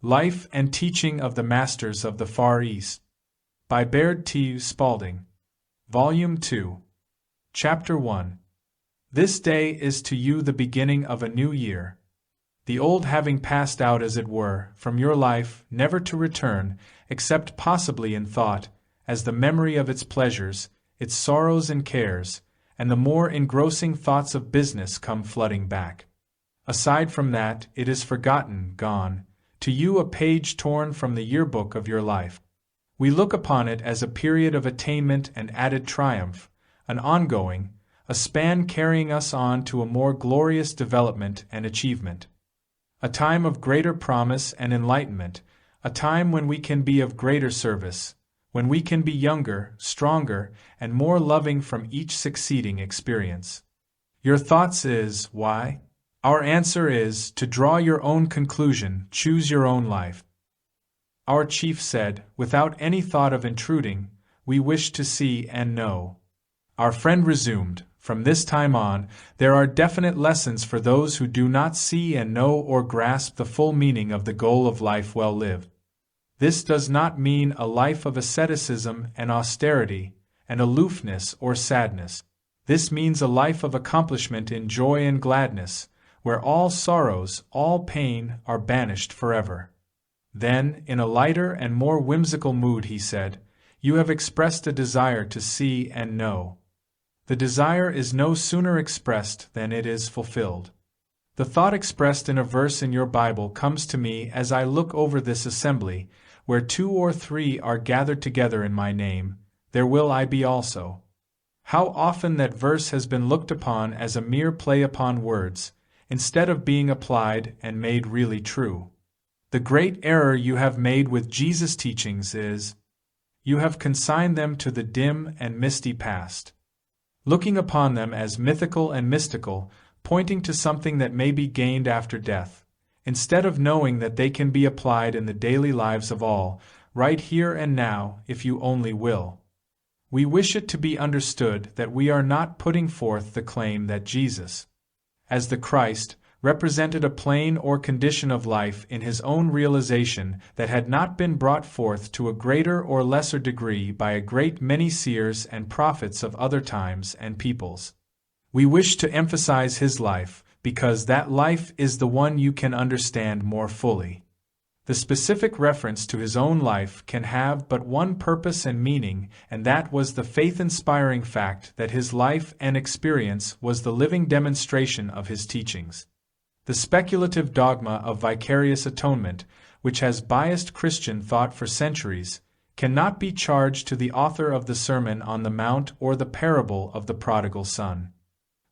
Life and Teaching of the Masters of the Far East. By Baird T. Spalding. Volume 2. Chapter 1. This day is to you the beginning of a new year. The old having passed out, as it were, from your life, never to return, except possibly in thought, as the memory of its pleasures, its sorrows and cares, and the more engrossing thoughts of business come flooding back. Aside from that, it is forgotten, gone, to you a page torn from the yearbook of your life. We look upon it as a period of attainment and added triumph, an ongoing, a span carrying us on to a more glorious development and achievement. A time of greater promise and enlightenment, a time when we can be of greater service, when we can be younger, stronger, and more loving from each succeeding experience. Your thoughts is, why? Our answer is, to draw your own conclusion, choose your own life. Our chief said, without any thought of intruding, we wish to see and know. Our friend resumed, from this time on, there are definite lessons for those who do not see and know or grasp the full meaning of the goal of life well lived. This does not mean a life of asceticism and austerity, and aloofness or sadness. This means a life of accomplishment in joy and gladness, where all sorrows, all pain, are banished forever. Then, in a lighter and more whimsical mood, he said, you have expressed a desire to see and know. The desire is no sooner expressed than it is fulfilled. The thought expressed in a verse in your Bible comes to me as I look over this assembly, where 2 or 3 are gathered together in my name, there will I be also. How often that verse has been looked upon as a mere play upon words, instead of being applied and made really true. The great error you have made with Jesus' teachings is, you have consigned them to the dim and misty past, looking upon them as mythical and mystical, pointing to something that may be gained after death, instead of knowing that they can be applied in the daily lives of all, right here and now, if you only will. We wish it to be understood that we are not putting forth the claim that Jesus, as the Christ, represented a plane or condition of life in his own realization that had not been brought forth to a greater or lesser degree by a great many seers and prophets of other times and peoples. We wish to emphasize his life, because that life is the one you can understand more fully. The specific reference to his own life can have but one purpose and meaning, and that was the faith-inspiring fact that his life and experience was the living demonstration of his teachings. The speculative dogma of vicarious atonement, which has biased Christian thought for centuries, cannot be charged to the author of the Sermon on the Mount or the parable of the prodigal son.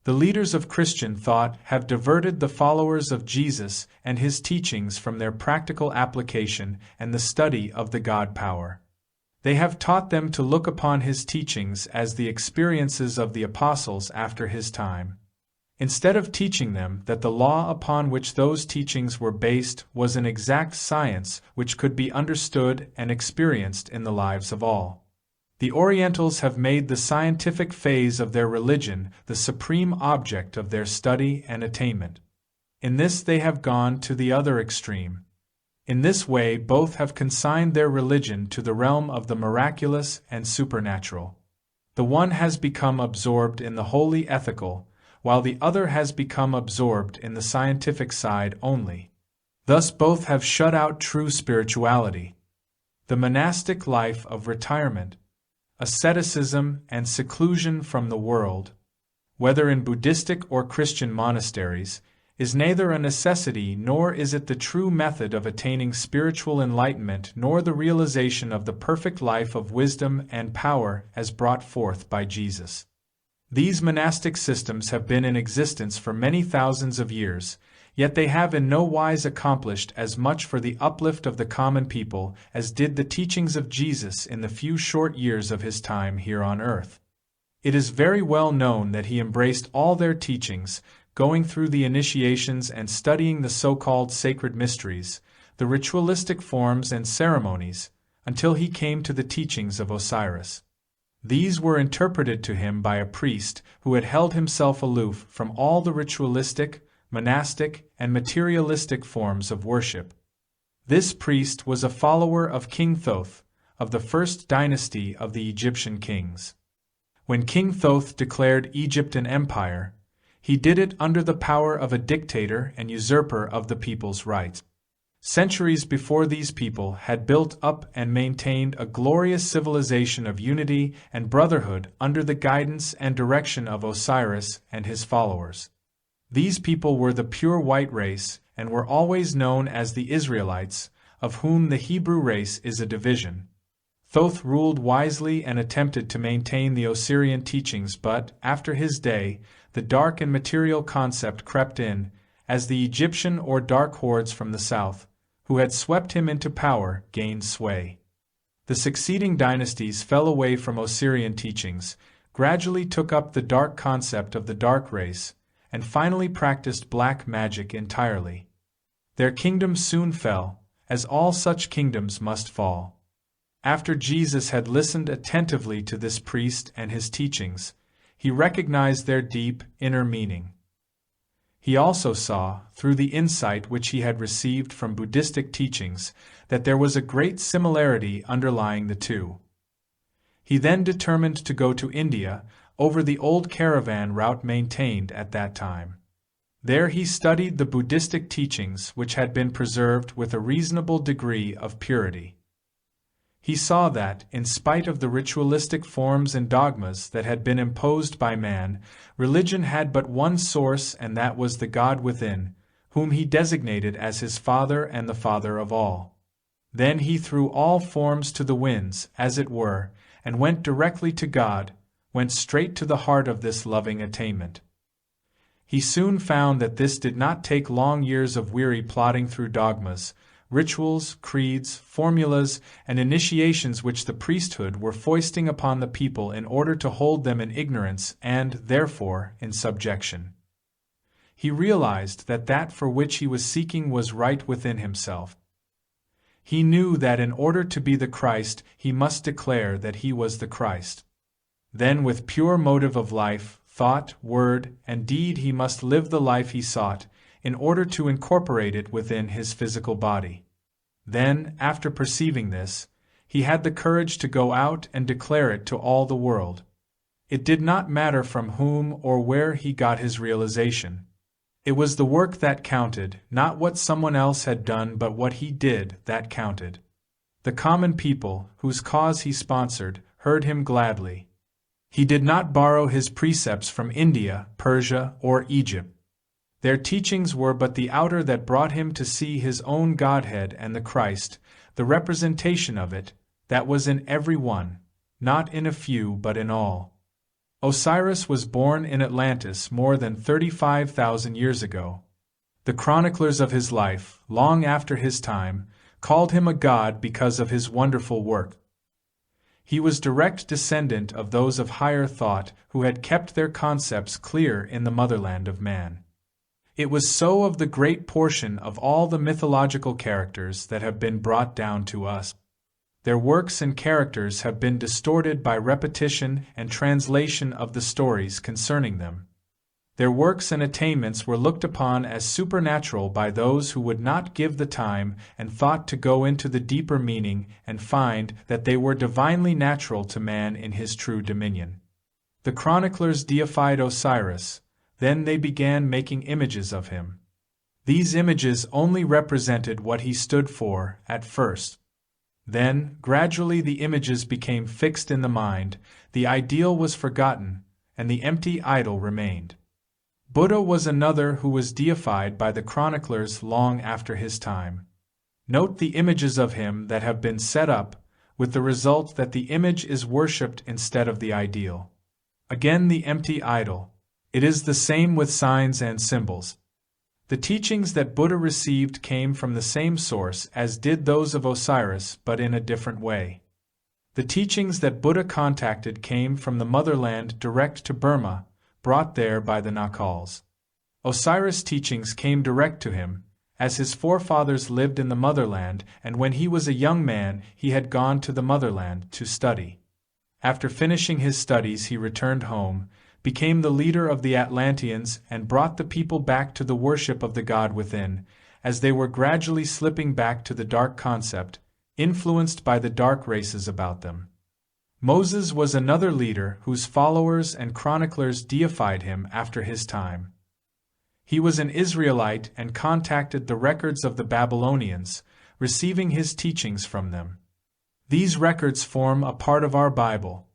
The leaders of Christian thought have diverted the followers of Jesus and his teachings from their practical application and the study of the God power. They have taught them to look upon his teachings as the experiences of the apostles after his time, instead of teaching them that the law upon which those teachings were based was an exact science which could be understood and experienced in the lives of all. The Orientals have made the scientific phase of their religion the supreme object of their study and attainment. In this they have gone to the other extreme. In this way both have consigned their religion to the realm of the miraculous and supernatural. The one has become absorbed in the wholly ethical, while the other has become absorbed in the scientific side only. Thus both have shut out true spirituality. The monastic life of retirement, asceticism, and seclusion from the world, whether in Buddhistic or Christian monasteries, is neither a necessity nor is it the true method of attaining spiritual enlightenment nor the realization of the perfect life of wisdom and power as brought forth by Jesus. These monastic systems have been in existence for many thousands of years, yet they have in no wise accomplished as much for the uplift of the common people as did the teachings of Jesus in the few short years of his time here on earth. It is very well known that he embraced all their teachings, going through the initiations and studying the so-called sacred mysteries, the ritualistic forms and ceremonies, until he came to the teachings of Osiris. These were interpreted to him by a priest who had held himself aloof from all the ritualistic, monastic, and materialistic forms of worship. This priest was a follower of King Thoth, of the first dynasty of the Egyptian kings. When King Thoth declared Egypt an empire, he did it under the power of a dictator and usurper of the people's rights. Centuries before, these people had built up and maintained a glorious civilization of unity and brotherhood under the guidance and direction of Osiris and his followers. These people were the pure white race and were always known as the Israelites, of whom the Hebrew race is a division. Thoth ruled wisely and attempted to maintain the Osirian teachings, but, after his day, the dark and material concept crept in, as the Egyptian or dark hordes from the south, who had swept him into power, gained sway. The succeeding dynasties fell away from Osirian teachings, gradually took up the dark concept of the dark race, and finally practiced black magic entirely. Their kingdoms soon fell, as all such kingdoms must fall. After Jesus had listened attentively to this priest and his teachings, he recognized their deep, inner meaning. He also saw, through the insight which he had received from Buddhistic teachings, that there was a great similarity underlying the two. He then determined to go to India, over the old caravan route maintained at that time. There he studied the Buddhistic teachings which had been preserved with a reasonable degree of purity. He saw that, in spite of the ritualistic forms and dogmas that had been imposed by man, religion had but one source, and that was the God within, whom he designated as his Father and the Father of all. Then he threw all forms to the winds, as it were, and went directly to God, went straight to the heart of this loving attainment. He soon found that this did not take long years of weary plodding through dogmas, rituals, creeds, formulas, and initiations which the priesthood were foisting upon the people in order to hold them in ignorance and, therefore, in subjection. He realized that that for which he was seeking was right within himself. He knew that in order to be the Christ, he must declare that he was the Christ. Then, with pure motive of life, thought, word, and deed, he must live the life he sought, in order to incorporate it within his physical body. Then, after perceiving this, he had the courage to go out and declare it to all the world. It did not matter from whom or where he got his realization. It was the work that counted, not what someone else had done, but what he did that counted. The common people, whose cause he sponsored, heard him gladly. He did not borrow his precepts from India, Persia, or Egypt. Their teachings were but the outer that brought him to see his own Godhead and the Christ, the representation of it, that was in every one, not in a few but in all. Osiris was born in Atlantis more than 35,000 years ago. The chroniclers of his life, long after his time, called him a god because of his wonderful work. He was direct descendant of those of higher thought who had kept their concepts clear in the motherland of man. It was so of the great portion of all the mythological characters that have been brought down to us. Their works and characters have been distorted by repetition and translation of the stories concerning them. Their works and attainments were looked upon as supernatural by those who would not give the time and thought to go into the deeper meaning and find that they were divinely natural to man in his true dominion. The chroniclers deified Osiris. Then they began making images of him. These images only represented what he stood for at first. Then, gradually the images became fixed in the mind, the ideal was forgotten, and the empty idol remained. Buddha was another who was deified by the chroniclers long after his time. Note the images of him that have been set up, with the result that the image is worshipped instead of the ideal. Again the empty idol. It is the same with signs and symbols. The teachings that Buddha received came from the same source as did those of Osiris, but in a different way. The teachings that Buddha contacted came from the motherland direct to Burma, brought there by the Nakals. Osiris' teachings came direct to him, as his forefathers lived in the motherland, and when he was a young man he had gone to the motherland to study. After finishing his studies he returned home, became the leader of the Atlanteans and brought the people back to the worship of the God within, as they were gradually slipping back to the dark concept, influenced by the dark races about them. Moses was another leader whose followers and chroniclers deified him after his time. He was an Israelite and contacted the records of the Babylonians, receiving his teachings from them. These records form a part of our Bible.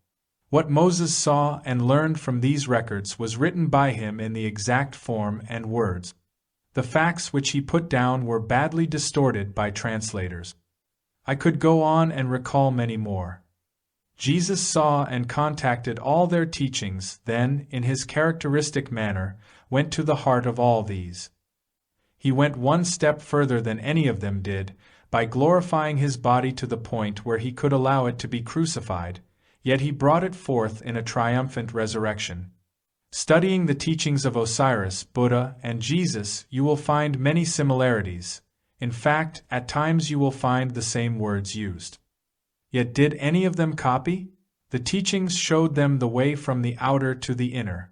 What Moses saw and learned from these records was written by him in the exact form and words. The facts which he put down were badly distorted by translators. I could go on and recall many more. Jesus saw and contacted all their teachings, then, in his characteristic manner, went to the heart of all these. He went one step further than any of them did, by glorifying his body to the point where he could allow it to be crucified, yet he brought it forth in a triumphant resurrection. Studying the teachings of Osiris, Buddha, and Jesus, you will find many similarities. In fact, at times you will find the same words used. Yet did any of them copy? The teachings showed them the way from the outer to the inner.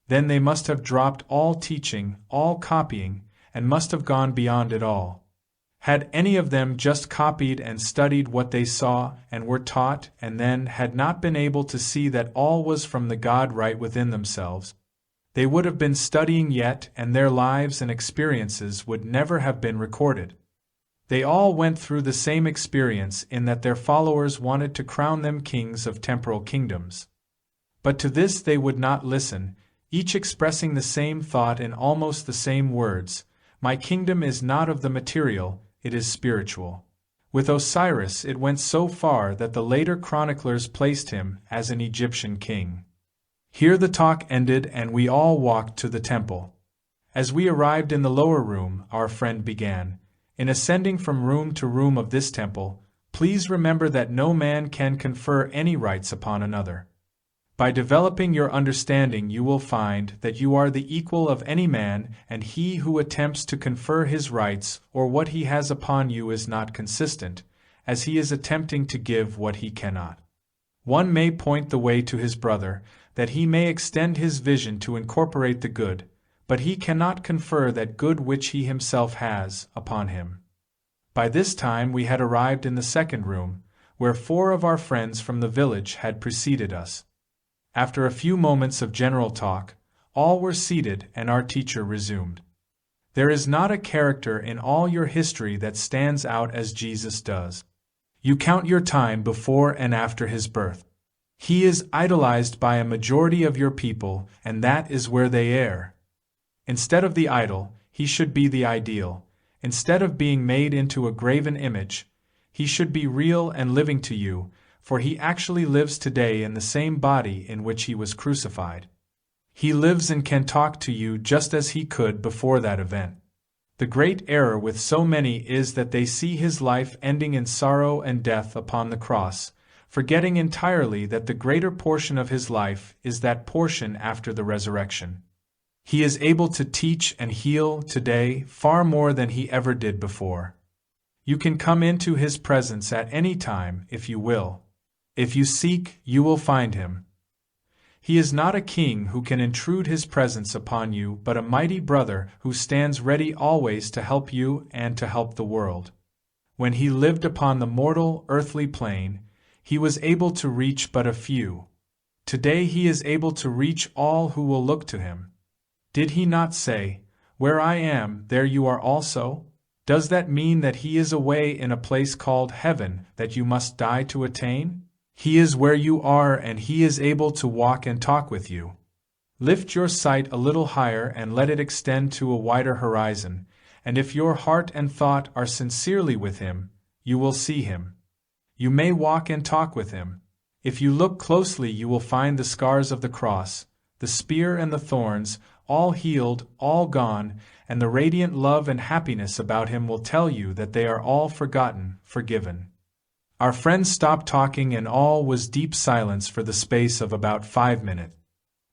Then they must have dropped all teaching, all copying, and must have gone beyond it all. Had any of them just copied and studied what they saw and were taught, and then had not been able to see that all was from the God right within themselves, they would have been studying yet, and their lives and experiences would never have been recorded. They all went through the same experience in that their followers wanted to crown them kings of temporal kingdoms. But to this they would not listen, each expressing the same thought in almost the same words. My kingdom is not of the material, it is spiritual. With Osiris it went so far that the later chroniclers placed him as an Egyptian king. Here the talk ended and we all walked to the temple. As we arrived in the lower room, our friend began, in ascending from room to room of this temple, please remember that no man can confer any rights upon another. By developing your understanding you will find that you are the equal of any man, and he who attempts to confer his rights or what he has upon you is not consistent, as he is attempting to give what he cannot. One may point the way to his brother, that he may extend his vision to incorporate the good, but he cannot confer that good which he himself has upon him. By this time we had arrived in the second room, where 4 of our friends from the village had preceded us. After a few moments of general talk, all were seated and our teacher resumed. There is not a character in all your history that stands out as Jesus does. You count your time before and after his birth. He is idolized by a majority of your people, and that is where they err. Instead of the idol, he should be the ideal. Instead of being made into a graven image, he should be real and living to you, for he actually lives today in the same body in which he was crucified. He lives and can talk to you just as he could before that event. The great error with so many is that they see his life ending in sorrow and death upon the cross, forgetting entirely that the greater portion of his life is that portion after the resurrection. He is able to teach and heal today far more than he ever did before. You can come into his presence at any time if you will. If you seek, you will find him. He is not a king who can intrude his presence upon you, but a mighty brother who stands ready always to help you and to help the world. When he lived upon the mortal, earthly plane, he was able to reach but a few. Today he is able to reach all who will look to him. Did he not say, "Where I am, there you are also"? Does that mean that he is away in a place called heaven that you must die to attain? He is where you are, and he is able to walk and talk with you. Lift your sight a little higher and let it extend to a wider horizon, and if your heart and thought are sincerely with him, you will see him. You may walk and talk with him. If you look closely, you will find the scars of the cross, the spear and the thorns, all healed, all gone, and the radiant love and happiness about him will tell you that they are all forgotten, forgiven. Our friends stopped talking and all was deep silence for the space of about 5 minutes.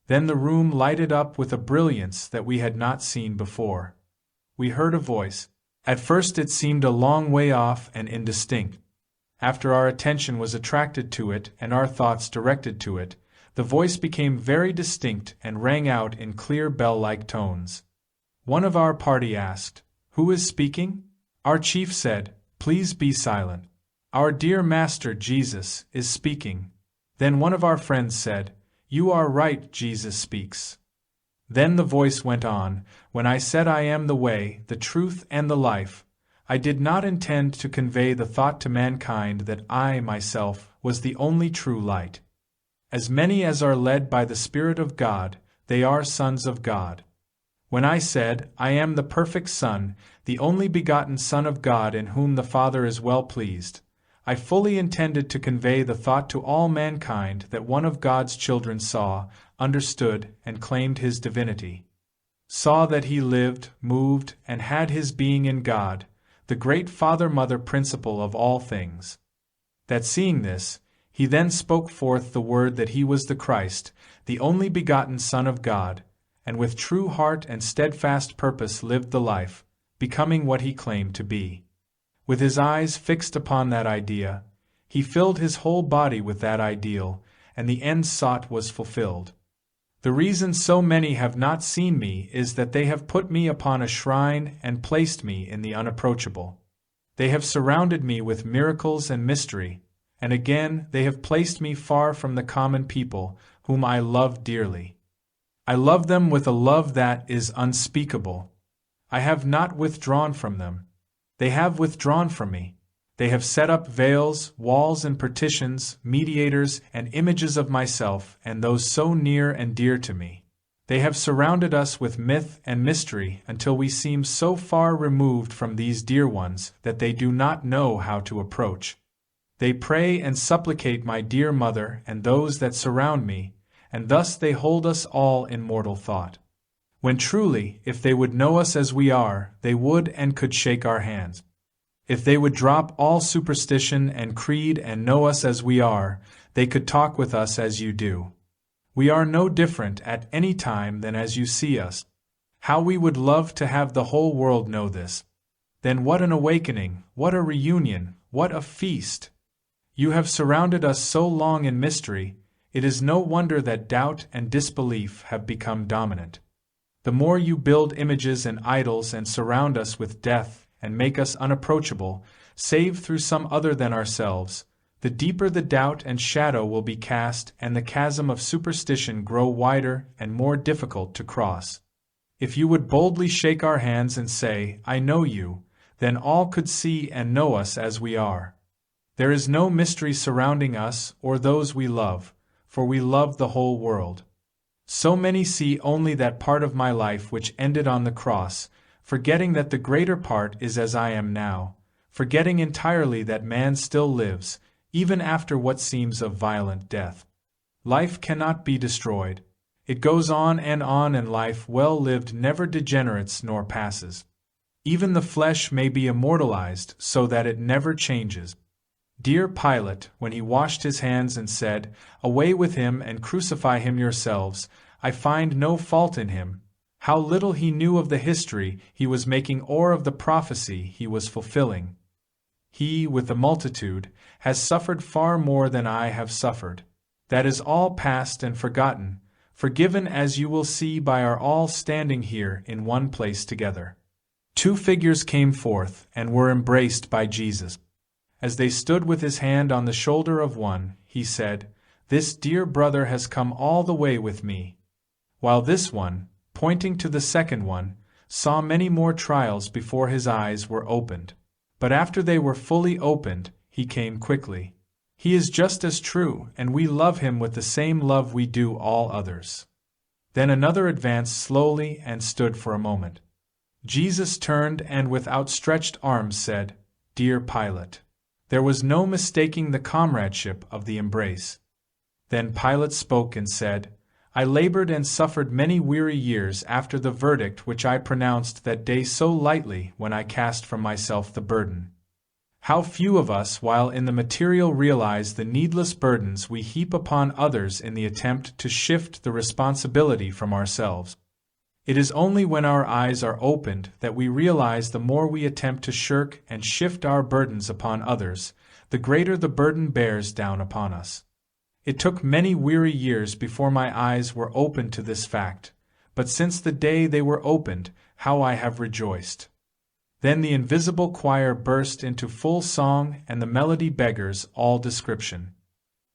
Then the room lighted up with a brilliance that we had not seen before. We heard a voice. At first it seemed a long way off and indistinct. After our attention was attracted to it and our thoughts directed to it, the voice became very distinct and rang out in clear bell-like tones. One of our party asked, Who is speaking? Our chief said, Please be silent. Our dear Master Jesus is speaking. Then one of our friends said, You are right, Jesus speaks. Then the voice went on, When I said I am the way, the truth, and the life, I did not intend to convey the thought to mankind that I, myself, was the only true light. As many as are led by the Spirit of God, they are sons of God. When I said, I am the perfect Son, the only begotten Son of God in whom the Father is well pleased, I fully intended to convey the thought to all mankind that one of God's children saw, understood, and claimed his divinity. Saw that he lived, moved, and had his being in God, the great Father-Mother principle of all things. That seeing this, he then spoke forth the word that he was the Christ, the only begotten Son of God, and with true heart and steadfast purpose lived the life, becoming what he claimed to be. With his eyes fixed upon that idea, he filled his whole body with that ideal, and the end sought was fulfilled. The reason so many have not seen me is that they have put me upon a shrine and placed me in the unapproachable. They have surrounded me with miracles and mystery, and again they have placed me far from the common people, whom I love dearly. I love them with a love that is unspeakable. I have not withdrawn from them. They have withdrawn from me. They have set up veils, walls and partitions, mediators and images of myself and those so near and dear to me. They have surrounded us with myth and mystery until we seem so far removed from these dear ones that they do not know how to approach. They pray and supplicate my dear mother and those that surround me, and thus they hold us all in mortal thought. When truly, if they would know us as we are, they would and could shake our hands. If they would drop all superstition and creed and know us as we are, they could talk with us as you do. We are no different at any time than as you see us. How we would love to have the whole world know this. Then what an awakening, what a reunion, what a feast! You have surrounded us so long in mystery, it is no wonder that doubt and disbelief have become dominant. The more you build images and idols and surround us with death and make us unapproachable, save through some other than ourselves, the deeper the doubt and shadow will be cast and the chasm of superstition grow wider and more difficult to cross. If you would boldly shake our hands and say, I know you, then all could see and know us as we are. There is no mystery surrounding us or those we love, for we love the whole world. So many see only that part of my life which ended on the cross, forgetting that the greater part is as I am now, forgetting entirely that man still lives, even after what seems of violent death. Life cannot be destroyed. It goes on, and life well lived never degenerates nor passes. Even the flesh may be immortalized so that it never changes. Dear Pilate, when he washed his hands and said, Away with him and crucify him yourselves, I find no fault in him. How little he knew of the history he was making or of the prophecy he was fulfilling. He, with the multitude, has suffered far more than I have suffered. That is all past and forgotten, forgiven as you will see by our all standing here in one place together. Two figures came forth and were embraced by Jesus. As they stood with his hand on the shoulder of one, he said, This dear brother has come all the way with me. While this one, pointing to the second one, saw many more trials before his eyes were opened. But after they were fully opened, he came quickly. He is just as true, and we love him with the same love we do all others. Then another advanced slowly and stood for a moment. Jesus turned and with outstretched arms said, Dear Pilate. There was no mistaking the comradeship of the embrace. Then Pilate spoke and said, I labored and suffered many weary years after the verdict which I pronounced that day so lightly when I cast from myself the burden. How few of us, while in the material, realize the needless burdens we heap upon others in the attempt to shift the responsibility from ourselves. It is only when our eyes are opened that we realize the more we attempt to shirk and shift our burdens upon others, the greater the burden bears down upon us. It took many weary years before my eyes were opened to this fact, but since the day they were opened, how I have rejoiced. Then the invisible choir burst into full song, and the melody beggars all description.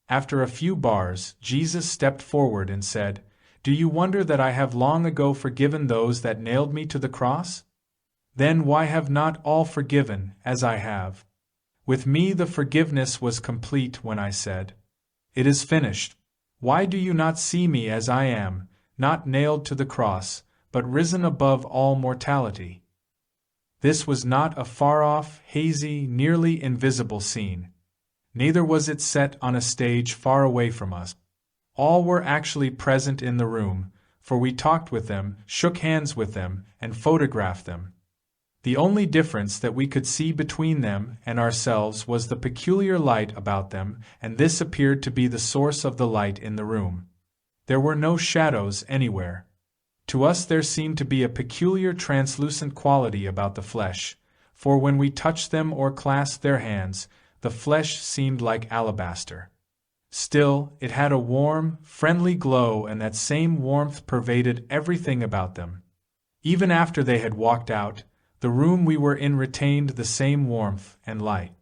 After a few bars, Jesus stepped forward and said, "Do you wonder that I have long ago forgiven those that nailed me to the cross? Then why have not all forgiven, as I have? With me the forgiveness was complete when I said, 'It is finished.' Why do you not see me as I am, not nailed to the cross, but risen above all mortality?" This was not a far-off, hazy, nearly invisible scene. Neither was it set on a stage far away from us. All were actually present in the room, for we talked with them, shook hands with them, and photographed them. The only difference that we could see between them and ourselves was the peculiar light about them, and this appeared to be the source of the light in the room. There were no shadows anywhere. To us there seemed to be a peculiar translucent quality about the flesh, for when we touched them or clasped their hands, the flesh seemed like alabaster. Still, it had a warm, friendly glow, and that same warmth pervaded everything about them. Even after they had walked out, the room we were in retained the same warmth and light.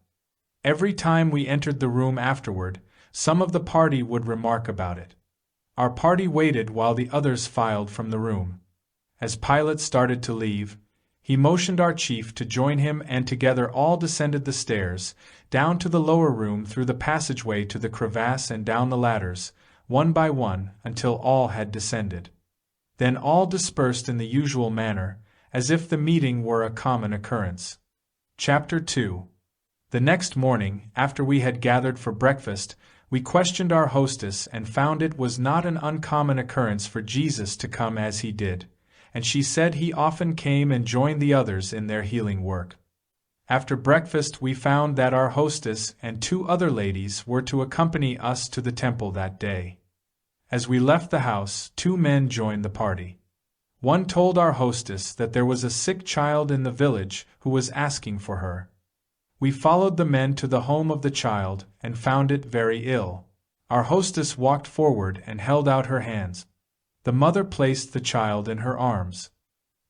Every time we entered the room afterward, some of the party would remark about it. Our party waited while the others filed from the room. As Pilate started to leave, he motioned our chief to join him, and together all descended the stairs, down to the lower room through the passageway to the crevasse and down the ladders, one by one, until all had descended. Then all dispersed in the usual manner, as if the meeting were a common occurrence. Chapter 2. The next morning, after we had gathered for breakfast, we questioned our hostess and found it was not an uncommon occurrence for Jesus to come as he did, and she said he often came and joined the others in their healing work. After breakfast we found that our hostess and 2 other ladies were to accompany us to the temple that day. As we left the house, 2 men joined the party. One told our hostess that there was a sick child in the village who was asking for her. We followed the men to the home of the child and found it very ill. Our hostess walked forward and held out her hands. The mother placed the child in her arms.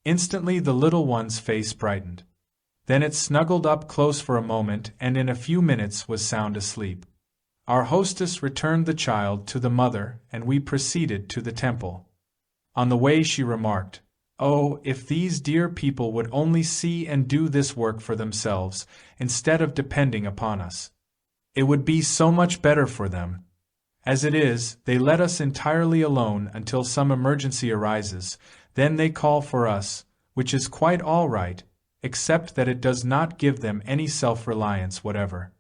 Instantly the little one's face brightened. Then it snuggled up close for a moment and in a few minutes was sound asleep. Our hostess returned the child to the mother and we proceeded to the temple. On the way she remarked, "Oh, if these dear people would only see and do this work for themselves, instead of depending upon us. It would be so much better for them. As it is, they let us entirely alone until some emergency arises, then they call for us, which is quite all right, except that it does not give them any self-reliance whatever.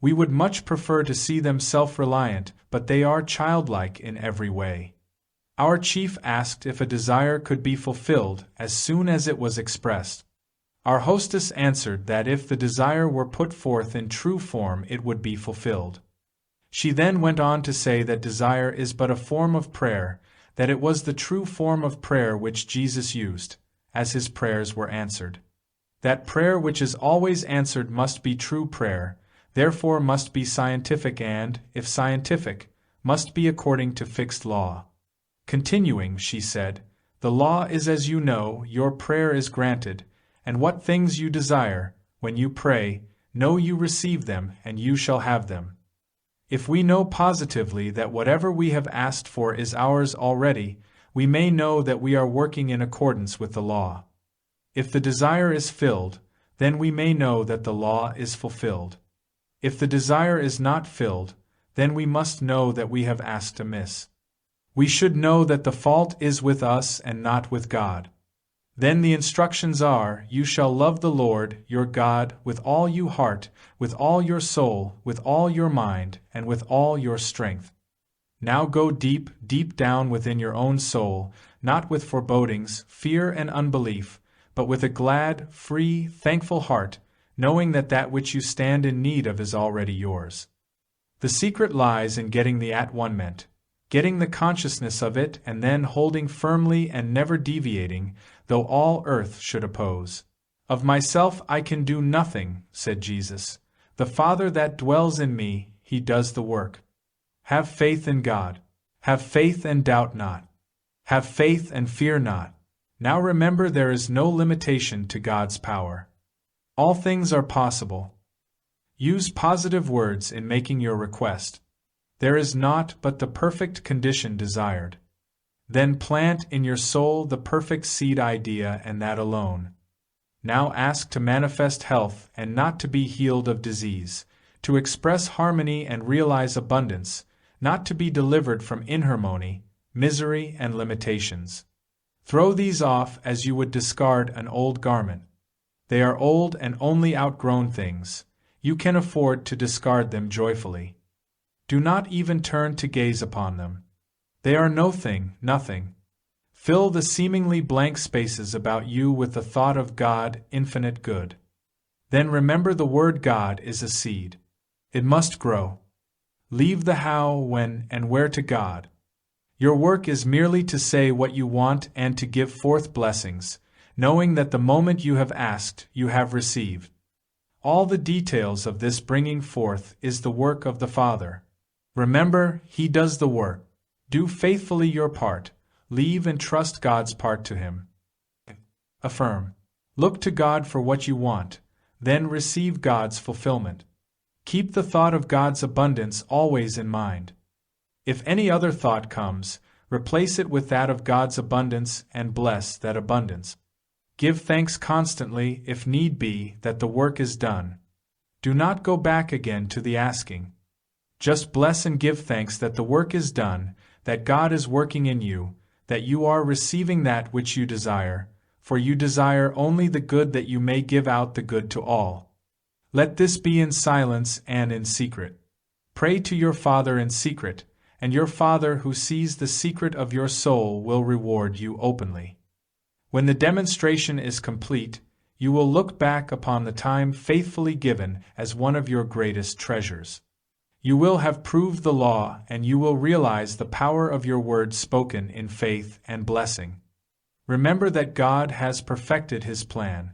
We would much prefer to see them self-reliant, but they are childlike in every way." Our chief asked if a desire could be fulfilled as soon as it was expressed. Our hostess answered that if the desire were put forth in true form it would be fulfilled. She then went on to say that desire is but a form of prayer, that it was the true form of prayer which Jesus used, as his prayers were answered. That prayer which is always answered must be true prayer, therefore must be scientific and, if scientific, must be according to fixed law. Continuing, she said, "The law is as you know, your prayer is granted, and what things you desire, when you pray, know you receive them, and you shall have them. If we know positively that whatever we have asked for is ours already, we may know that we are working in accordance with the law. If the desire is filled, then we may know that the law is fulfilled. If the desire is not filled, then we must know that we have asked amiss. We should know that the fault is with us and not with God. Then the instructions are, you shall love the Lord, your God, with all your heart, with all your soul, with all your mind, and with all your strength. Now go deep, deep down within your own soul, not with forebodings, fear, and unbelief, but with a glad, free, thankful heart, knowing that that which you stand in need of is already yours. The secret lies in getting the at-one-ment, getting the consciousness of it and then holding firmly and never deviating, though all earth should oppose. Of myself I can do nothing, said Jesus. The Father that dwells in me, he does the work. Have faith in God. Have faith and doubt not. Have faith and fear not. Now remember there is no limitation to God's power. All things are possible. Use positive words in making your request. There is naught but the perfect condition desired. Then plant in your soul the perfect seed idea and that alone. Now ask to manifest health and not to be healed of disease, to express harmony and realize abundance, not to be delivered from inharmony, misery, and limitations. Throw these off as you would discard an old garment. They are old and only outgrown things. You can afford to discard them joyfully. Do not even turn to gaze upon them. They are nothing. Fill the seemingly blank spaces about you with the thought of God, infinite good. Then remember the word God is a seed. It must grow. Leave the how, when, and where to God. Your work is merely to say what you want and to give forth blessings, knowing that the moment you have asked, you have received. All the details of this bringing forth is the work of the Father. Remember, He does the work. Do faithfully your part. Leave and trust God's part to Him. Affirm. Look to God for what you want, then receive God's fulfillment. Keep the thought of God's abundance always in mind. If any other thought comes, replace it with that of God's abundance and bless that abundance. Give thanks constantly, if need be, that the work is done. Do not go back again to the asking. Just bless and give thanks that the work is done, that God is working in you, that you are receiving that which you desire, for you desire only the good that you may give out the good to all. Let this be in silence and in secret. Pray to your Father in secret, and your Father who sees the secret of your soul will reward you openly. When the demonstration is complete, you will look back upon the time faithfully given as one of your greatest treasures. You will have proved the law, and you will realize the power of your words spoken in faith and blessing. Remember that God has perfected His plan.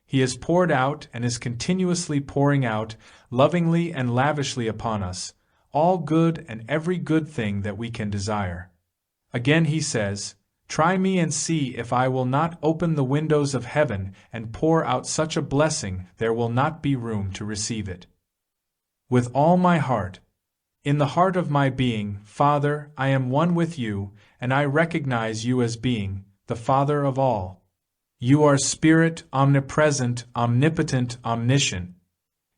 He has poured out and is continuously pouring out, lovingly and lavishly upon us, all good and every good thing that we can desire. Again He says, "Try me and see if I will not open the windows of heaven and pour out such a blessing there will not be room to receive it." With all my heart, in the heart of my being, Father, I am one with you, and I recognize you as being the Father of all. You are Spirit, omnipresent, omnipotent, omniscient.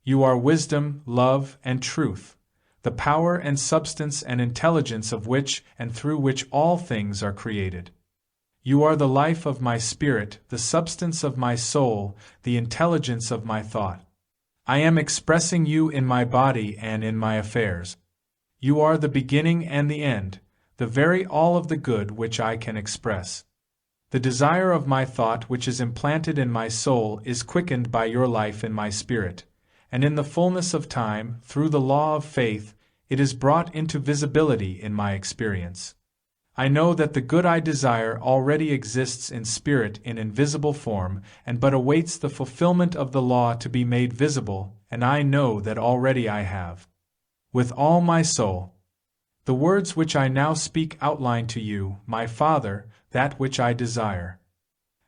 You are wisdom, love, and truth, the power and substance and intelligence of which and through which all things are created. You are the life of my spirit, the substance of my soul, the intelligence of my thought. I am expressing you in my body and in my affairs. You are the beginning and the end, the very all of the good which I can express. The desire of my thought which is implanted in my soul is quickened by your life in my spirit, and in the fullness of time, through the law of faith, it is brought into visibility in my experience. I know that the good I desire already exists in spirit in invisible form, and but awaits the fulfillment of the law to be made visible, and I know that already I have. With all my soul. The words which I now speak outline to you, my Father, that which I desire.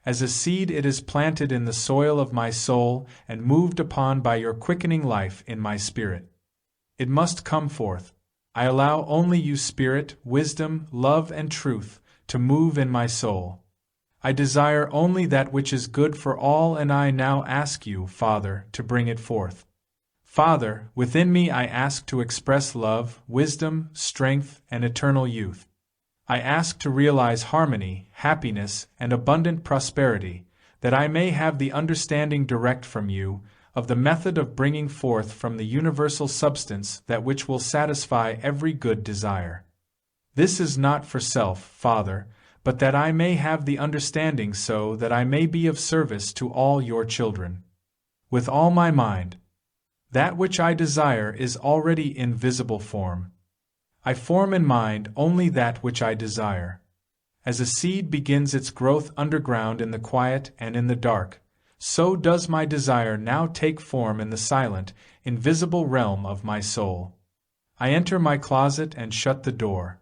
As a seed it is planted in the soil of my soul and moved upon by your quickening life in my spirit. It must come forth. I allow only you Spirit, wisdom, love, and truth to move in my soul. I desire only that which is good for all, and I now ask you, Father, to bring it forth. Father, within me I ask to express love, wisdom, strength, and eternal youth. I ask to realize harmony, happiness, and abundant prosperity, that I may have the understanding direct from you, of the method of bringing forth from the universal substance that which will satisfy every good desire. This is not for self, Father, but that I may have the understanding so that I may be of service to all your children. With all my mind, that which I desire is already in visible form. I form in mind only that which I desire. As a seed begins its growth underground in the quiet and in the dark, so does my desire now take form in the silent, invisible realm of my soul. I enter my closet and shut the door.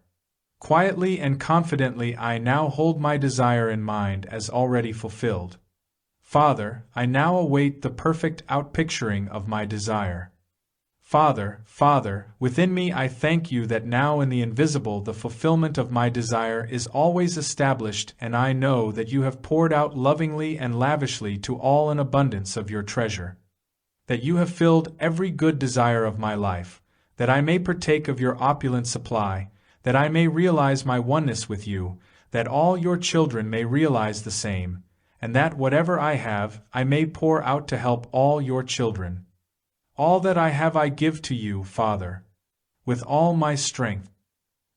Quietly and confidently I now hold my desire in mind as already fulfilled. Father, I now await the perfect outpicturing of my desire. Father, Father, within me I thank you that now in the invisible the fulfillment of my desire is always established, and I know that you have poured out lovingly and lavishly to all an abundance of your treasure. That you have filled every good desire of my life, that I may partake of your opulent supply, that I may realize my oneness with you, that all your children may realize the same, and that whatever I have, I may pour out to help all your children. All that I have I give to you, Father, with all my strength.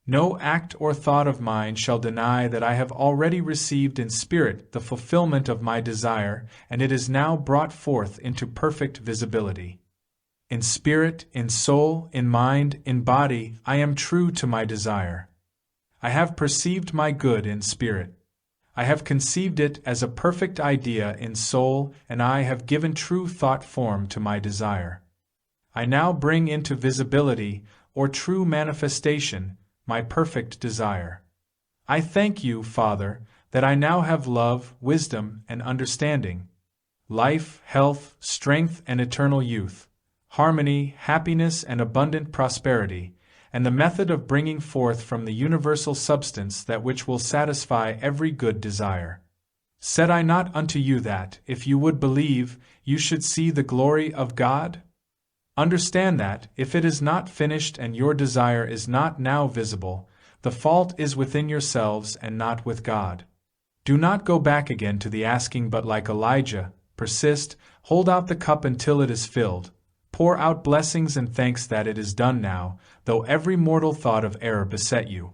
No act or thought of mine shall deny that I have already received in spirit the fulfillment of my desire, and it is now brought forth into perfect visibility. In spirit, in soul, in mind, in body, I am true to my desire. I have perceived my good in spirit. I have conceived it as a perfect idea in soul, and I have given true thought form to my desire. I now bring into visibility, or true manifestation, my perfect desire. I thank you, Father, that I now have love, wisdom, and understanding, life, health, strength, and eternal youth, harmony, happiness, and abundant prosperity, and the method of bringing forth from the universal substance that which will satisfy every good desire. Said I not unto you that, if you would believe, you should see the glory of God? Understand that, if it is not finished and your desire is not now visible, the fault is within yourselves and not with God. Do not go back again to the asking, but like Elijah, persist, hold out the cup until it is filled, pour out blessings and thanks that it is done now, though every mortal thought of error beset you.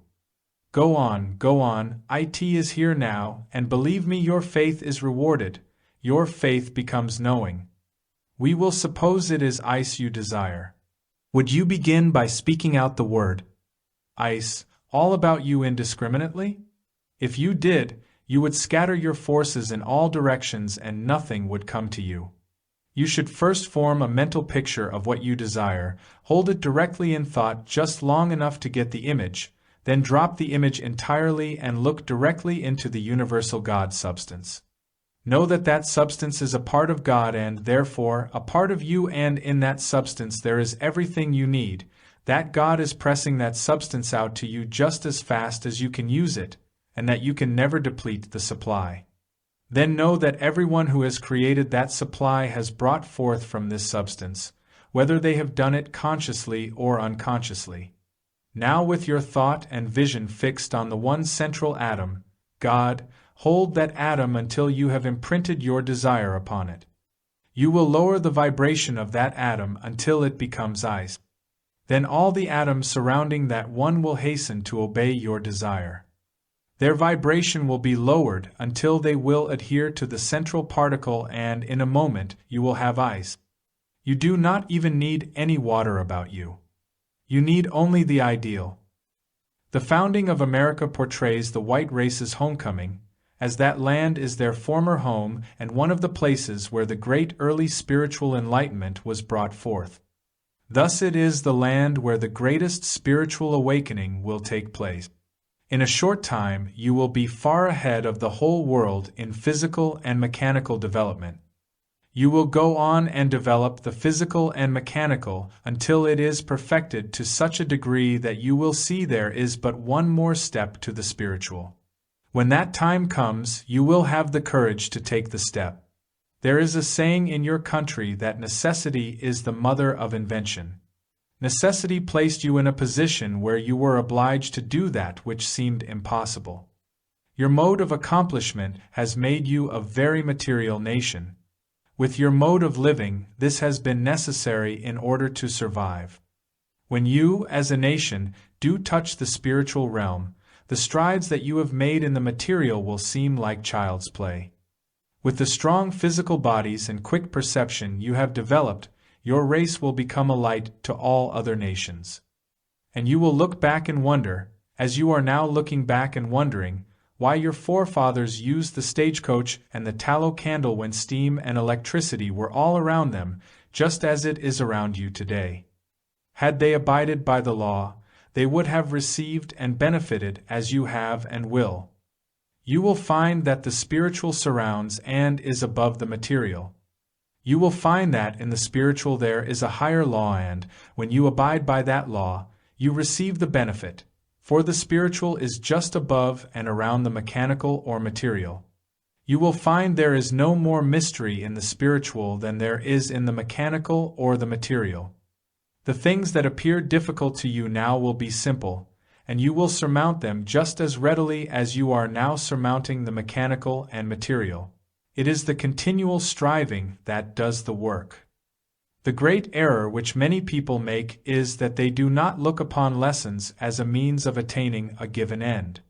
Go on, it is here now, and believe me, your faith is rewarded, your faith becomes knowing. We will suppose it is ice you desire. Would you begin by speaking out the word ice, all about you indiscriminately? If you did, you would scatter your forces in all directions and nothing would come to you. You should first form a mental picture of what you desire, hold it directly in thought just long enough to get the image, then drop the image entirely and look directly into the universal God substance. Know that that substance is a part of God and, therefore, a part of you, and in that substance there is everything you need, that God is pressing that substance out to you just as fast as you can use it, and that you can never deplete the supply. Then know that everyone who has created that supply has brought forth from this substance, whether they have done it consciously or unconsciously. Now with your thought and vision fixed on the one central atom, God, hold that atom until you have imprinted your desire upon it. You will lower the vibration of that atom until it becomes ice. Then all the atoms surrounding that one will hasten to obey your desire. Their vibration will be lowered until they will adhere to the central particle, and in a moment you will have ice. You do not even need any water about you. You need only the ideal. The founding of America portrays the white race's homecoming, as that land is their former home and one of the places where the great early spiritual enlightenment was brought forth. Thus it is the land where the greatest spiritual awakening will take place. In a short time you will be far ahead of the whole world in physical and mechanical development. You will go on and develop the physical and mechanical until it is perfected to such a degree that you will see there is but one more step to the spiritual. When that time comes, you will have the courage to take the step. There is a saying in your country that necessity is the mother of invention. Necessity placed you in a position where you were obliged to do that which seemed impossible. Your mode of accomplishment has made you a very material nation. With your mode of living, this has been necessary in order to survive. When you, as a nation, do touch the spiritual realm, the strides that you have made in the material will seem like child's play. With the strong physical bodies and quick perception you have developed, your race will become a light to all other nations. And you will look back and wonder, as you are now looking back and wondering, why your forefathers used the stagecoach and the tallow candle when steam and electricity were all around them, just as it is around you today. Had they abided by the law, they would have received and benefited as you have and will. You will find that the spiritual surrounds and is above the material. You will find that in the spiritual there is a higher law, and, when you abide by that law, you receive the benefit, for the spiritual is just above and around the mechanical or material. You will find there is no more mystery in the spiritual than there is in the mechanical or the material. The things that appear difficult to you now will be simple, and you will surmount them just as readily as you are now surmounting the mechanical and material. It is the continual striving that does the work. The great error which many people make is that they do not look upon lessons as a means of attaining a given end.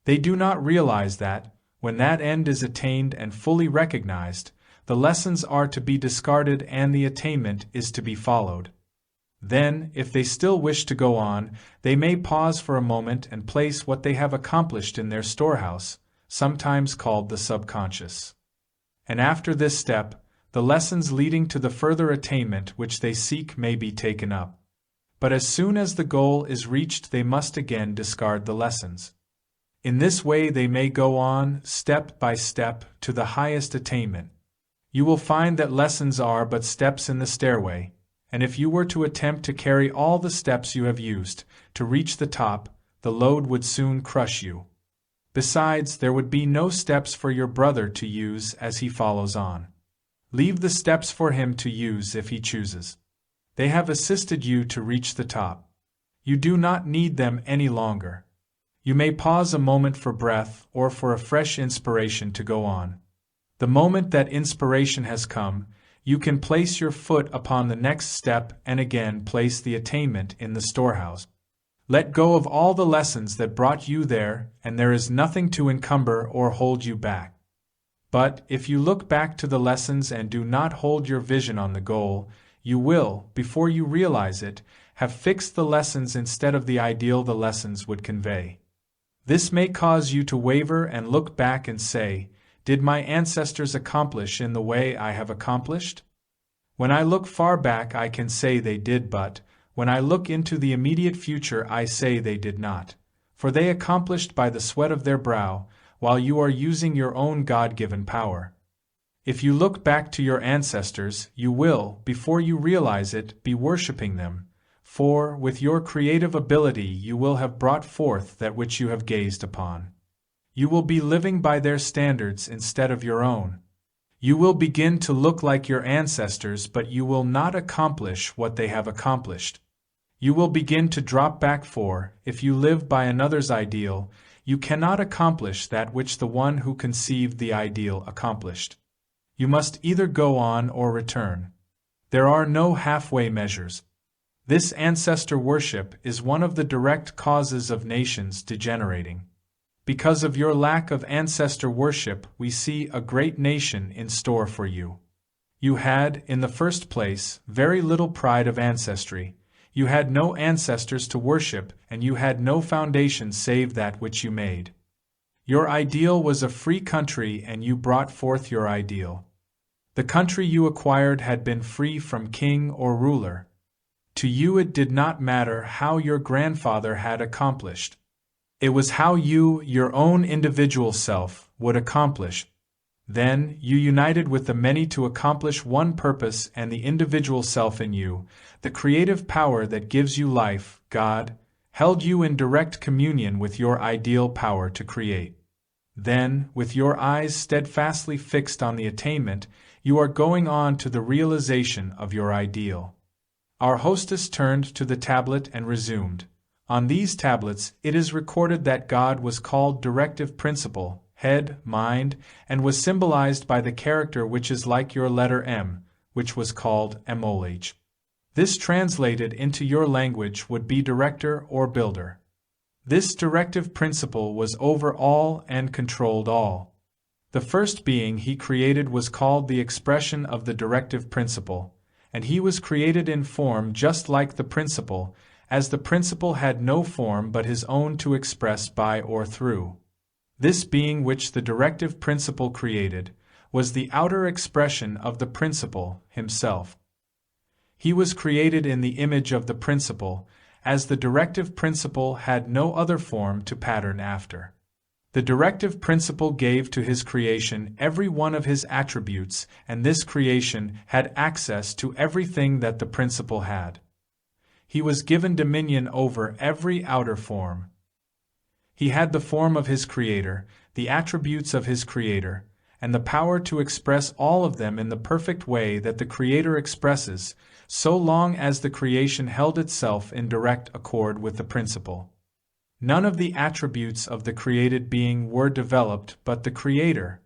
They do not realize that, when that end is attained and fully recognized, the lessons are to be discarded and the attainment is to be followed. Then, if they still wish to go on, they may pause for a moment and place what they have accomplished in their storehouse, sometimes called the subconscious. And after this step, the lessons leading to the further attainment which they seek may be taken up. But as soon as the goal is reached, they must again discard the lessons. In this way they may go on, step by step, to the highest attainment. You will find that lessons are but steps in the stairway, and if you were to attempt to carry all the steps you have used to reach the top, the load would soon crush you. Besides, there would be no steps for your brother to use as he follows on. Leave the steps for him to use if he chooses. They have assisted you to reach the top. You do not need them any longer. You may pause a moment for breath or for a fresh inspiration to go on. The moment that inspiration has come, you can place your foot upon the next step and again place the attainment in the storehouse. Let go of all the lessons that brought you there, and there is nothing to encumber or hold you back. But, if you look back to the lessons and do not hold your vision on the goal, you will, before you realize it, have fixed the lessons instead of the ideal the lessons would convey. This may cause you to waver and look back and say, "Did my ancestors accomplish in the way I have accomplished?" When I look far back I can say they did, but when I look into the immediate future I say they did not, for they accomplished by the sweat of their brow, while you are using your own God-given power. If you look back to your ancestors, you will, before you realize it, be worshipping them, for, with your creative ability you will have brought forth that which you have gazed upon. You will be living by their standards instead of your own. You will begin to look like your ancestors, but you will not accomplish what they have accomplished. You will begin to drop back, for, if you live by another's ideal, you cannot accomplish that which the one who conceived the ideal accomplished. You must either go on or return. There are no halfway measures. This ancestor worship is one of the direct causes of nations degenerating. Because of your lack of ancestor worship, we see a great nation in store for you. You had, in the first place, very little pride of ancestry. You had no ancestors to worship, and you had no foundation save that which you made. Your ideal was a free country, and you brought forth your ideal. The country you acquired had been free from king or ruler. To you it did not matter how your grandfather had accomplished. It was how you, your own individual self, would accomplish. Then, you united with the many to accomplish one purpose, and the individual self in you, the creative power that gives you life, God, held you in direct communion with your ideal power to create. Then, with your eyes steadfastly fixed on the attainment, you are going on to the realization of your ideal. Our hostess turned to the tablet and resumed. On these tablets it is recorded that God was called directive principle, head, mind, and was symbolized by the character which is like your letter M, which was called Emolage. This translated into your language would be director or builder. This directive principle was over all and controlled all. The first being he created was called the expression of the directive principle, and he was created in form just like the principle, as the principle had no form but his own to express by or through. This being which the directive principle created was the outer expression of the principle himself. He was created in the image of the principle, as the directive principle had no other form to pattern after. The directive principle gave to his creation every one of his attributes, and this creation had access to everything that the principle had. He was given dominion over every outer form. He had the form of his Creator, the attributes of his Creator, and the power to express all of them in the perfect way that the Creator expresses, so long as the creation held itself in direct accord with the principle. None of the attributes of the created being were developed but the Creator.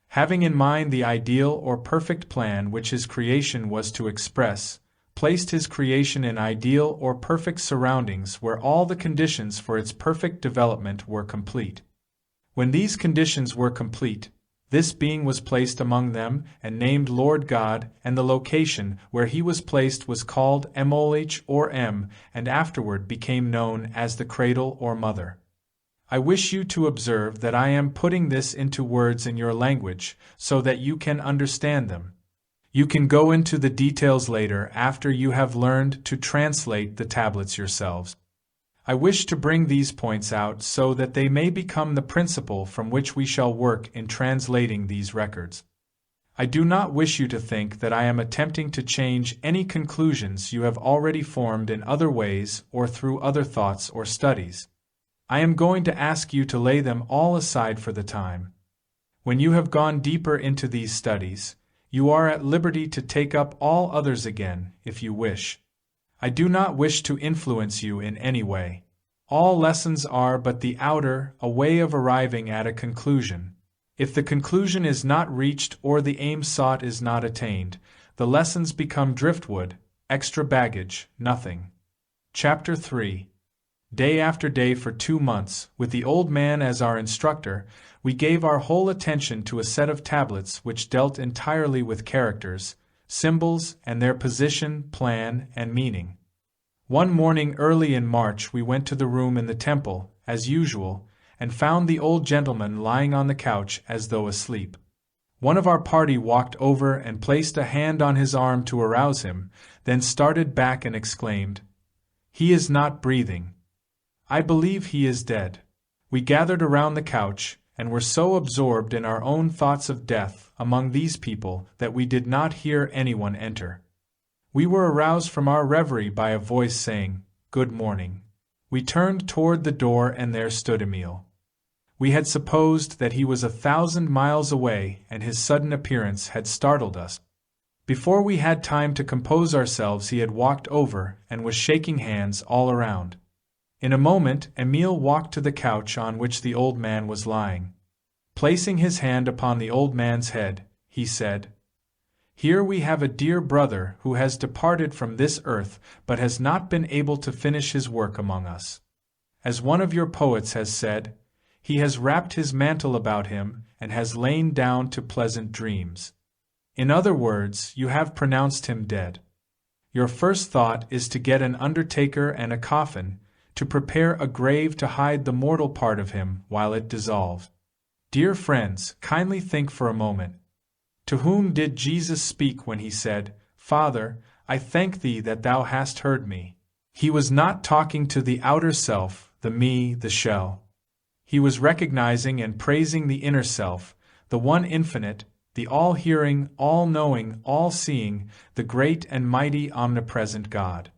Having in mind the ideal or perfect plan which his creation was to express, placed his creation in ideal or perfect surroundings where all the conditions for its perfect development were complete. When these conditions were complete, this being was placed among them and named Lord God, and the location where he was placed was called Emil or M, and afterward became known as the cradle or mother. I wish you to observe that I am putting this into words in your language so that you can understand them. You can go into the details later after you have learned to translate the tablets yourselves. I wish to bring these points out so that they may become the principle from which we shall work in translating these records. I do not wish you to think that I am attempting to change any conclusions you have already formed in other ways or through other thoughts or studies. I am going to ask you to lay them all aside for the time. When you have gone deeper into these studies, you are at liberty to take up all others again, if you wish. I do not wish to influence you in any way. All lessons are but the outer, a way of arriving at a conclusion. If the conclusion is not reached or the aim sought is not attained, the lessons become driftwood, extra baggage, nothing. Chapter 3. Day after day for 2 months, with the old man as our instructor, we gave our whole attention to a set of tablets which dealt entirely with characters, symbols, and their position, plan, and meaning. One morning early in March we went to the room in the temple, as usual, and found the old gentleman lying on the couch as though asleep. One of our party walked over and placed a hand on his arm to arouse him, then started back and exclaimed, "He is not breathing. I believe he is dead." We gathered around the couch, and were so absorbed in our own thoughts of death among these people that we did not hear anyone enter. We were aroused from our reverie by a voice saying, "Good morning." We turned toward the door and there stood Emil. We had supposed that he was 1,000 miles away and his sudden appearance had startled us. Before we had time to compose ourselves he had walked over and was shaking hands all around. In a moment Emil walked to the couch on which the old man was lying. Placing his hand upon the old man's head, he said, "Here we have a dear brother who has departed from this earth but has not been able to finish his work among us. As one of your poets has said, he has wrapped his mantle about him and has lain down to pleasant dreams. In other words, you have pronounced him dead. Your first thought is to get an undertaker and a coffin, to prepare a grave to hide the mortal part of him while it dissolves. Dear friends, kindly think for a moment. To whom did Jesus speak when he said, 'Father, I thank thee that thou hast heard me'? He was not talking to the outer self, the me, the shell. He was recognizing and praising the inner self, the one infinite, the all-hearing, all-knowing, all-seeing, the great and mighty omnipresent God.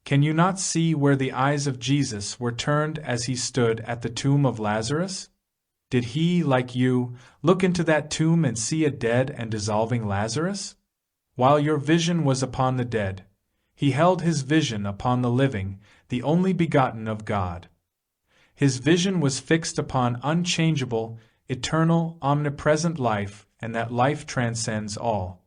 Can you not see where the eyes of Jesus were turned as he stood at the tomb of Lazarus? Did he, like you, look into that tomb and see a dead and dissolving Lazarus? While your vision was upon the dead, he held his vision upon the living, the only begotten of God. His vision was fixed upon unchangeable, eternal, omnipresent life, and that life transcends all.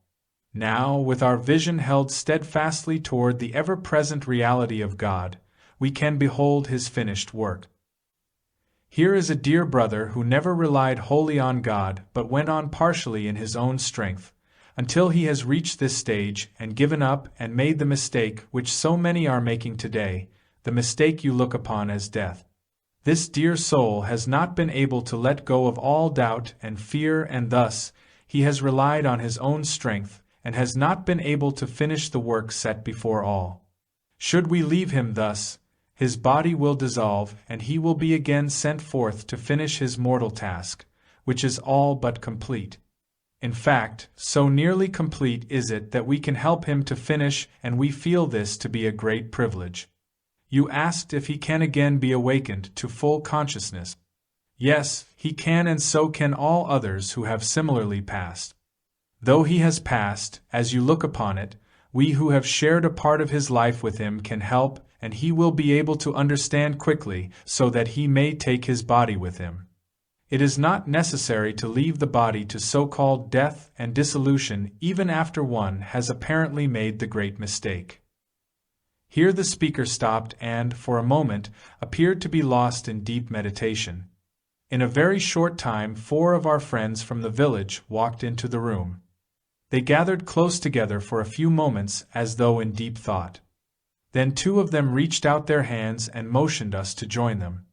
Now, with our vision held steadfastly toward the ever-present reality of God, we can behold his finished work. Here is a dear brother who never relied wholly on God, but went on partially in his own strength, until he has reached this stage and given up and made the mistake which so many are making today, the mistake you look upon as death. This dear soul has not been able to let go of all doubt and fear, and thus he has relied on his own strength, and has not been able to finish the work set before all. Should we leave him thus, His body will dissolve, and he will be again sent forth to finish his mortal task, which is all but complete. In fact, so nearly complete is it that we can help him to finish, and we feel this to be a great privilege. You asked if he can again be awakened to full consciousness. Yes, he can, and so can all others who have similarly passed. Though he has passed, as you look upon it, we who have shared a part of his life with him can help, and he will be able to understand quickly so that he may take his body with him. It is not necessary to leave the body to so-called death and dissolution even after one has apparently made the great mistake. Here the speaker stopped and, for a moment, appeared to be lost in deep meditation. In a very short time 4 of our friends from the village walked into the room. They gathered close together for a few moments as though in deep thought. Then 2 of them reached out their hands and motioned us to join them.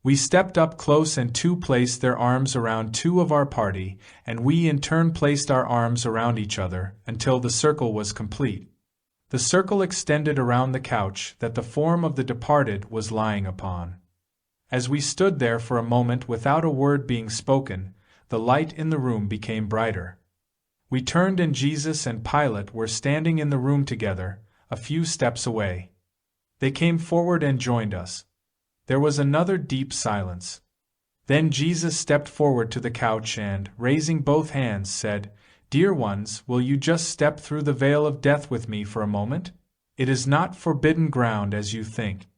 We stepped up close, and 2 placed their arms around 2 of our party, and we in turn placed our arms around each other until the circle was complete. The circle extended around the couch that the form of the departed was lying upon. As we stood there for a moment without a word being spoken, the light in the room became brighter. We turned, and Jesus and Pilate were standing in the room together, a few steps away. They came forward and joined us. There was another deep silence. Then Jesus stepped forward to the couch and, raising both hands, said, "Dear ones, will you just step through the veil of death with me for a moment? It is not forbidden ground as you think.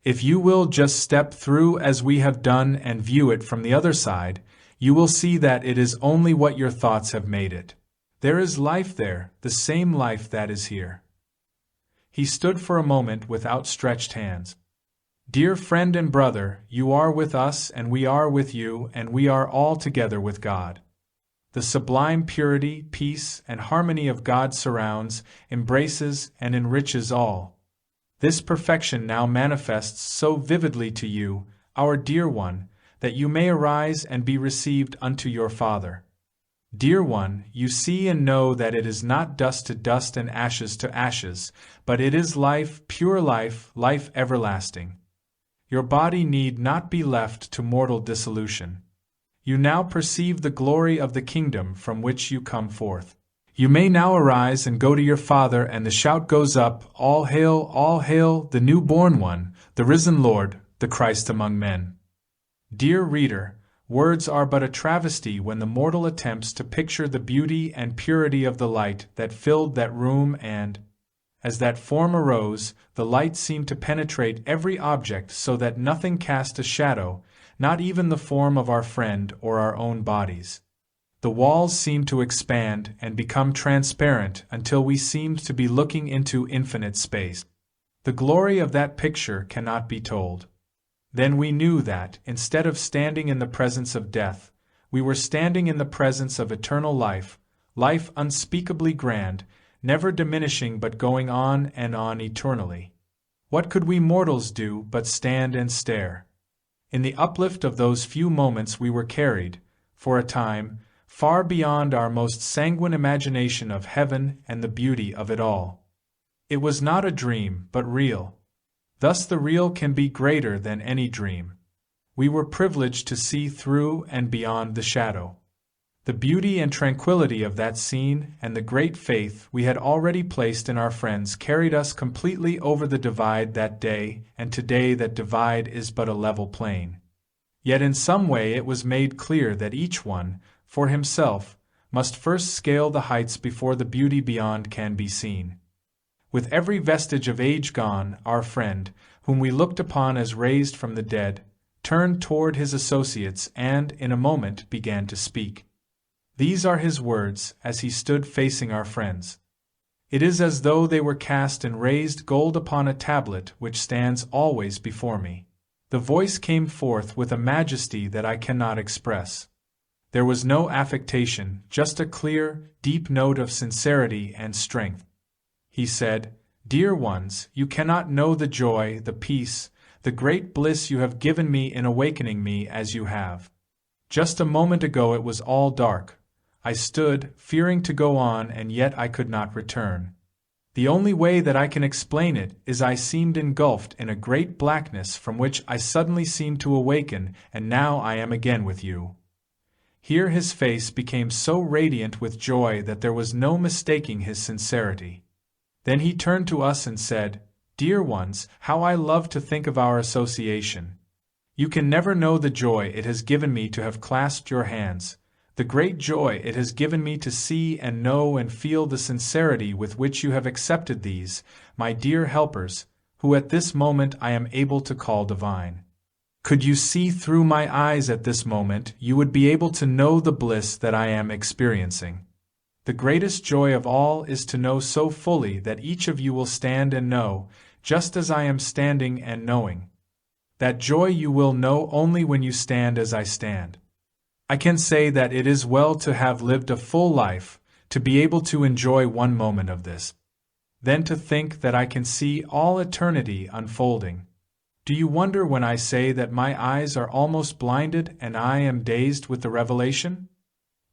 If you will just step through as we have done and view it from the other side, you will see that it is only what your thoughts have made it. There is life there, the same life that is here." He stood for a moment with outstretched hands. "Dear friend and brother, you are with us, and we are with you, and we are all together with God. The sublime purity, peace, and harmony of God surrounds, embraces, and enriches all. This perfection now manifests so vividly to you, our dear one, that you may arise and be received unto your Father. Dear one, you see and know that it is not dust to dust and ashes to ashes, but it is life, pure life, life everlasting. Your body need not be left to mortal dissolution. You now perceive the glory of the kingdom from which you come forth. You may now arise and go to your Father, and the shout goes up, all hail, the newborn one, the risen Lord, the Christ among men." Dear reader, words are but a travesty when the mortal attempts to picture the beauty and purity of the light that filled that room, and, as that form arose, the light seemed to penetrate every object so that nothing cast a shadow, not even the form of our friend or our own bodies. The walls seemed to expand and become transparent until we seemed to be looking into infinite space. The glory of that picture cannot be told. Then we knew that, instead of standing in the presence of death, we were standing in the presence of eternal life, life unspeakably grand, never diminishing but going on and on eternally. What could we mortals do but stand and stare? In the uplift of those few moments we were carried, for a time, far beyond our most sanguine imagination of heaven and the beauty of it all. It was not a dream, but real. Thus the real can be greater than any dream. We were privileged to see through and beyond the shadow. The beauty and tranquility of that scene and the great faith we had already placed in our friends carried us completely over the divide that day, and today that divide is but a level plain. Yet in some way it was made clear that each one, for himself, must first scale the heights before the beauty beyond can be seen. With every vestige of age gone, our friend, whom we looked upon as raised from the dead, turned toward his associates and, in a moment, began to speak. These are his words, as he stood facing our friends. It is as though they were cast in raised gold upon a tablet which stands always before me. The voice came forth with a majesty that I cannot express. There was no affectation, just a clear, deep note of sincerity and strength. He said, "Dear ones, you cannot know the joy, the peace, the great bliss you have given me in awakening me as you have. Just a moment ago it was all dark. I stood, fearing to go on, and yet I could not return. The only way that I can explain it is I seemed engulfed in a great blackness from which I suddenly seemed to awaken, and now I am again with you." Here his face became so radiant with joy that there was no mistaking his sincerity. Then he turned to us and said, "Dear ones, how I love to think of our association. You can never know the joy it has given me to have clasped your hands, the great joy it has given me to see and know and feel the sincerity with which you have accepted these, my dear helpers, who at this moment I am able to call divine. Could you see through my eyes at this moment, you would be able to know the bliss that I am experiencing. The greatest joy of all is to know so fully that each of you will stand and know, just as I am standing and knowing. That joy you will know only when you stand as I stand. I can say that it is well to have lived a full life, to be able to enjoy one moment of this. Then to think that I can see all eternity unfolding. Do you wonder when I say that my eyes are almost blinded and I am dazed with the revelation?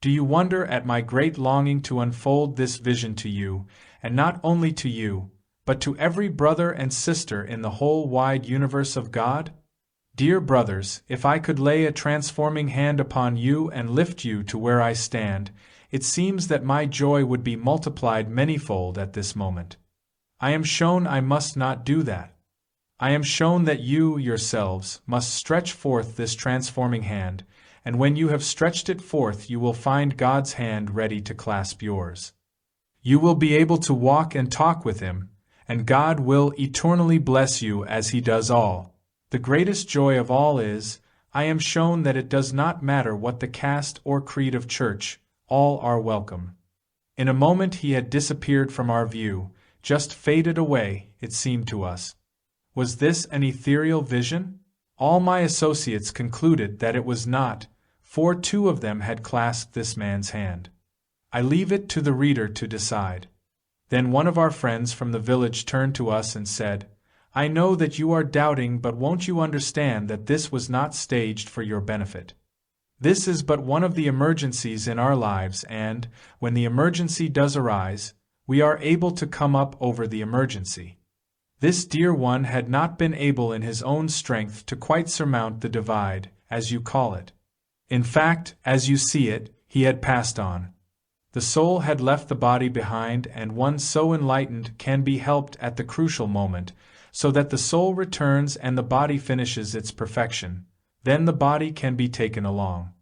Do you wonder at my great longing to unfold this vision to you, and not only to you, but to every brother and sister in the whole wide universe of God? Dear brothers, if I could lay a transforming hand upon you and lift you to where I stand, it seems that my joy would be multiplied manyfold at this moment. I am shown I must not do that. I am shown that you, yourselves, must stretch forth this transforming hand, and when you have stretched it forth you will find God's hand ready to clasp yours. You will be able to walk and talk with Him, and God will eternally bless you as He does all. The greatest joy of all is, I am shown that it does not matter what the caste or creed of church, all are welcome. In a moment he had disappeared from our view, just faded away, it seemed to us. Was this an ethereal vision? All my associates concluded that it was not, for 2 of them had clasped this man's hand. I leave it to the reader to decide. Then one of our friends from the village turned to us and said, "I know that you are doubting, but won't you understand that this was not staged for your benefit? This is but one of the emergencies in our lives, and, when the emergency does arise, we are able to come up over the emergency. This dear one had not been able in his own strength to quite surmount the divide, as you call it. In fact, as you see it, he had passed on. The soul had left the body behind, and one so enlightened can be helped at the crucial moment, so that the soul returns and the body finishes its perfection. Then the body can be taken along.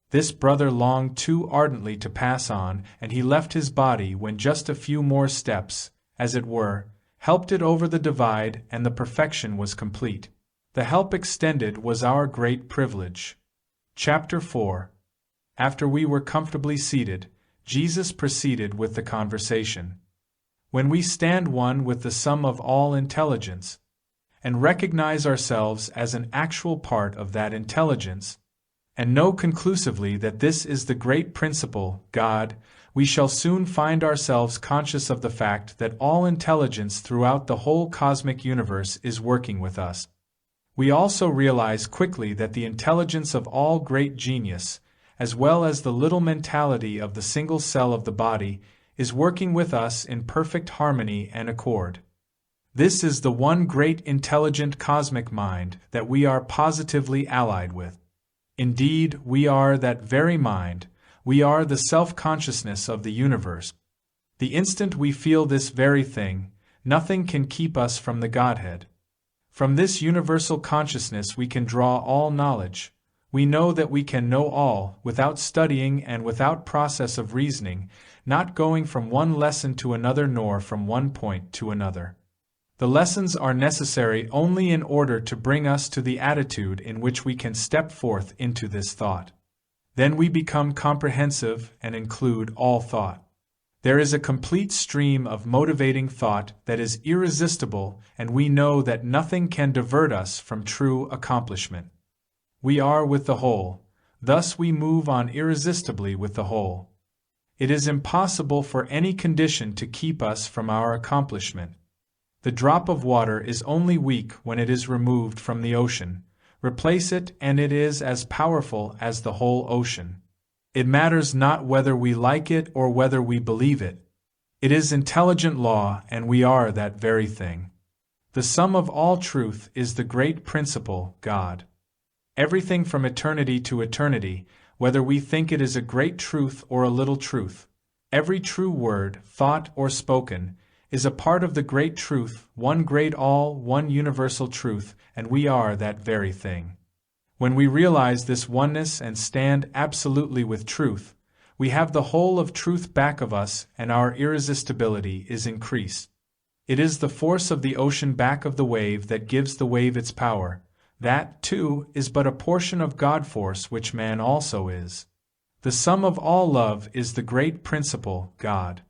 This brother longed too ardently to pass on, and he left his body when just a few more steps, as it were, helped it over the divide, and the perfection was complete. The help extended was our great privilege." Chapter 4. After we were comfortably seated, Jesus proceeded with the conversation. When we stand one with the sum of all intelligence, and recognize ourselves as an actual part of that intelligence, and know conclusively that this is the great principle, God, we shall soon find ourselves conscious of the fact that all intelligence throughout the whole cosmic universe is working with us. We also realize quickly that the intelligence of all great genius, as well as the little mentality of the single cell of the body, is working with us in perfect harmony and accord. This is the one great intelligent cosmic mind that we are positively allied with. Indeed, we are that very mind, we are the self-consciousness of the universe. The instant we feel this very thing, nothing can keep us from the Godhead. From this universal consciousness we can draw all knowledge. We know that we can know all, without studying and without process of reasoning, not going from one lesson to another nor from one point to another. The lessons are necessary only in order to bring us to the attitude in which we can step forth into this thought. Then we become comprehensive and include all thought. There is a complete stream of motivating thought that is irresistible, and we know that nothing can divert us from true accomplishment. We are with the whole, thus we move on irresistibly with the whole. It is impossible for any condition to keep us from our accomplishment. The drop of water is only weak when it is removed from the ocean. Replace it, and it is as powerful as the whole ocean. It matters not whether we like it or whether we believe it. It is intelligent law, and we are that very thing. The sum of all truth is the great principle, God. Everything from eternity to eternity, whether we think it is a great truth or a little truth, every true word, thought, or spoken, is a part of the great truth, one great all, one universal truth, and we are that very thing. When we realize this oneness and stand absolutely with truth, we have the whole of truth back of us, and our irresistibility is increased. It is the force of the ocean back of the wave that gives the wave its power. That, too, is but a portion of God force which man also is. The sum of all love is the great principle, God.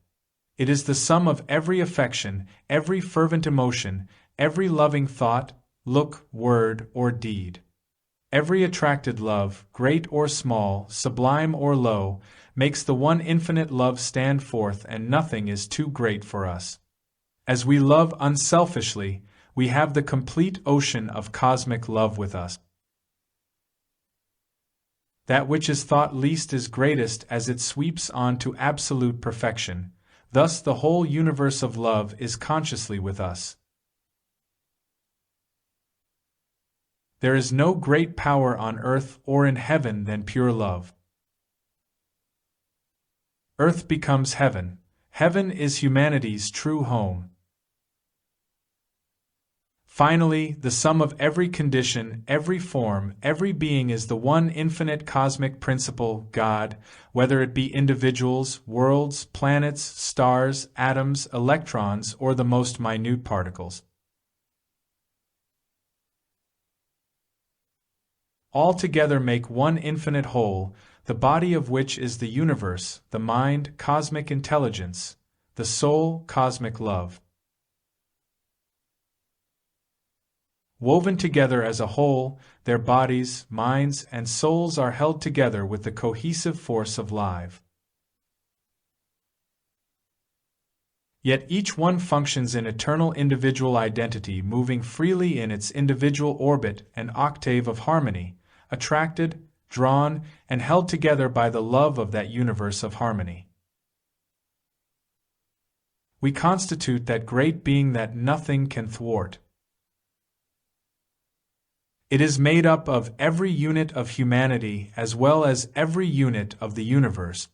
It is the sum of every affection, every fervent emotion, every loving thought, look, word, or deed. Every attracted love, great or small, sublime or low, makes the one infinite love stand forth, and nothing is too great for us. As we love unselfishly, we have the complete ocean of cosmic love with us. That which is thought least is greatest as it sweeps on to absolute perfection. Thus the whole universe of love is consciously with us. There is no great power on earth or in heaven than pure love. Earth becomes heaven. Heaven is humanity's true home. Finally, the sum of every condition, every form, every being is the one infinite cosmic principle, God, whether it be individuals, worlds, planets, stars, atoms, electrons, or the most minute particles. All together make one infinite whole, the body of which is the universe, the mind, cosmic intelligence, the soul, cosmic love. Woven together as a whole, their bodies, minds, and souls are held together with the cohesive force of life. Yet each one functions in eternal individual identity, moving freely in its individual orbit and octave of harmony, attracted, drawn, and held together by the love of that universe of harmony. We constitute that great being that nothing can thwart. It is made up of every unit of humanity as well as every unit of the universe.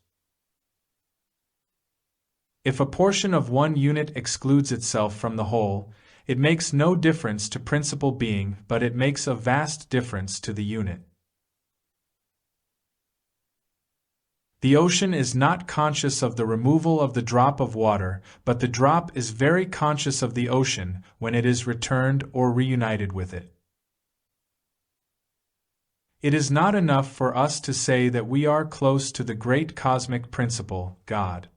If a portion of one unit excludes itself from the whole, it makes no difference to principal being, but it makes a vast difference to the unit. The ocean is not conscious of the removal of the drop of water, but the drop is very conscious of the ocean when it is returned or reunited with it. It is not enough for us to say that we are close to the great cosmic principle, God.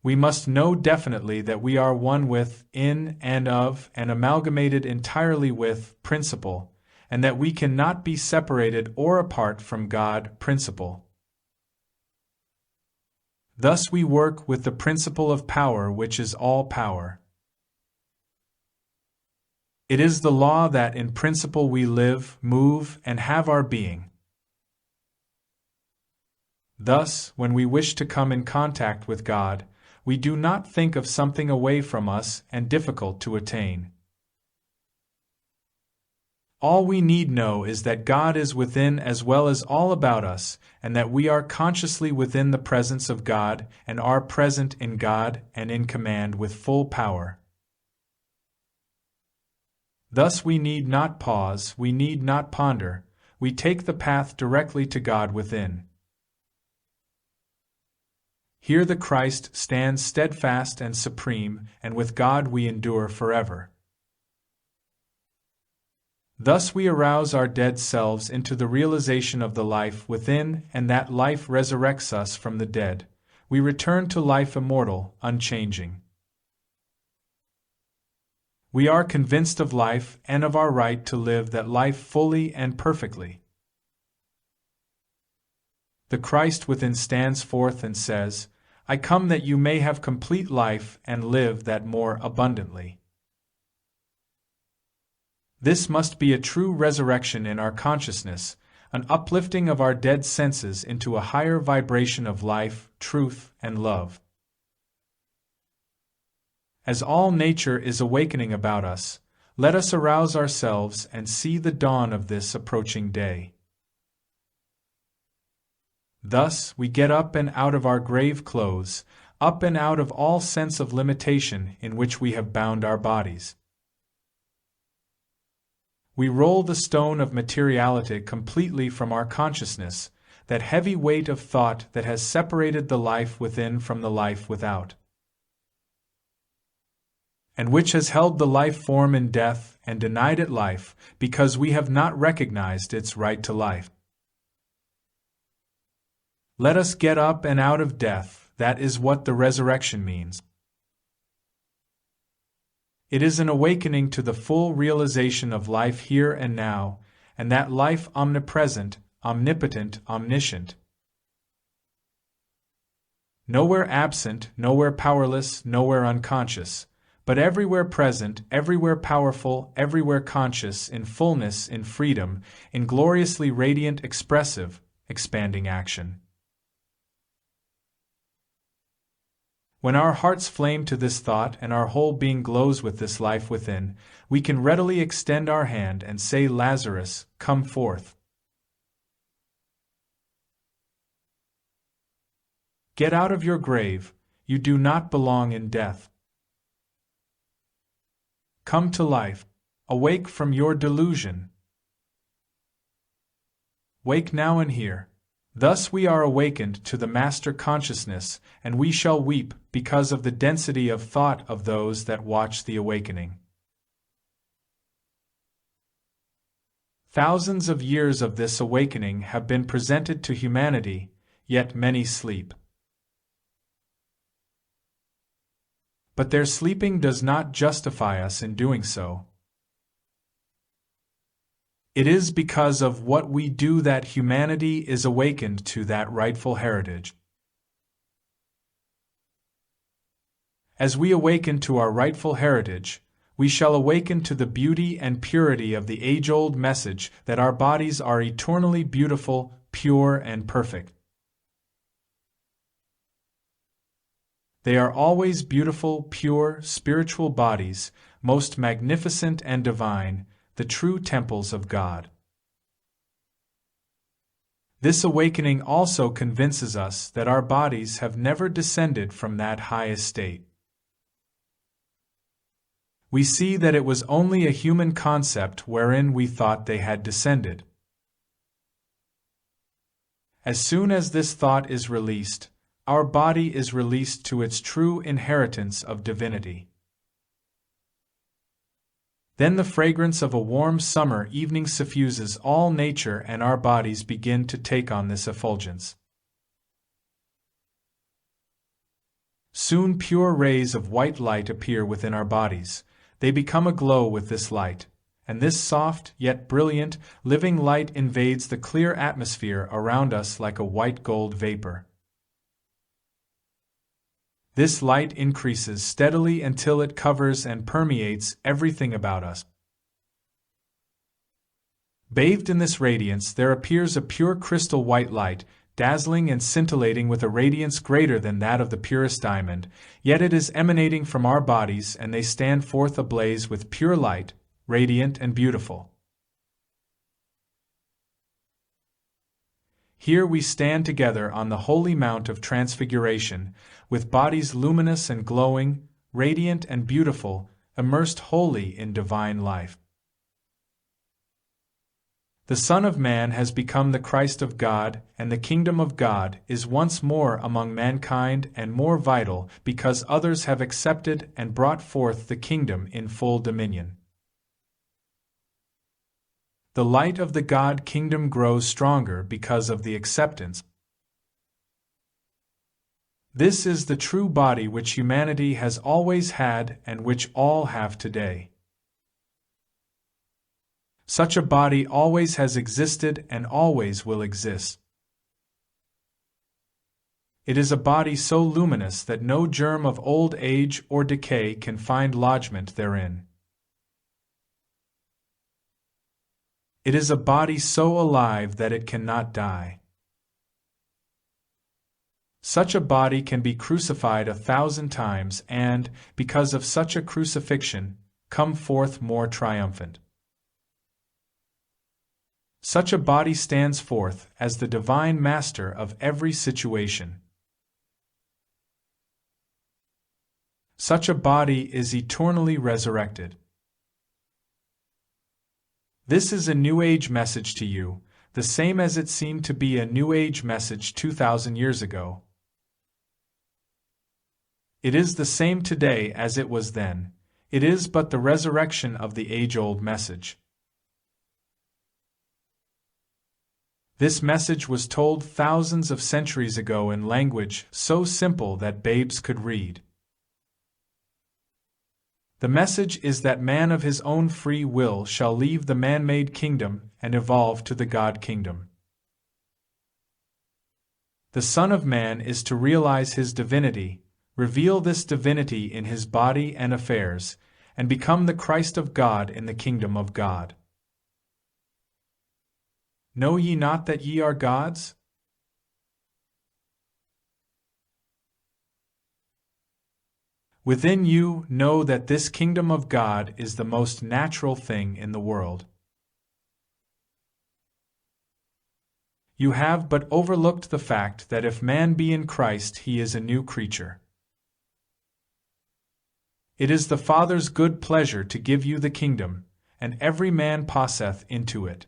We must know definitely that we are one with, in, and of, and amalgamated entirely with, principle, and that we cannot be separated or apart from God, principle. Thus we work with the principle of power which is all power. It is the law that in principle we live, move, and have our being. Thus, when we wish to come in contact with God, we do not think of something away from us and difficult to attain. All we need know is that God is within as well as all about us, and that we are consciously within the presence of God and are present in God and in command with full power. Thus we need not pause, we need not ponder, we take the path directly to God within. Here the Christ stands steadfast and supreme, and with God we endure forever. Thus we arouse our dead selves into the realization of the life within, and that life resurrects us from the dead. We return to life immortal, unchanging. We are convinced of life and of our right to live that life fully and perfectly. The Christ within stands forth and says, I come that you may have complete life and live that more abundantly. This must be a true resurrection in our consciousness, an uplifting of our dead senses into a higher vibration of life, truth, and love. As all nature is awakening about us, let us arouse ourselves and see the dawn of this approaching day. Thus, we get up and out of our grave clothes, up and out of all sense of limitation in which we have bound our bodies. We roll the stone of materiality completely from our consciousness, that heavy weight of thought that has separated the life within from the life without, and which has held the life form in death and denied it life because we have not recognized its right to life. Let us get up and out of death. That is what the resurrection means. It is an awakening to the full realization of life here and now, and that life omnipresent, omnipotent, omniscient. Nowhere absent, nowhere powerless, nowhere unconscious, but everywhere present, everywhere powerful, everywhere conscious, in fullness, in freedom, in gloriously radiant, expressive, expanding action. When our hearts flame to this thought and our whole being glows with this life within, we can readily extend our hand and say, "Lazarus, come forth." Get out of your grave, you do not belong in death. Come to life, awake from your delusion. Wake now and here. Thus we are awakened to the Master Consciousness, and we shall weep because of the density of thought of those that watch the awakening. Thousands of years of this awakening have been presented to humanity, yet many sleep. But their sleeping does not justify us in doing so. It is because of what we do that humanity is awakened to that rightful heritage. As we awaken to our rightful heritage, we shall awaken to the beauty and purity of the age-old message that our bodies are eternally beautiful, pure, and perfect. They are always beautiful, pure, spiritual bodies, most magnificent and divine, the true temples of God. This awakening also convinces us that our bodies have never descended from that high estate. We see that it was only a human concept wherein we thought they had descended. As soon as this thought is released, our body is released to its true inheritance of divinity. Then the fragrance of a warm summer evening suffuses all nature and our bodies begin to take on this effulgence. Soon pure rays of white light appear within our bodies. They become aglow with this light, and this soft, yet brilliant, living light invades the clear atmosphere around us like a white gold vapor. This light increases steadily until it covers and permeates everything about us. Bathed in this radiance, there appears a pure crystal white light, dazzling and scintillating with a radiance greater than that of the purest diamond, yet it is emanating from our bodies and they stand forth ablaze with pure light, radiant and beautiful. Here we stand together on the holy mount of transfiguration, with bodies luminous and glowing, radiant and beautiful, immersed wholly in divine life. The Son of Man has become the Christ of God, and the kingdom of God is once more among mankind and more vital because others have accepted and brought forth the kingdom in full dominion. The light of the God kingdom grows stronger because of the acceptance. This is the true body which humanity has always had and which all have today. Such a body always has existed and always will exist. It is a body so luminous that no germ of old age or decay can find lodgment therein. It is a body so alive that it cannot die. Such a body can be crucified 1,000 times and, because of such a crucifixion, come forth more triumphant. Such a body stands forth as the divine master of every situation. Such a body is eternally resurrected. This is a New Age message to you, the same as it seemed to be a New Age message 2,000 years ago. It is the same today as it was then. It is but the resurrection of the age-old message. This message was told thousands of centuries ago in language so simple that babes could read. The message is that man of his own free will shall leave the man-made kingdom and evolve to the God kingdom. The Son of Man is to realize his divinity, reveal this divinity in his body and affairs, and become the Christ of God in the kingdom of God. Know ye not that ye are gods? Within you know that this kingdom of God is the most natural thing in the world. You have but overlooked the fact that if man be in Christ, he is a new creature. It is the Father's good pleasure to give you the kingdom, and every man passeth into it.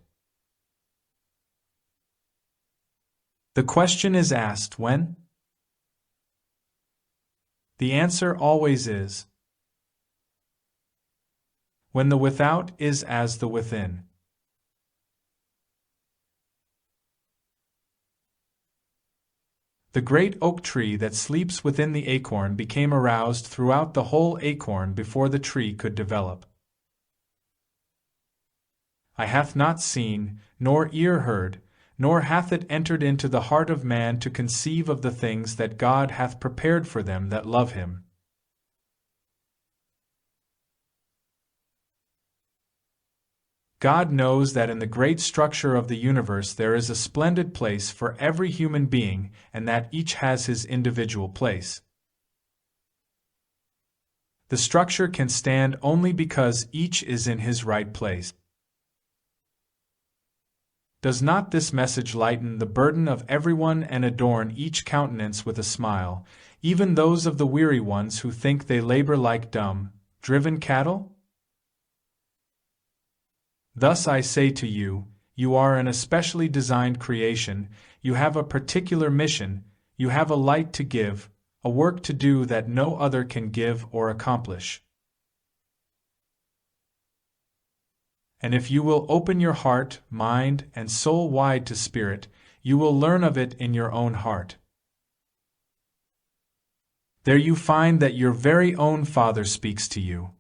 The question is asked when? The answer always is when the without is as the within. The great oak tree that sleeps within the acorn became aroused throughout the whole acorn before the tree could develop. Eye hath not seen, nor ear heard, nor hath it entered into the heart of man to conceive of the things that God hath prepared for them that love him. God knows that in the great structure of the universe there is a splendid place for every human being, and that each has his individual place. The structure can stand only because each is in his right place. Does not this message lighten the burden of everyone and adorn each countenance with a smile, even those of the weary ones who think they labor like dumb, driven cattle? Thus I say to you, you are an especially designed creation, you have a particular mission, you have a light to give, a work to do that no other can give or accomplish. And if you will open your heart, mind, and soul wide to Spirit, you will learn of it in your own heart. There you find that your very own Father speaks to you.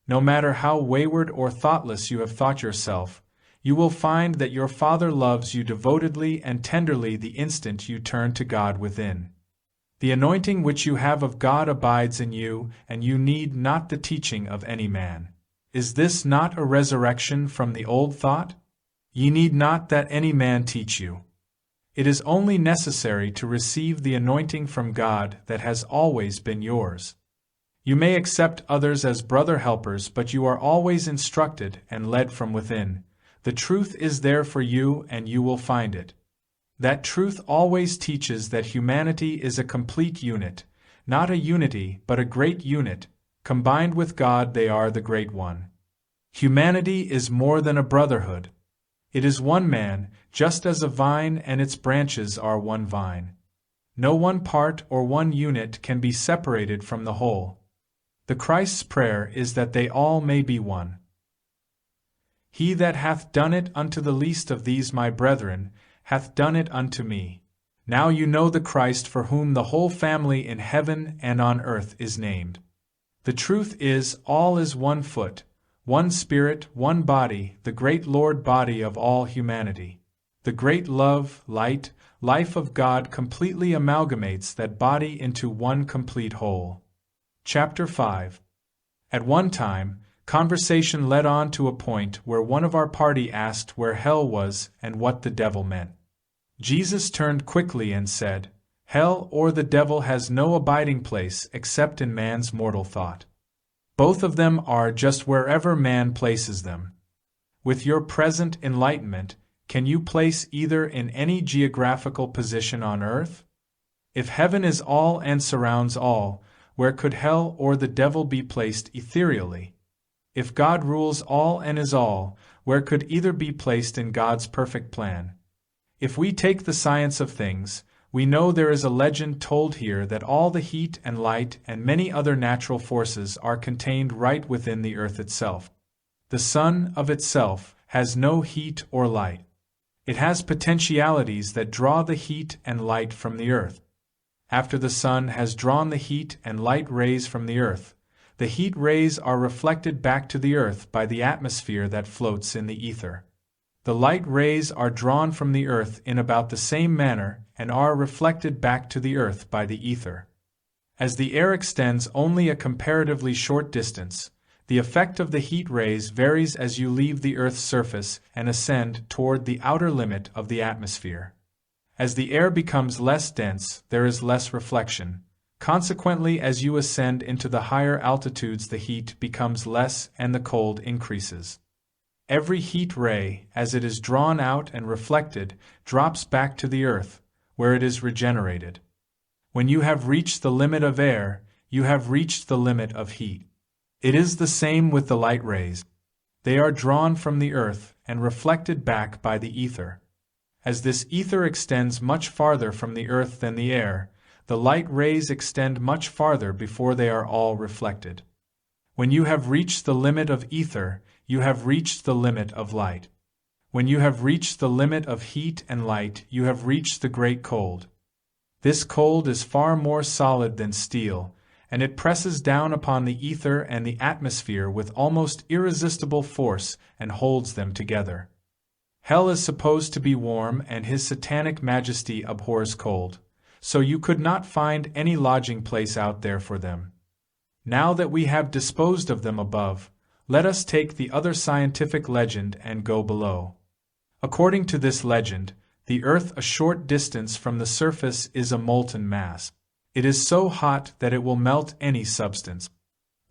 No matter how wayward or thoughtless you have thought yourself, you will find that your Father loves you devotedly and tenderly the instant you turn to God within. The anointing which you have of God abides in you, and you need not the teaching of any man. Is this not a resurrection from the old thought? Ye need not that any man teach you. It is only necessary to receive the anointing from God that has always been yours. You may accept others as brother helpers, but you are always instructed and led from within. The truth is there for you, and you will find it. That truth always teaches that humanity is a complete unit, not a unity, but a great unit. Combined with God, they are the Great One. Humanity is more than a brotherhood. It is one man, just as a vine and its branches are one vine. No one part or one unit can be separated from the whole. The Christ's prayer is that they all may be one. He that hath done it unto the least of these my brethren, hath done it unto me. Now you know the Christ for whom the whole family in heaven and on earth is named. The truth is, all is one foot, one spirit, one body, the great Lord body of all humanity. The great love, light, life of God completely amalgamates that body into one complete whole. Chapter 5. At one time, conversation led on to a point where one of our party asked where hell was and what the devil meant. Jesus turned quickly and said, "Hell or the devil has no abiding place except in man's mortal thought. Both of them are just wherever man places them. With your present enlightenment, can you place either in any geographical position on earth? If heaven is all and surrounds all, where could hell or the devil be placed ethereally? If God rules all and is all, where could either be placed in God's perfect plan? If we take the science of things, we know there is a legend told here that all the heat and light and many other natural forces are contained right within the earth itself. The sun, of itself, has no heat or light. It has potentialities that draw the heat and light from the earth. After the sun has drawn the heat and light rays from the earth, the heat rays are reflected back to the earth by the atmosphere that floats in the ether. The light rays are drawn from the earth in about the same manner and are reflected back to the earth by the ether. As the air extends only a comparatively short distance, the effect of the heat rays varies as you leave the earth's surface and ascend toward the outer limit of the atmosphere. As the air becomes less dense, there is less reflection. Consequently, as you ascend into the higher altitudes, the heat becomes less and the cold increases. Every heat ray, as it is drawn out and reflected, drops back to the earth, where it is regenerated. When you have reached the limit of air, you have reached the limit of heat. It is the same with the light rays. They are drawn from the earth and reflected back by the ether. As this ether extends much farther from the earth than the air, the light rays extend much farther before they are all reflected. When you have reached the limit of ether, you have reached the limit of light. When you have reached the limit of heat and light, you have reached the great cold. This cold is far more solid than steel, and it presses down upon the ether and the atmosphere with almost irresistible force and holds them together. Hell is supposed to be warm, and His Satanic Majesty abhors cold, so you could not find any lodging place out there for them. Now that we have disposed of them above, let us take the other scientific legend and go below. According to this legend, the earth a short distance from the surface is a molten mass. It is so hot that it will melt any substance.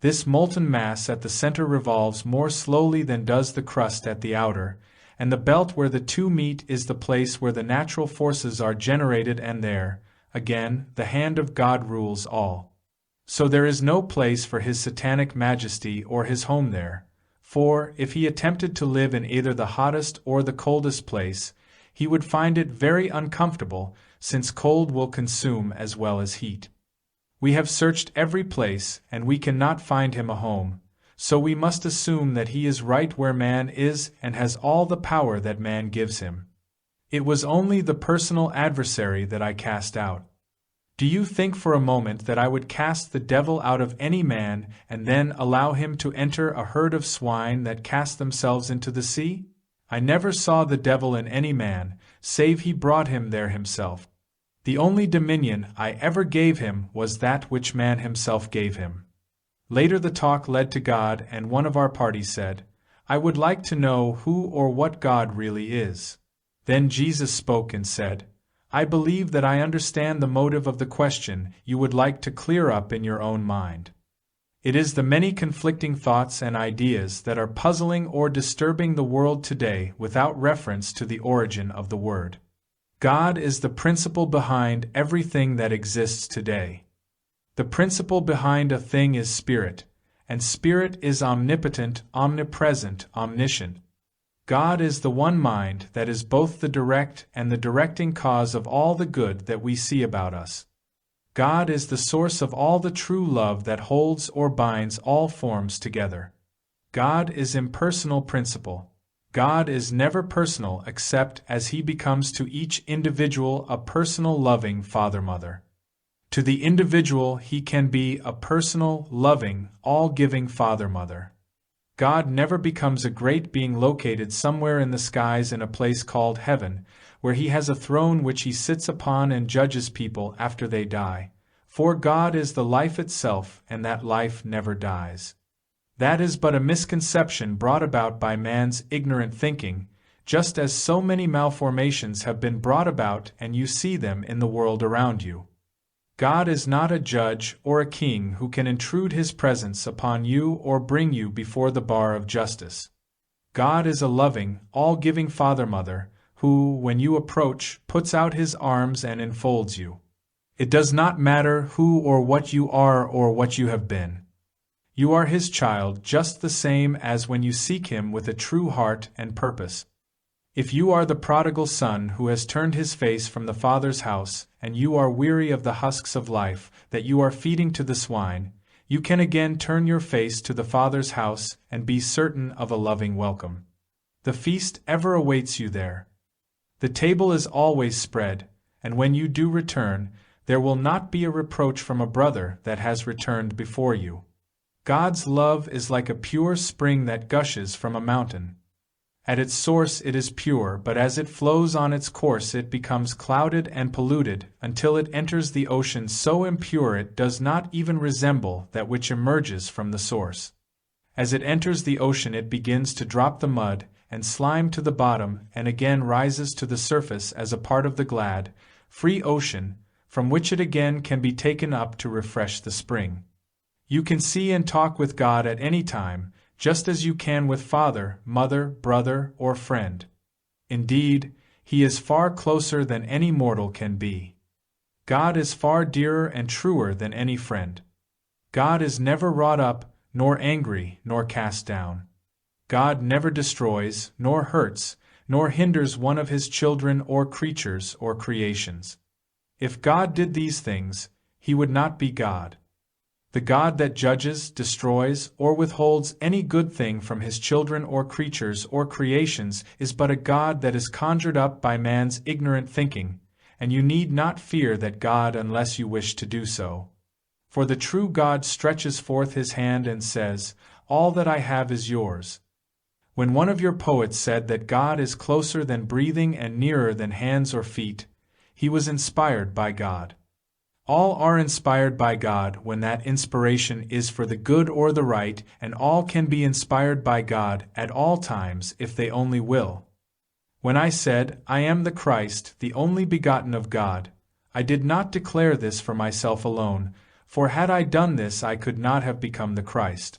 This molten mass at the center revolves more slowly than does the crust at the outer, and the belt where the two meet is the place where the natural forces are generated, and there, again, the hand of God rules all. So there is no place for His Satanic Majesty or His home there, for, if He attempted to live in either the hottest or the coldest place, He would find it very uncomfortable, since cold will consume as well as heat. We have searched every place, and we cannot find Him a home, so we must assume that He is right where man is and has all the power that man gives Him. It was only the personal adversary that I cast out. Do you think for a moment that I would cast the devil out of any man and then allow him to enter a herd of swine that cast themselves into the sea? I never saw the devil in any man, save he brought him there himself. The only dominion I ever gave him was that which man himself gave him. Later the talk led to God, and one of our party said, "I would like to know who or what God really is." Then Jesus spoke and said, "I believe that I understand the motive of the question you would like to clear up in your own mind. It is the many conflicting thoughts and ideas that are puzzling or disturbing the world today without reference to the origin of the word. God is the principle behind everything that exists today. The principle behind a thing is spirit, and spirit is omnipotent, omnipresent, omniscient. God is the one mind that is both the direct and the directing cause of all the good that we see about us. God is the source of all the true love that holds or binds all forms together. God is impersonal principle. God is never personal except as He becomes to each individual a personal loving Father-Mother. To the individual He can be a personal, loving, all-giving Father-Mother. God never becomes a great being located somewhere in the skies in a place called heaven, where He has a throne which He sits upon and judges people after they die. For God is the life itself, and that life never dies. That is but a misconception brought about by man's ignorant thinking, just as so many malformations have been brought about and you see them in the world around you. God is not a judge or a king who can intrude his presence upon you or bring you before the bar of justice. God is a loving, all-giving Father-Mother, who, when you approach, puts out his arms and enfolds you. It does not matter who or what you are or what you have been. You are his child just the same as when you seek him with a true heart and purpose. If you are the prodigal son who has turned his face from the Father's house, and you are weary of the husks of life that you are feeding to the swine, you can again turn your face to the Father's house and be certain of a loving welcome. The feast ever awaits you there. The table is always spread, and when you do return, there will not be a reproach from a brother that has returned before you. God's love is like a pure spring that gushes from a mountain. At its source it is pure, but as it flows on its course it becomes clouded and polluted until it enters the ocean so impure it does not even resemble that which emerges from the source. As it enters the ocean it begins to drop the mud and slime to the bottom and again rises to the surface as a part of the glad, free ocean, from which it again can be taken up to refresh the spring. You can see and talk with God at any time, just as you can with father, mother, brother, or friend. Indeed, he is far closer than any mortal can be. God is far dearer and truer than any friend. God is never wrought up, nor angry, nor cast down. God never destroys, nor hurts, nor hinders one of his children or creatures or creations. If God did these things, he would not be God. The God that judges, destroys, or withholds any good thing from his children or creatures or creations is but a God that is conjured up by man's ignorant thinking, and you need not fear that God unless you wish to do so. For the true God stretches forth his hand and says, "All that I have is yours." When one of your poets said that God is closer than breathing and nearer than hands or feet, he was inspired by God. All are inspired by God when that inspiration is for the good or the right, and all can be inspired by God at all times if they only will. When I said, "I am the Christ, the only begotten of God," I did not declare this for myself alone, for had I done this I could not have become the Christ.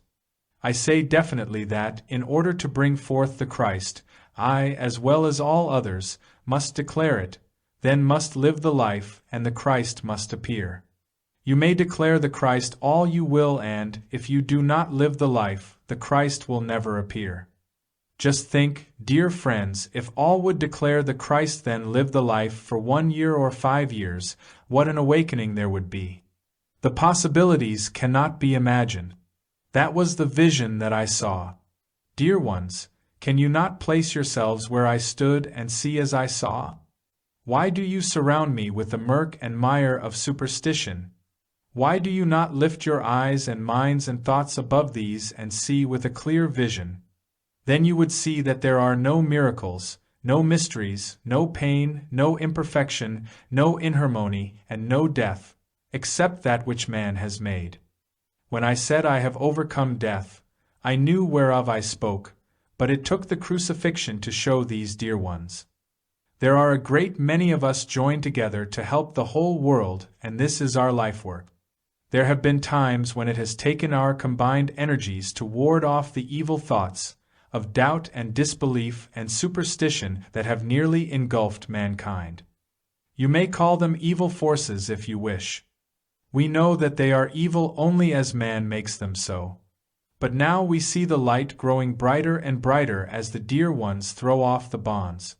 I say definitely that, in order to bring forth the Christ, I, as well as all others, must declare it, then must live the life, and the Christ must appear. You may declare the Christ all you will, and, if you do not live the life, the Christ will never appear. Just think, dear friends, if all would declare the Christ then live the life for 1 year or 5 years, what an awakening there would be. The possibilities cannot be imagined. That was the vision that I saw. Dear ones, can you not place yourselves where I stood and see as I saw? Why do you surround me with the murk and mire of superstition? Why do you not lift your eyes and minds and thoughts above these and see with a clear vision? Then you would see that there are no miracles, no mysteries, no pain, no imperfection, no inharmony, and no death, except that which man has made. When I said I have overcome death, I knew whereof I spoke, but it took the crucifixion to show these dear ones. There are a great many of us joined together to help the whole world, and this is our life work. There have been times when it has taken our combined energies to ward off the evil thoughts of doubt and disbelief and superstition that have nearly engulfed mankind. You may call them evil forces if you wish. We know that they are evil only as man makes them so. But now we see the light growing brighter and brighter as the dear ones throw off the bonds.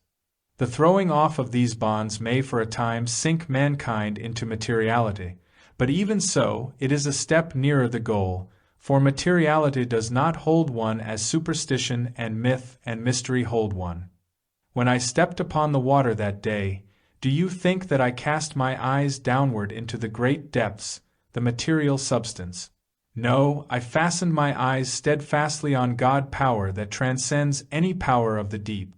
The throwing off of these bonds may for a time sink mankind into materiality, but even so, it is a step nearer the goal, for materiality does not hold one as superstition and myth and mystery hold one. When I stepped upon the water that day, do you think that I cast my eyes downward into the great depths, the material substance? No, I fastened my eyes steadfastly on God power that transcends any power of the deep.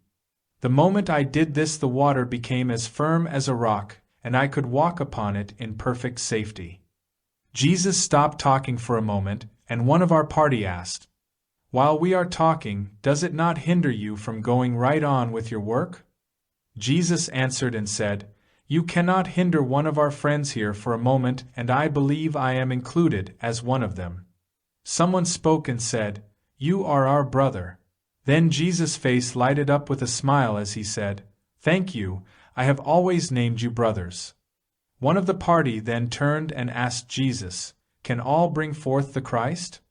The moment I did this the water became as firm as a rock, and I could walk upon it in perfect safety. Jesus stopped talking for a moment, and one of our party asked, While we are talking, does it not hinder you from going right on with your work? Jesus answered and said, You cannot hinder one of our friends here for a moment, and I believe I am included as one of them. Someone spoke and said, You are our brother. Then Jesus' face lighted up with a smile as he said, Thank you, I have always named you brothers. One of the party then turned and asked Jesus, Can all bring forth the Christ?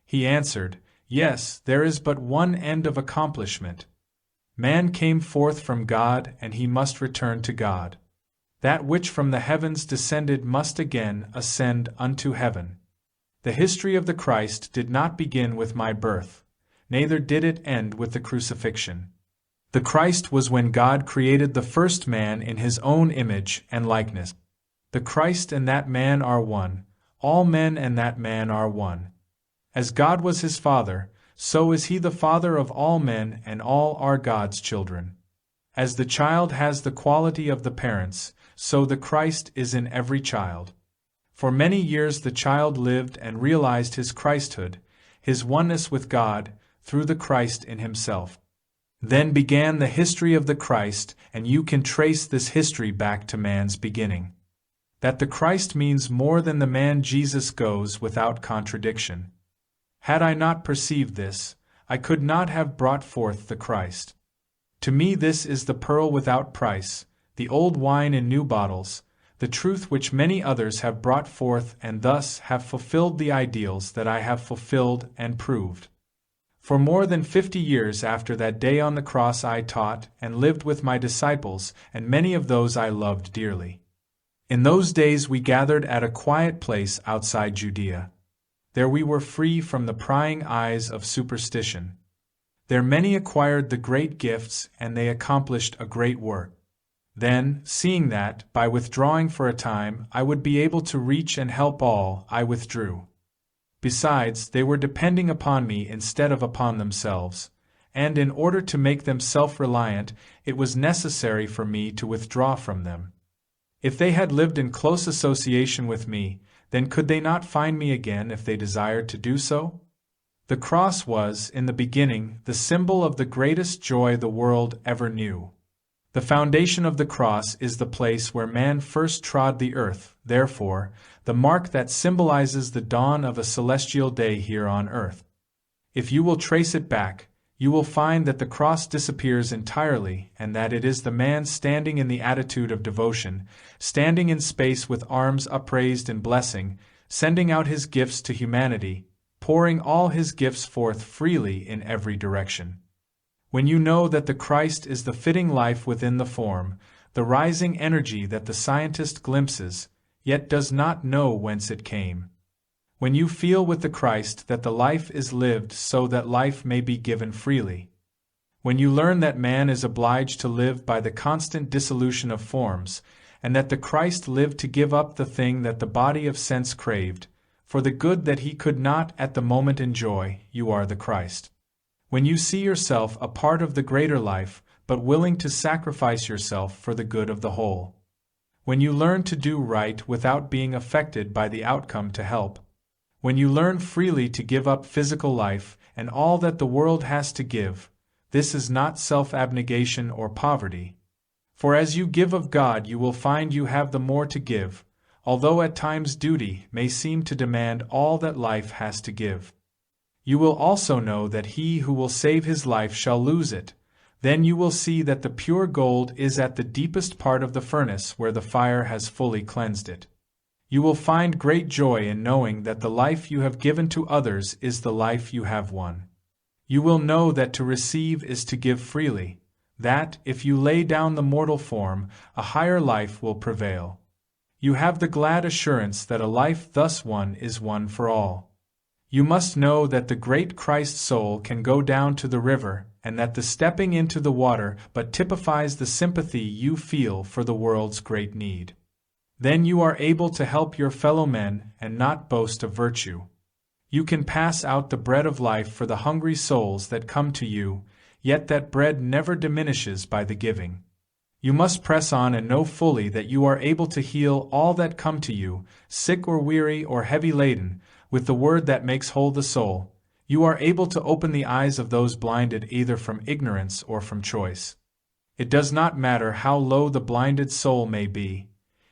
He answered, Yes, there is but one end of accomplishment. Man came forth from God, and he must return to God. That which from the heavens descended must again ascend unto heaven. The history of the Christ did not begin with my birth, neither did it end with the crucifixion. The Christ was when God created the first man in his own image and likeness. The Christ and that man are one, all men and that man are one. As God was his Father, so is he the Father of all men, and all are God's children. As the child has the quality of the parents, so the Christ is in every child. For many years the child lived and realized his Christhood, his oneness with God, through the Christ in himself. Then began the history of the Christ, and you can trace this history back to man's beginning. That the Christ means more than the man Jesus goes without contradiction. Had I not perceived this, I could not have brought forth the Christ. To me this is the pearl without price, the old wine in new bottles, the truth which many others have brought forth and thus have fulfilled the ideals that I have fulfilled and proved. For more than 50 years after that day on the cross I taught and lived with my disciples and many of those I loved dearly. In those days we gathered at a quiet place outside Judea. There we were free from the prying eyes of superstition. There many acquired the great gifts, and they accomplished a great work. Then, seeing that, by withdrawing for a time, I would be able to reach and help all, I withdrew. Besides, they were depending upon me instead of upon themselves, and in order to make them self-reliant, it was necessary for me to withdraw from them. If they had lived in close association with me, then could they not find me again if they desired to do so? The cross was, in the beginning, the symbol of the greatest joy the world ever knew. The foundation of the cross is the place where man first trod the earth, therefore, the mark that symbolizes the dawn of a celestial day here on earth. If you will trace it back, you will find that the cross disappears entirely, and that it is the man standing in the attitude of devotion, standing in space with arms upraised in blessing, sending out his gifts to humanity, pouring all his gifts forth freely in every direction. When you know that the Christ is the fitting life within the form, the rising energy that the scientist glimpses, yet does not know whence it came. When you feel with the Christ that the life is lived so that life may be given freely. When you learn that man is obliged to live by the constant dissolution of forms, and that the Christ lived to give up the thing that the body of sense craved, for the good that he could not at the moment enjoy, you are the Christ. When you see yourself a part of the greater life, but willing to sacrifice yourself for the good of the whole. When you learn to do right without being affected by the outcome to help. When you learn freely to give up physical life and all that the world has to give, this is not self-abnegation or poverty. For as you give of God you will find you have the more to give, although at times duty may seem to demand all that life has to give. You will also know that he who will save his life shall lose it. Then you will see that the pure gold is at the deepest part of the furnace where the fire has fully cleansed it. You will find great joy in knowing that the life you have given to others is the life you have won. You will know that to receive is to give freely, that, if you lay down the mortal form, a higher life will prevail. You have the glad assurance that a life thus won is one for all. You must know that the great Christ soul can go down to the river, and that the stepping into the water but typifies the sympathy you feel for the world's great need. Then you are able to help your fellow men and not boast of virtue. You can pass out the bread of life for the hungry souls that come to you, yet that bread never diminishes by the giving. You must press on and know fully that you are able to heal all that come to you, sick or weary or heavy laden, with the word that makes whole the soul. You are able to open the eyes of those blinded either from ignorance or from choice. It does not matter how low the blinded soul may be.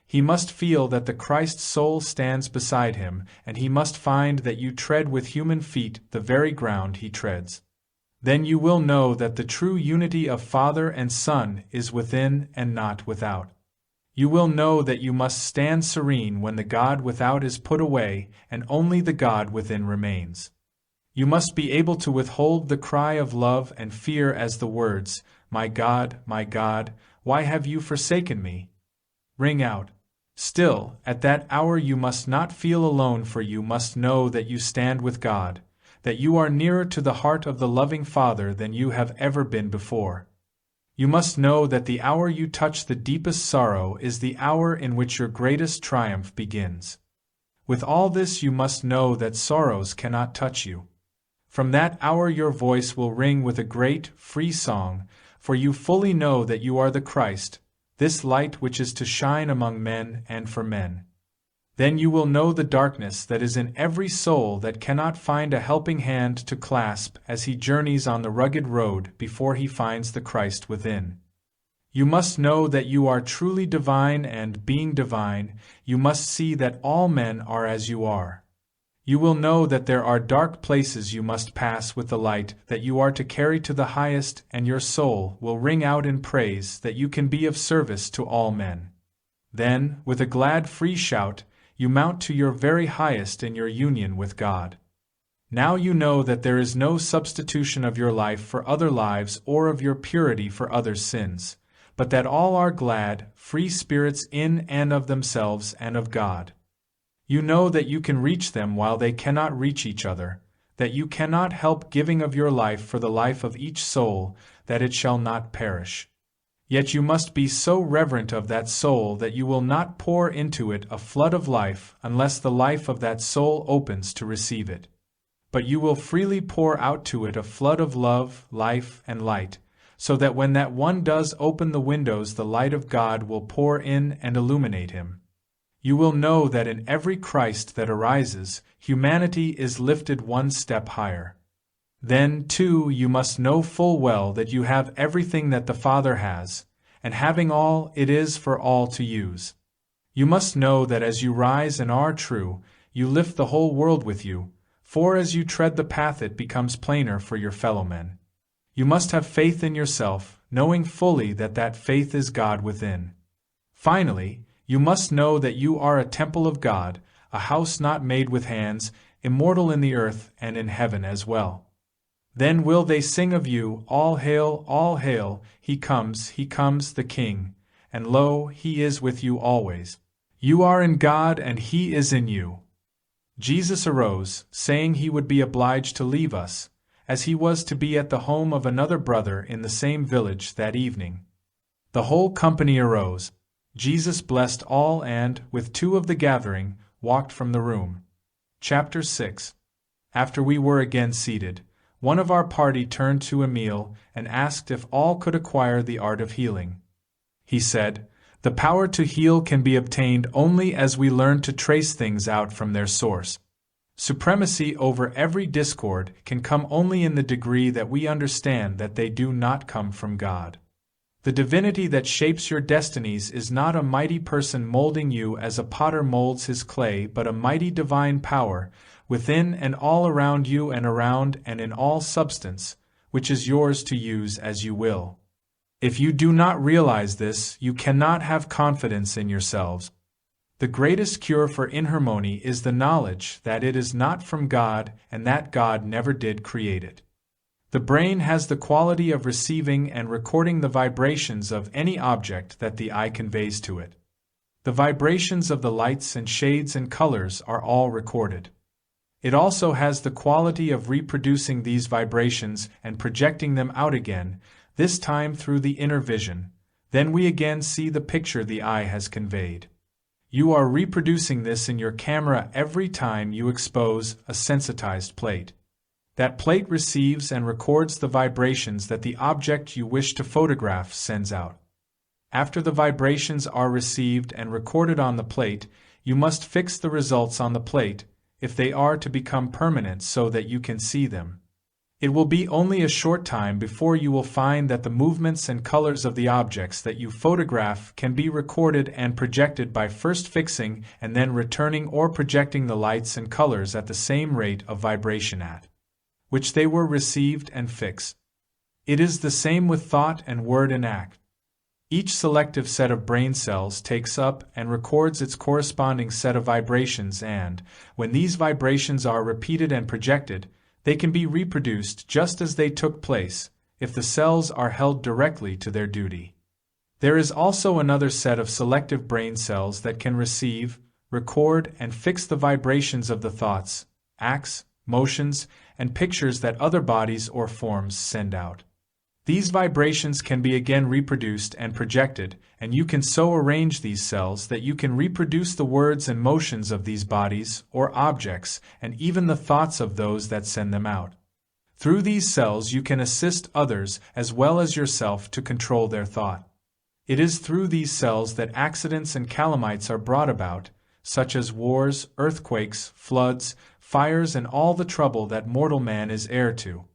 He must feel that the Christ soul stands beside him, and he must find that you tread with human feet the very ground he treads. Then you will know that the true unity of Father and Son is within and not without. You will know that you must stand serene when the God without is put away, and only the God within remains. You must be able to withhold the cry of love and fear as the words, my God, why have you forsaken me?" ring out. Still, at that hour you must not feel alone, for you must know that you stand with God, that you are nearer to the heart of the loving Father than you have ever been before. You must know that the hour you touch the deepest sorrow is the hour in which your greatest triumph begins. With all this you must know that sorrows cannot touch you. From that hour your voice will ring with a great, free song, for you fully know that you are the Christ, this light which is to shine among men and for men. Then you will know the darkness that is in every soul that cannot find a helping hand to clasp as he journeys on the rugged road before he finds the Christ within. You must know that you are truly divine, and being divine, you must see that all men are as you are. You will know that there are dark places you must pass with the light that you are to carry to the highest, and your soul will ring out in praise that you can be of service to all men. Then, with a glad free shout, you mount to your very highest in your union with God. Now you know that there is no substitution of your life for other lives or of your purity for others' sins, but that all are glad, free spirits in and of themselves and of God. You know that you can reach them while they cannot reach each other, that you cannot help giving of your life for the life of each soul, that it shall not perish. Yet you must be so reverent of that soul that you will not pour into it a flood of life unless the life of that soul opens to receive it. But you will freely pour out to it a flood of love, life, and light, so that when that one does open the windows, the light of God will pour in and illuminate him. You will know that in every Christ that arises, humanity is lifted one step higher. Then, too, you must know full well that you have everything that the Father has, and having all, it is for all to use. You must know that as you rise and are true, you lift the whole world with you, for as you tread the path it becomes plainer for your fellow-men. You must have faith in yourself, knowing fully that that faith is God within. Finally, you must know that you are a temple of God, a house not made with hands, immortal in the earth and in heaven as well. Then will they sing of you, all hail, he comes, the King, and lo, he is with you always. You are in God and he is in you. Jesus arose, saying he would be obliged to leave us, as he was to be at the home of another brother in the same village that evening. The whole company arose. Jesus blessed all and, with two of the gathering, walked from the room. Chapter 6. After we were again seated, one of our party turned to Emil and asked if all could acquire the art of healing. He said, "The power to heal can be obtained only as we learn to trace things out from their source. Supremacy over every discord can come only in the degree that we understand that they do not come from God. The divinity that shapes your destinies is not a mighty person molding you as a potter molds his clay, but a mighty divine power, within and all around you and around and in all substance, which is yours to use as you will. If you do not realize this, you cannot have confidence in yourselves. The greatest cure for inharmony is the knowledge that it is not from God and that God never did create it. The brain has the quality of receiving and recording the vibrations of any object that the eye conveys to it. The vibrations of the lights and shades and colors are all recorded. It also has the quality of reproducing these vibrations and projecting them out again, this time through the inner vision. Then we again see the picture the eye has conveyed. You are reproducing this in your camera every time you expose a sensitized plate. That plate receives and records the vibrations that the object you wish to photograph sends out. After the vibrations are received and recorded on the plate, you must fix the results on the plate, if they are to become permanent so that you can see them. It will be only a short time before you will find that the movements and colors of the objects that you photograph can be recorded and projected by first fixing and then returning or projecting the lights and colors at the same rate of vibration at which they were received and fixed. It is the same with thought and word and act. Each selective set of brain cells takes up and records its corresponding set of vibrations, and, when these vibrations are repeated and projected, they can be reproduced just as they took place, if the cells are held directly to their duty. There is also another set of selective brain cells that can receive, record, and fix the vibrations of the thoughts, acts, motions, and pictures that other bodies or forms send out. These vibrations can be again reproduced and projected, and you can so arrange these cells that you can reproduce the words and motions of these bodies or objects, and even the thoughts of those that send them out. Through these cells you can assist others as well as yourself to control their thought. It is through these cells that accidents and calamities are brought about, such as wars, earthquakes, floods, fires, and all the trouble that mortal man is heir to.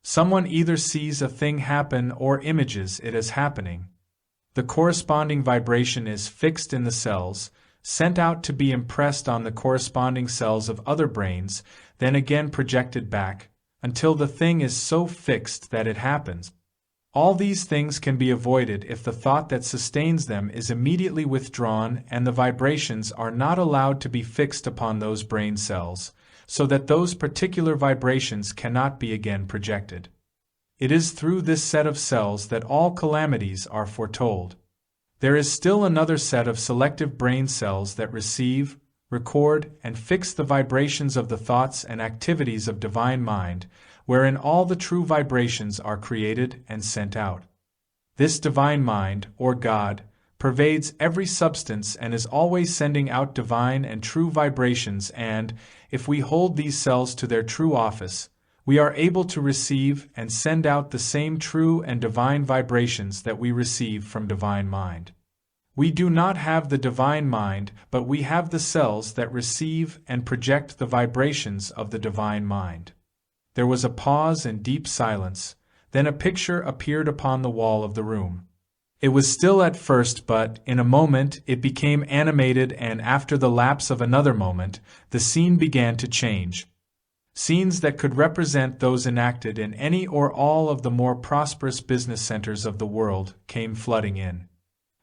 Someone either sees a thing happen or images it as happening. The corresponding vibration is fixed in the cells, sent out to be impressed on the corresponding cells of other brains, then again projected back, until the thing is so fixed that it happens. All these things can be avoided if the thought that sustains them is immediately withdrawn and the vibrations are not allowed to be fixed upon those brain cells, so that those particular vibrations cannot be again projected. It is through this set of cells that all calamities are foretold. There is still another set of selective brain cells that receive, record, and fix the vibrations of the thoughts and activities of divine mind, wherein all the true vibrations are created and sent out. This divine mind, or God, pervades every substance and is always sending out divine and true vibrations, and, if we hold these cells to their true office, we are able to receive and send out the same true and divine vibrations that we receive from divine mind. We do not have the divine mind, but we have the cells that receive and project the vibrations of the divine mind. There was a pause and deep silence, then a picture appeared upon the wall of the room. It was still at first, but in a moment it became animated, and after the lapse of another moment, the scene began to change. Scenes that could represent those enacted in any or all of the more prosperous business centers of the world came flooding in.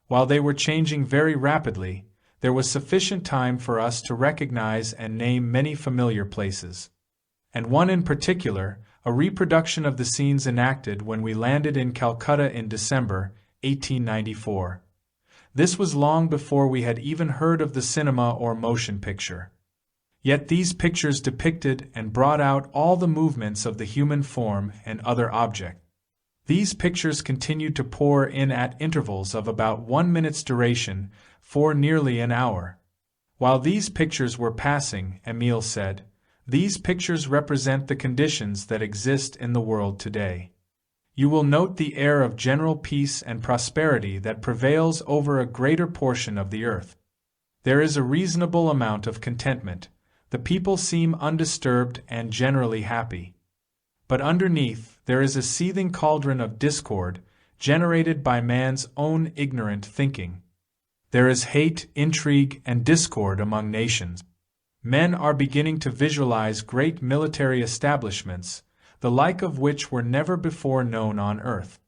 While they were changing very rapidly, there was sufficient time for us to recognize and name many familiar places. And one in particular, a reproduction of the scenes enacted when we landed in Calcutta in December 1894. This was long before we had even heard of the cinema or motion picture. Yet these pictures depicted and brought out all the movements of the human form and other object. These pictures continued to pour in at intervals of about 1 minute's duration for nearly an hour. While these pictures were passing, Emil said, "These pictures represent the conditions that exist in the world today. You will note the air of general peace and prosperity that prevails over a greater portion of the earth. There is a reasonable amount of contentment. The people seem undisturbed and generally happy. But underneath, there is a seething cauldron of discord, generated by man's own ignorant thinking. There is hate, intrigue, and discord among nations. Men are beginning to visualize great military establishments, the like of which were never before known on earth.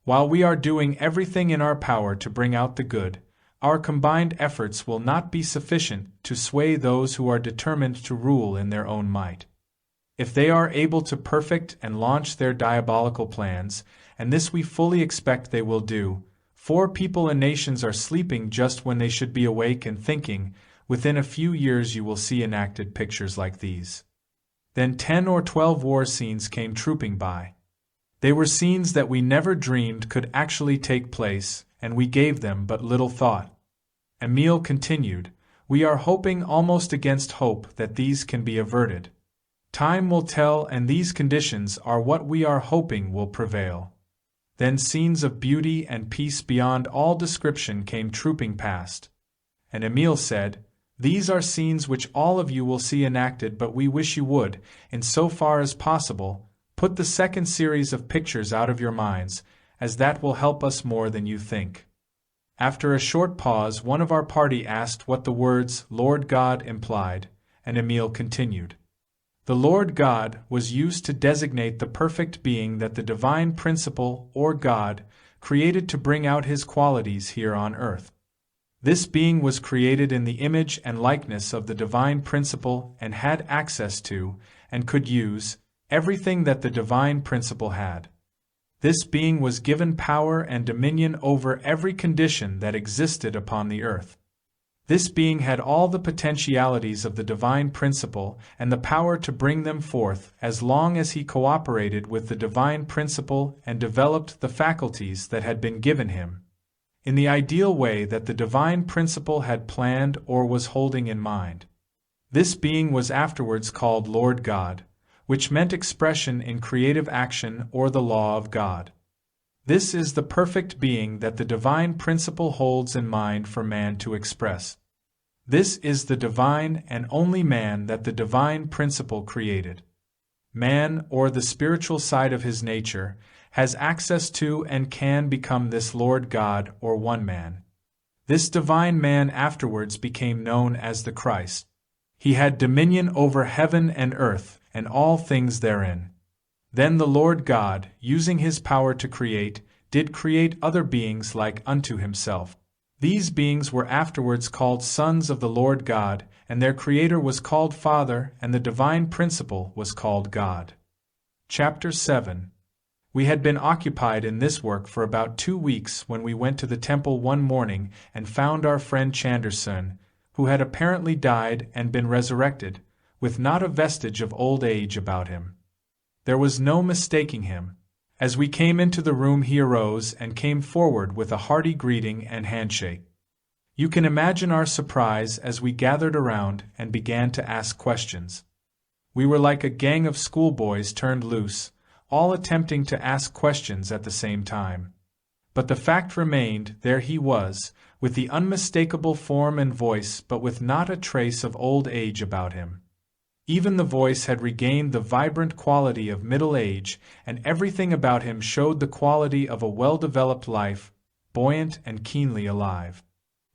While we are doing everything in our power to bring out the good, our combined efforts will not be sufficient to sway those who are determined to rule in their own might. If they are able to perfect and launch their diabolical plans, and this we fully expect they will do, for people and nations are sleeping just when they should be awake and thinking, within a few years you will see enacted pictures like these." Then 10 or 12 war scenes came trooping by. They were scenes that we never dreamed could actually take place, and we gave them but little thought. Emil continued, "We are hoping almost against hope that these can be averted. Time will tell, and these conditions are what we are hoping will prevail." Then scenes of beauty and peace beyond all description came trooping past. And Emil said, These are scenes which all of you will see enacted, but we wish you would, in so far as possible, put the second series of pictures out of your minds, as that will help us more than you think. After a short pause, one of our party asked what the words Lord God implied, and Emil continued. The Lord God was used to designate the perfect being that the divine principle, or God, created to bring out his qualities here on earth. This being was created in the image and likeness of the divine principle and had access to, and could use, everything that the divine principle had. This being was given power and dominion over every condition that existed upon the earth. This being had all the potentialities of the divine principle and the power to bring them forth as long as he cooperated with the divine principle and developed the faculties that had been given him, in the ideal way that the divine principle had planned or was holding in mind. This being was afterwards called Lord God, which meant expression in creative action or the law of God. This is the perfect being that the divine principle holds in mind for man to express. This is the divine and only man that the divine principle created. Man, or the spiritual side of his nature, has access to and can become this Lord God or one man. This divine man afterwards became known as the Christ. He had dominion over heaven and earth and all things therein. Then the Lord God, using his power to create, did create other beings like unto himself. These beings were afterwards called sons of the Lord God, and their Creator was called Father, and the divine principle was called God. Chapter 7. We had been occupied in this work for about 2 weeks when we went to the temple one morning and found our friend Chanderson, who had apparently died and been resurrected, with not a vestige of old age about him. There was no mistaking him. As we came into the room he arose and came forward with a hearty greeting and handshake. You can imagine our surprise as we gathered around and began to ask questions. We were like a gang of schoolboys turned loose, all attempting to ask questions at the same time. But the fact remained, there he was, with the unmistakable form and voice, but with not a trace of old age about him. Even the voice had regained the vibrant quality of middle age, and everything about him showed the quality of a well-developed life, buoyant and keenly alive.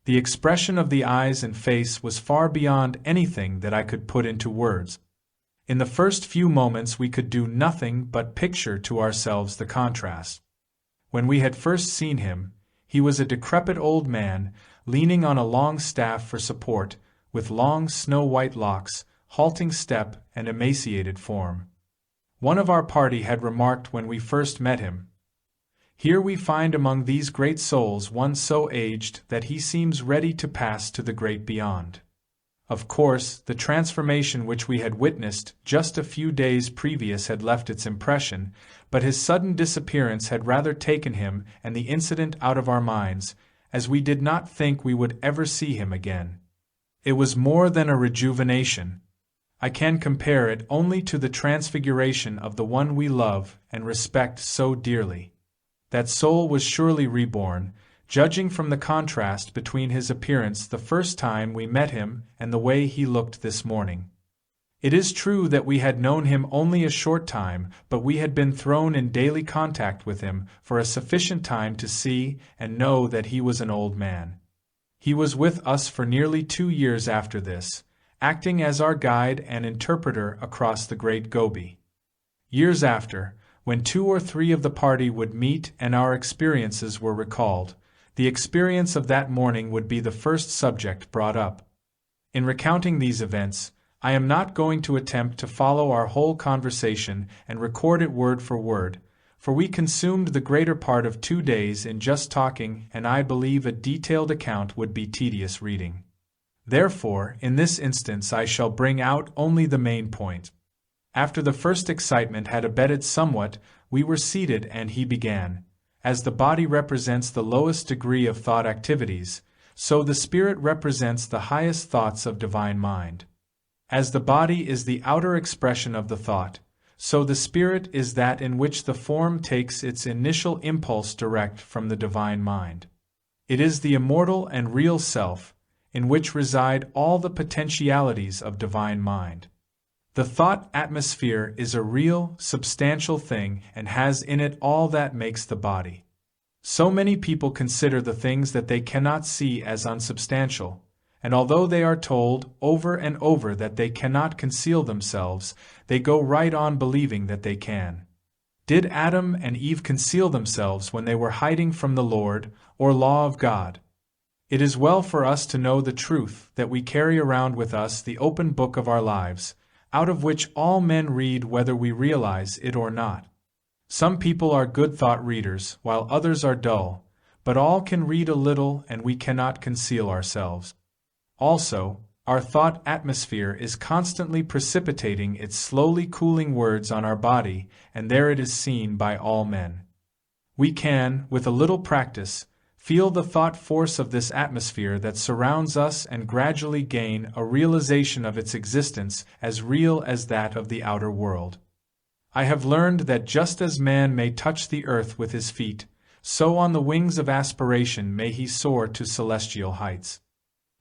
The expression of the eyes and face was far beyond anything that I could put into words. In the first few moments we could do nothing but picture to ourselves the contrast. When we had first seen him, he was a decrepit old man, leaning on a long staff for support, with long snow-white locks, halting step, and emaciated form. One of our party had remarked when we first met him, "Here we find among these great souls one so aged that he seems ready to pass to the great beyond." Of course, the transformation which we had witnessed just a few days previous had left its impression, but his sudden disappearance had rather taken him and the incident out of our minds, as we did not think we would ever see him again. It was more than a rejuvenation. I can compare it only to the transfiguration of the one we love and respect so dearly. That soul was surely reborn, judging from the contrast between his appearance the first time we met him and the way he looked this morning. It is true that we had known him only a short time, but we had been thrown in daily contact with him for a sufficient time to see and know that he was an old man. He was with us for nearly 2 years after this, acting as our guide and interpreter across the Great Gobi. Years after, when 2 or 3 of the party would meet and our experiences were recalled, the experience of that morning would be the first subject brought up. In recounting these events, I am not going to attempt to follow our whole conversation and record it word for word, for we consumed the greater part of 2 days in just talking, and I believe a detailed account would be tedious reading. Therefore, in this instance I shall bring out only the main point. After the first excitement had abated somewhat, we were seated and he began. As the body represents the lowest degree of thought activities, so the spirit represents the highest thoughts of divine mind. As the body is the outer expression of the thought, so the spirit is that in which the form takes its initial impulse direct from the divine mind. It is the immortal and real self, in which reside all the potentialities of divine mind. The thought atmosphere is a real, substantial thing and has in it all that makes the body. So many people consider the things that they cannot see as unsubstantial, and although they are told over and over that they cannot conceal themselves, they go right on believing that they can. Did Adam and Eve conceal themselves when they were hiding from the Lord, or law of God? It is well for us to know the truth that we carry around with us the open book of our lives, out of which all men read whether we realize it or not. Some people are good thought readers, while others are dull, but all can read a little and we cannot conceal ourselves. Also, our thought atmosphere is constantly precipitating its slowly cooling words on our body, and there it is seen by all men. We can, with a little practice, feel the thought force of this atmosphere that surrounds us and gradually gain a realization of its existence as real as that of the outer world. I have learned that just as man may touch the earth with his feet, so on the wings of aspiration may he soar to celestial heights.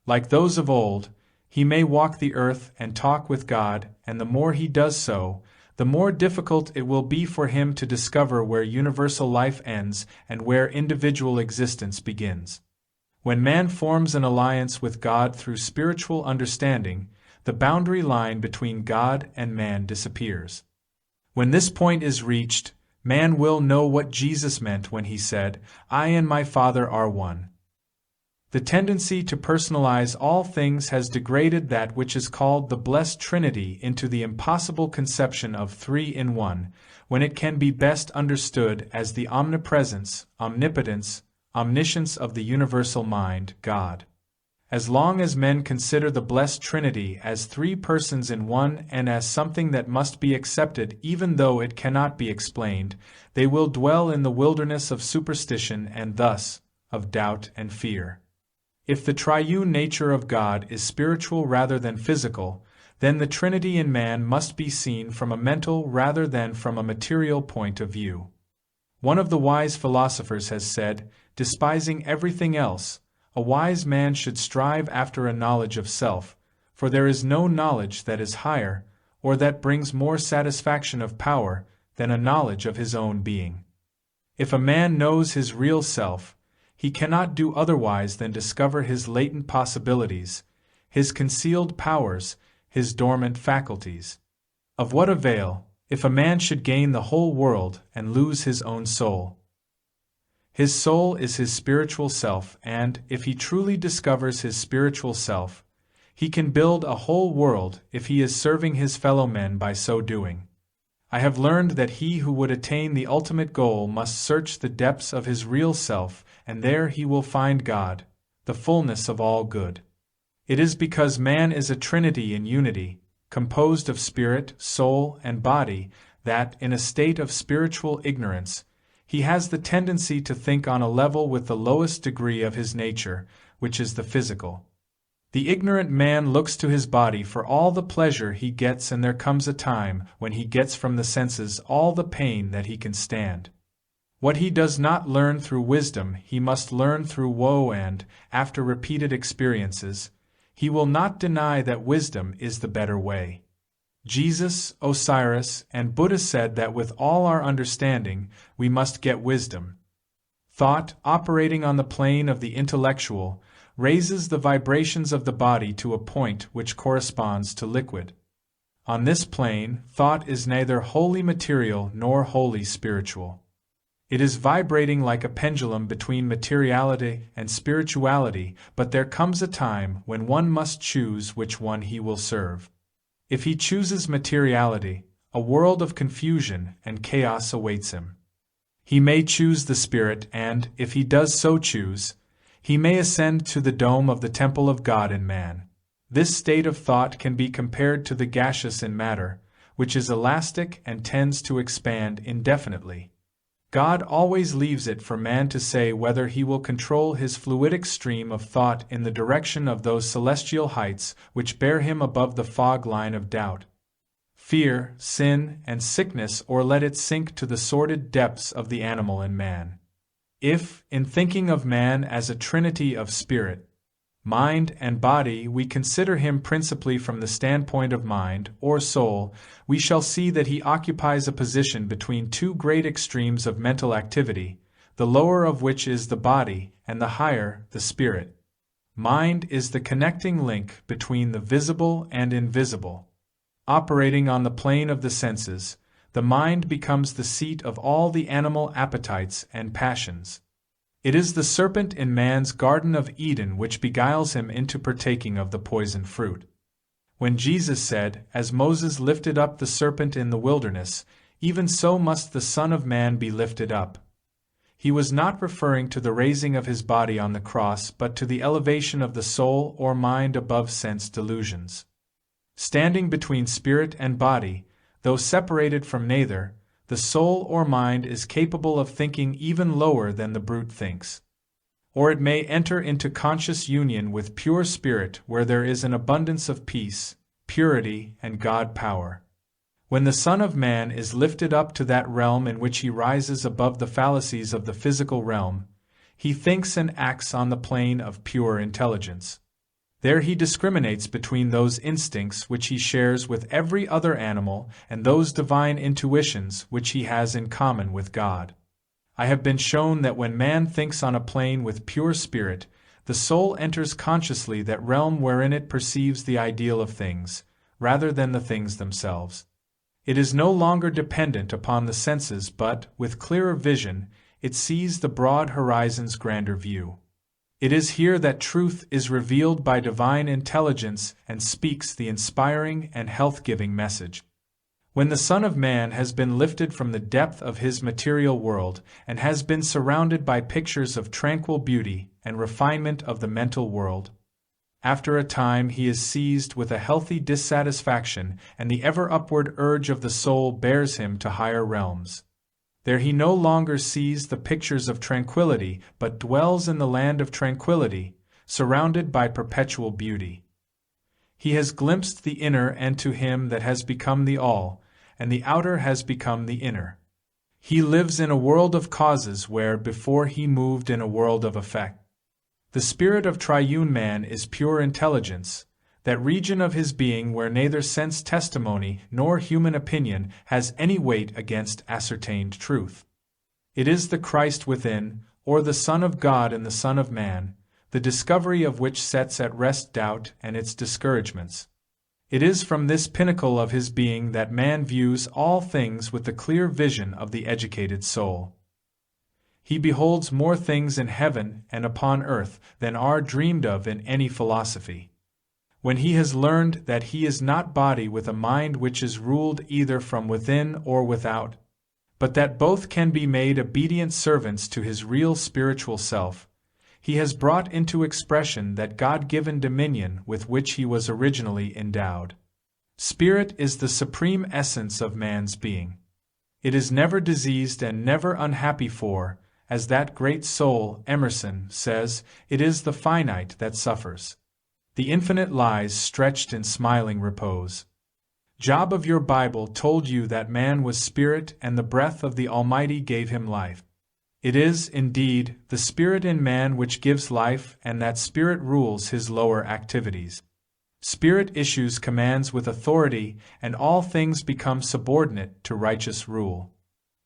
Like those of old, he may walk the earth and talk with God, and the more he does so, the more difficult it will be for him to discover where universal life ends and where individual existence begins. When man forms an alliance with God through spiritual understanding, the boundary line between God and man disappears. When this point is reached, man will know what Jesus meant when he said, "I and my Father are one." The tendency to personalize all things has degraded that which is called the blessed Trinity into the impossible conception of three in one, when it can be best understood as the omnipresence, omnipotence, omniscience of the universal mind, God. As long as men consider the blessed Trinity as three persons in one and as something that must be accepted even though it cannot be explained, they will dwell in the wilderness of superstition and thus of doubt and fear. If the triune nature of God is spiritual rather than physical, then the Trinity in man must be seen from a mental rather than from a material point of view. One of the wise philosophers has said, despising everything else, a wise man should strive after a knowledge of self, for there is no knowledge that is higher, or that brings more satisfaction of power, than a knowledge of his own being. If a man knows his real self, he cannot do otherwise than discover his latent possibilities, his concealed powers, his dormant faculties. Of what avail, if a man should gain the whole world and lose his own soul? His soul is his spiritual self, and, if he truly discovers his spiritual self, he can build a whole world if he is serving his fellow men by so doing. I have learned that he who would attain the ultimate goal must search the depths of his real self, and there he will find God, the fullness of all good. It is because man is a trinity in unity, composed of spirit, soul, and body, that, in a state of spiritual ignorance, he has the tendency to think on a level with the lowest degree of his nature, which is the physical. The ignorant man looks to his body for all the pleasure he gets, and there comes a time when he gets from the senses all the pain that he can stand. What he does not learn through wisdom he must learn through woe, and, after repeated experiences, he will not deny that wisdom is the better way. Jesus, Osiris, and Buddha said that with all our understanding, we must get wisdom. Thought, operating on the plane of the intellectual, raises the vibrations of the body to a point which corresponds to liquid. On this plane, thought is neither wholly material nor wholly spiritual. It is vibrating like a pendulum between materiality and spirituality, but there comes a time when one must choose which one he will serve. If he chooses materiality, a world of confusion and chaos awaits him. He may choose the spirit, and, if he does so choose, he may ascend to the dome of the temple of God in man. This state of thought can be compared to the gaseous in matter, which is elastic and tends to expand indefinitely. God always leaves it for man to say whether he will control his fluidic stream of thought in the direction of those celestial heights which bear him above the fog line of doubt, fear, sin, and sickness, or let it sink to the sordid depths of the animal in man. If, in thinking of man as a trinity of spirit, mind and body, we consider him principally from the standpoint of mind, or soul, we shall see that he occupies a position between two great extremes of mental activity, the lower of which is the body, and the higher, the spirit. Mind is the connecting link between the visible and invisible. Operating on the plane of the senses, the mind becomes the seat of all the animal appetites and passions. It is the serpent in man's Garden of Eden which beguiles him into partaking of the poisoned fruit. When Jesus said, "As Moses lifted up the serpent in the wilderness, even so must the Son of Man be lifted up," he was not referring to the raising of his body on the cross, but to the elevation of the soul or mind above sense delusions. Standing between spirit and body, though separated from neither, the soul or mind is capable of thinking even lower than the brute thinks. Or it may enter into conscious union with pure spirit where there is an abundance of peace, purity, and God power. When the Son of Man is lifted up to that realm in which he rises above the fallacies of the physical realm, he thinks and acts on the plane of pure intelligence. There he discriminates between those instincts which he shares with every other animal and those divine intuitions which he has in common with God. I have been shown that when man thinks on a plane with pure spirit, the soul enters consciously that realm wherein it perceives the ideal of things, rather than the things themselves. It is no longer dependent upon the senses, but, with clearer vision, it sees the broad horizon's grander view. It is here that truth is revealed by divine intelligence and speaks the inspiring and health-giving message. When the Son of Man has been lifted from the depth of his material world and has been surrounded by pictures of tranquil beauty and refinement of the mental world, after a time he is seized with a healthy dissatisfaction, and the ever-upward urge of the soul bears him to higher realms. There he no longer sees the pictures of tranquility, but dwells in the land of tranquility, surrounded by perpetual beauty. He has glimpsed the inner, and to him that has become the all, and the outer has become the inner. He lives in a world of causes where before he moved in a world of effect. The spirit of triune man is pure intelligence, that region of his being where neither sense testimony nor human opinion has any weight against ascertained truth. It is the Christ within, or the Son of God in the Son of Man, the discovery of which sets at rest doubt and its discouragements. It is from this pinnacle of his being that man views all things with the clear vision of the educated soul. He beholds more things in heaven and upon earth than are dreamed of in any philosophy. When he has learned that he is not body with a mind which is ruled either from within or without, but that both can be made obedient servants to his real spiritual self, he has brought into expression that God-given dominion with which he was originally endowed. Spirit is the supreme essence of man's being. It is never diseased and never unhappy, for, as that great soul, Emerson, says, it is the finite that suffers. The infinite lies stretched in smiling repose. Job of your Bible told you that man was spirit and the breath of the Almighty gave him life. It is, indeed, the spirit in man which gives life, and that spirit rules his lower activities. Spirit issues commands with authority, and all things become subordinate to righteous rule.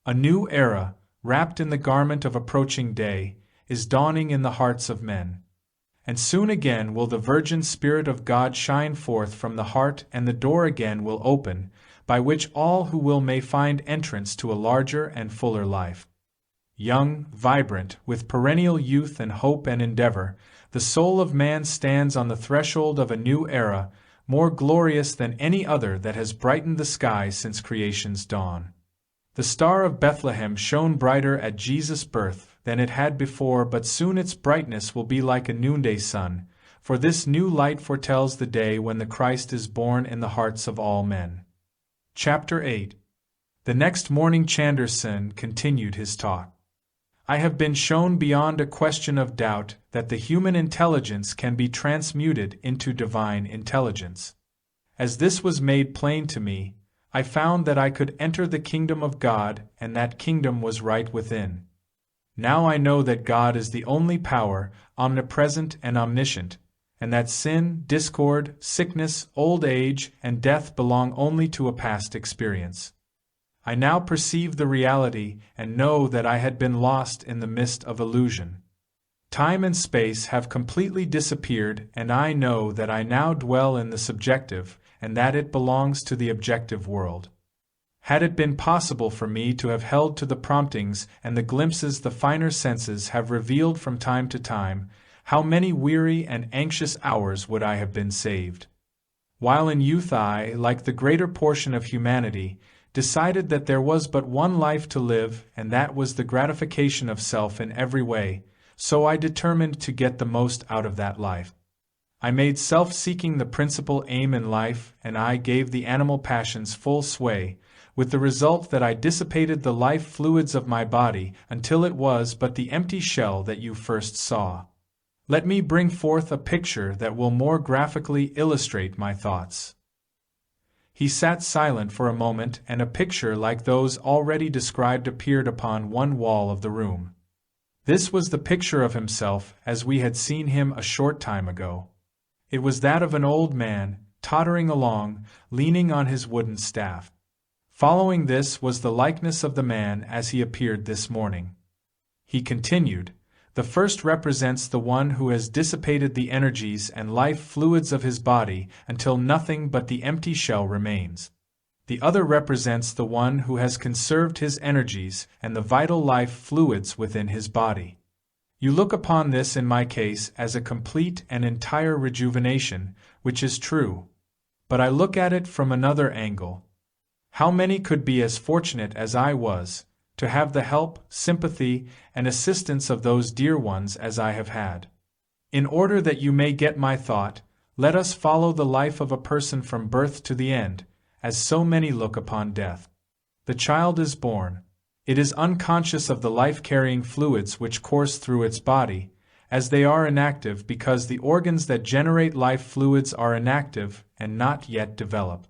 A new era, wrapped in the garment of approaching day, is dawning in the hearts of men. And soon again will the virgin Spirit of God shine forth from the heart, and the door again will open, by which all who will may find entrance to a larger and fuller life. Young, vibrant, with perennial youth and hope and endeavor, the soul of man stands on the threshold of a new era, more glorious than any other that has brightened the sky since creation's dawn. The star of Bethlehem shone brighter at Jesus' birth than it had before, but soon its brightness will be like a noonday sun, for this new light foretells the day when the Christ is born in the hearts of all men. Chapter 8. The next morning Chanderson continued his talk. I have been shown beyond a question of doubt that the human intelligence can be transmuted into divine intelligence. As this was made plain to me, I found that I could enter the kingdom of God, and that kingdom was right within. Now I know that God is the only power, omnipresent and omniscient, and that sin, discord, sickness, old age, and death belong only to a past experience. I now perceive the reality and know that I had been lost in the mist of illusion. Time and space have completely disappeared, and I know that I now dwell in the subjective, and that it belongs to the objective world. Had it been possible for me to have held to the promptings and the glimpses the finer senses have revealed from time to time, how many weary and anxious hours would I have been saved! While in youth I, like the greater portion of humanity, decided that there was but one life to live, and that was the gratification of self in every way, so I determined to get the most out of that life. I made self-seeking the principal aim in life, and I gave the animal passions full sway, with the result that I dissipated the life fluids of my body until it was but the empty shell that you first saw. Let me bring forth a picture that will more graphically illustrate my thoughts. He sat silent for a moment, and a picture like those already described appeared upon one wall of the room. This was the picture of himself as we had seen him a short time ago. It was that of an old man, tottering along, leaning on his wooden staff. Following this was the likeness of the man as he appeared this morning. He continued, "The first represents the one who has dissipated the energies and life fluids of his body until nothing but the empty shell remains. The other represents the one who has conserved his energies and the vital life fluids within his body. You look upon this in my case as a complete and entire rejuvenation, which is true. But I look at it from another angle. How many could be as fortunate as I was, to have the help, sympathy, and assistance of those dear ones as I have had? In order that you may get my thought, let us follow the life of a person from birth to the end, as so many look upon death. The child is born. It is unconscious of the life-carrying fluids which course through its body, as they are inactive because the organs that generate life fluids are inactive and not yet developed.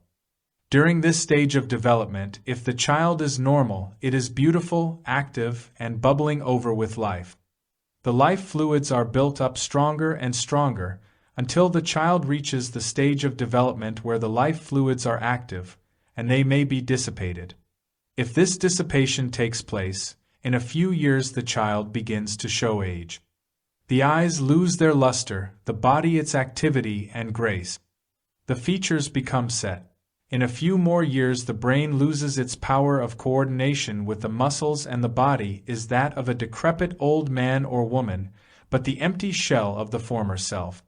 During this stage of development, if the child is normal, it is beautiful, active, and bubbling over with life. The life fluids are built up stronger and stronger, until the child reaches the stage of development where the life fluids are active, and they may be dissipated. If this dissipation takes place, in a few years the child begins to show age. The eyes lose their luster, the body its activity and grace. The features become set. In a few more years the brain loses its power of coordination with the muscles and the body is that of a decrepit old man or woman, but the empty shell of the former self.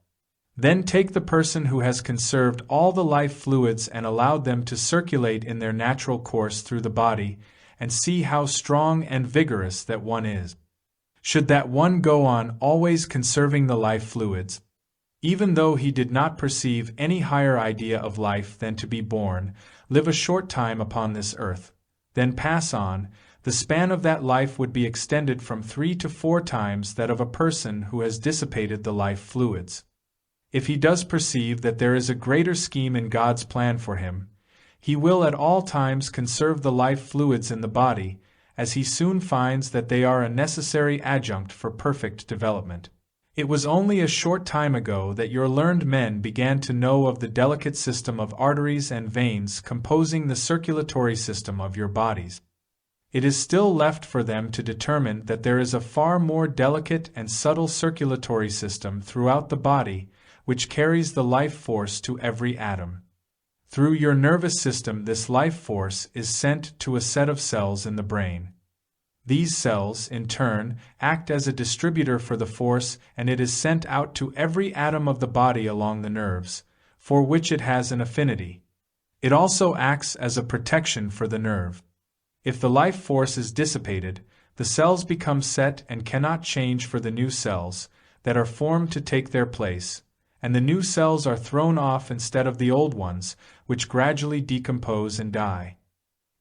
Then take the person who has conserved all the life fluids and allowed them to circulate in their natural course through the body, and see how strong and vigorous that one is. Should that one go on always conserving the life fluids, even though he did not perceive any higher idea of life than to be born, live a short time upon this earth, then pass on, the span of that life would be extended from 3 to 4 times that of a person who has dissipated the life fluids. If he does perceive that there is a greater scheme in God's plan for him, he will at all times conserve the life fluids in the body, as he soon finds that they are a necessary adjunct for perfect development. It was only a short time ago that your learned men began to know of the delicate system of arteries and veins composing the circulatory system of your bodies. It is still left for them to determine that there is a far more delicate and subtle circulatory system throughout the body, which carries the life force to every atom. Through your nervous system this life force is sent to a set of cells in the brain. These cells, in turn, act as a distributor for the force, and it is sent out to every atom of the body along the nerves, for which it has an affinity. It also acts as a protection for the nerve. If the life force is dissipated, the cells become set and cannot change for the new cells that are formed to take their place, and the new cells are thrown off instead of the old ones, which gradually decompose and die.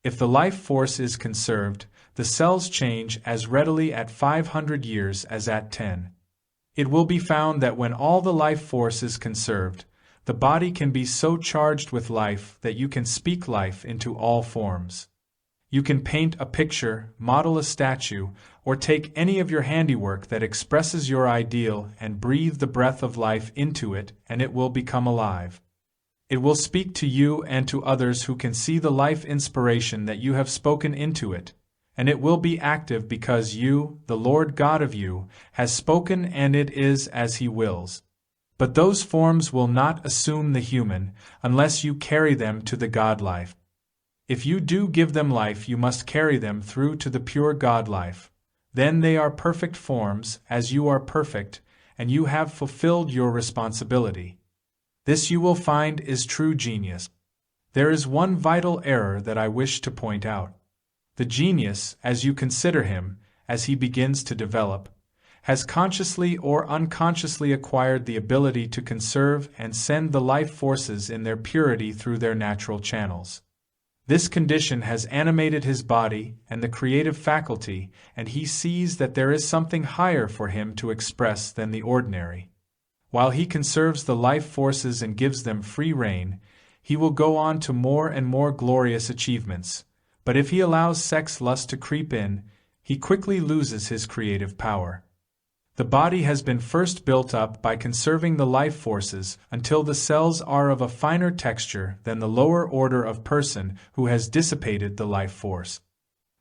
If the life force is conserved, the cells change as readily at 500 years as at 10. It will be found that when all the life force is conserved, the body can be so charged with life that you can speak life into all forms. You can paint a picture, model a statue, or take any of your handiwork that expresses your ideal and breathe the breath of life into it, and it will become alive. It will speak to you and to others who can see the life inspiration that you have spoken into it, and it will be active because you, the Lord God of you, has spoken, and it is as He wills. But those forms will not assume the human unless you carry them to the God life. If you do give them life, you must carry them through to the pure God life. Then they are perfect forms, as you are perfect, and you have fulfilled your responsibility. This you will find is true genius. There is one vital error that I wish to point out. The genius, as you consider him, as he begins to develop, has consciously or unconsciously acquired the ability to conserve and send the life forces in their purity through their natural channels. This condition has animated his body and the creative faculty, and he sees that there is something higher for him to express than the ordinary. While he conserves the life forces and gives them free rein, he will go on to more and more glorious achievements. But if he allows sex lust to creep in, he quickly loses his creative power. The body has been first built up by conserving the life forces until the cells are of a finer texture than the lower order of person who has dissipated the life force.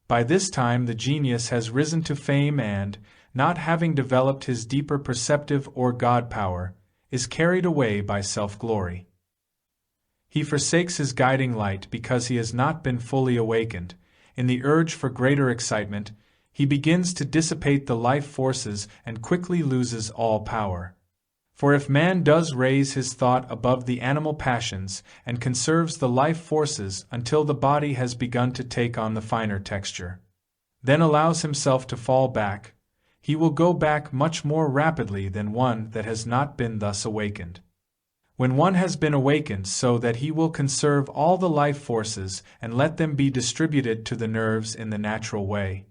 By this time the genius has risen to fame and, not having developed his deeper perceptive or God power, is carried away by self-glory. He forsakes his guiding light because he has not been fully awakened. In the urge for greater excitement, he begins to dissipate the life forces and quickly loses all power. For if man does raise his thought above the animal passions and conserves the life forces until the body has begun to take on the finer texture, then allows himself to fall back, he will go back much more rapidly than one that has not been thus awakened. When one has been awakened so that he will conserve all the life forces and let them be distributed to the nerves in the natural way,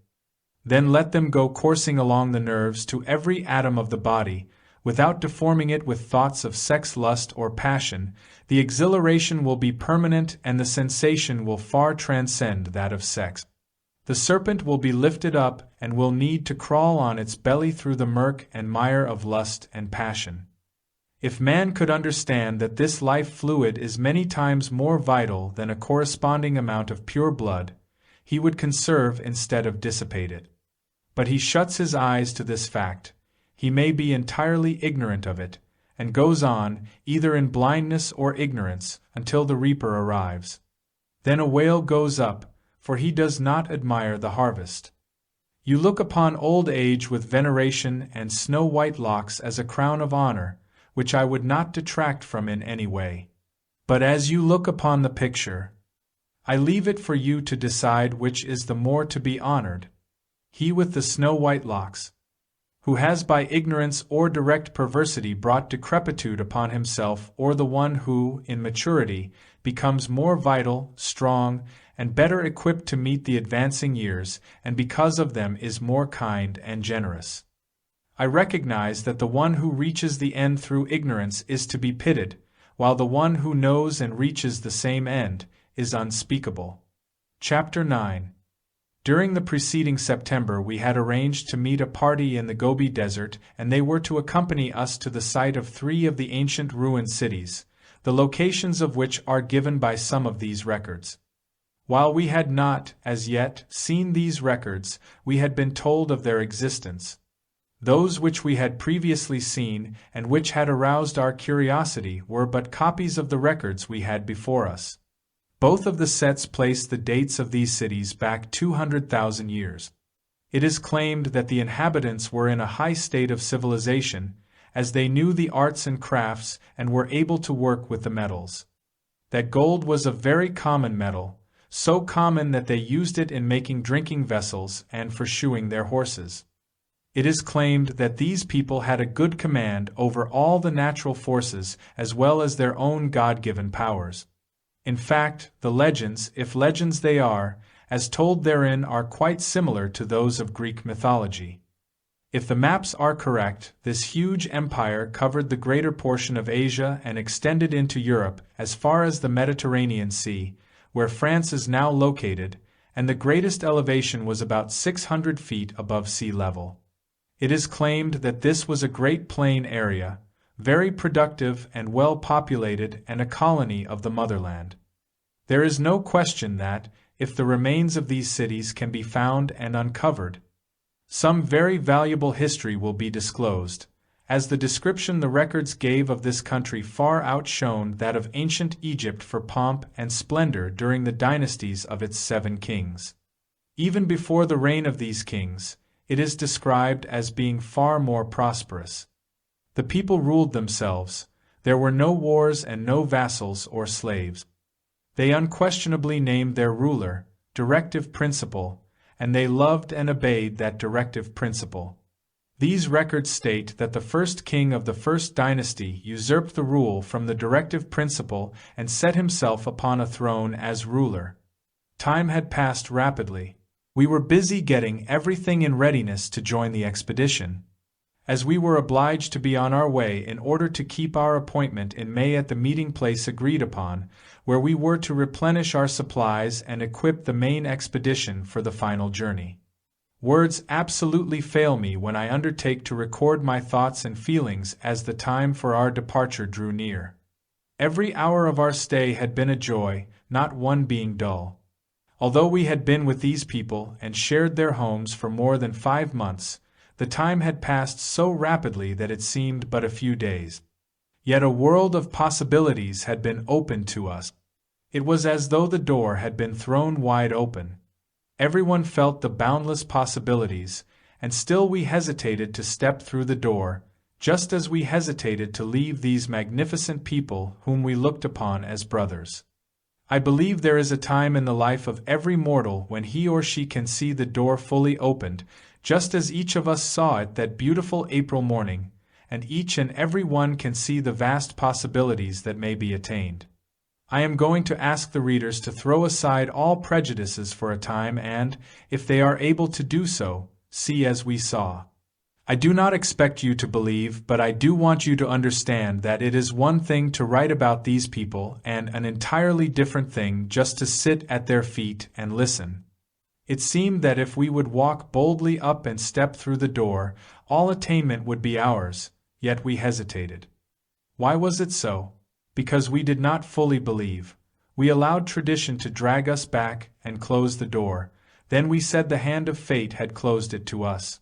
then let them go coursing along the nerves to every atom of the body, without deforming it with thoughts of sex, lust, or passion, the exhilaration will be permanent and the sensation will far transcend that of sex. The serpent will be lifted up and will need to crawl on its belly through the murk and mire of lust and passion. If man could understand that this life fluid is many times more vital than a corresponding amount of pure blood, he would conserve instead of dissipate it. But he shuts his eyes to this fact. He may be entirely ignorant of it, and goes on, either in blindness or ignorance, until the reaper arrives. Then a wail goes up, for he does not admire the harvest. You look upon old age with veneration and snow-white locks as a crown of honor, which I would not detract from in any way. But as you look upon the picture, I leave it for you to decide which is the more to be honored, he with the snow-white locks, who has by ignorance or direct perversity brought decrepitude upon himself, or the one who, in maturity, becomes more vital, strong, and better equipped to meet the advancing years, and because of them is more kind and generous. I recognize that the one who reaches the end through ignorance is to be pitied, while the one who knows and reaches the same end is unspeakable. Chapter 9. During the preceding September we had arranged to meet a party in the Gobi Desert, and they were to accompany us to the site of 3 of the ancient ruined cities, the locations of which are given by some of these records. While we had not, as yet, seen these records, we had been told of their existence. Those which we had previously seen, and which had aroused our curiosity, were but copies of the records we had before us. Both of the sets place the dates of these cities back 200,000 years. It is claimed that the inhabitants were in a high state of civilization, as they knew the arts and crafts and were able to work with the metals. That gold was a very common metal, so common that they used it in making drinking vessels and for shoeing their horses. It is claimed that these people had a good command over all the natural forces as well as their own God-given powers. In fact, the legends, if legends they are, as told therein are quite similar to those of Greek mythology. If the maps are correct, this huge empire covered the greater portion of Asia and extended into Europe as far as the Mediterranean Sea, where France is now located, and the greatest elevation was about 600 feet above sea level. It is claimed that this was a great plain area, very productive and well populated, and a colony of the motherland. There is no question that, if the remains of these cities can be found and uncovered, some very valuable history will be disclosed, as the description the records gave of this country far outshone that of ancient Egypt for pomp and splendor during the dynasties of its 7 kings. Even before the reign of these kings, it is described as being far more prosperous. The people ruled themselves, there were no wars and no vassals or slaves. They unquestionably named their ruler, directive principle, and they loved and obeyed that directive principle. These records state that the first king of the first dynasty usurped the rule from the directive principle and set himself upon a throne as ruler. Time had passed rapidly. We were busy getting everything in readiness to join the expedition, as we were obliged to be on our way in order to keep our appointment in May at the meeting place agreed upon, where we were to replenish our supplies and equip the main expedition for the final journey. Words absolutely fail me when I undertake to record my thoughts and feelings as the time for our departure drew near. Every hour of our stay had been a joy, not one being dull. Although we had been with these people and shared their homes for more than 5 months, the time had passed so rapidly that it seemed but a few days. Yet a world of possibilities had been opened to us. It was as though the door had been thrown wide open. Everyone felt the boundless possibilities, and still we hesitated to step through the door, just as we hesitated to leave these magnificent people whom we looked upon as brothers. I believe there is a time in the life of every mortal when he or she can see the door fully opened, just as each of us saw it that beautiful April morning, and each and every one can see the vast possibilities that may be attained. I am going to ask the readers to throw aside all prejudices for a time and, if they are able to do so, see as we saw. I do not expect you to believe, but I do want you to understand that it is one thing to write about these people and an entirely different thing just to sit at their feet and listen. It seemed that if we would walk boldly up and step through the door, all attainment would be ours, yet we hesitated. Why was it so? Because we did not fully believe. We allowed tradition to drag us back and close the door. Then we said the hand of fate had closed it to us.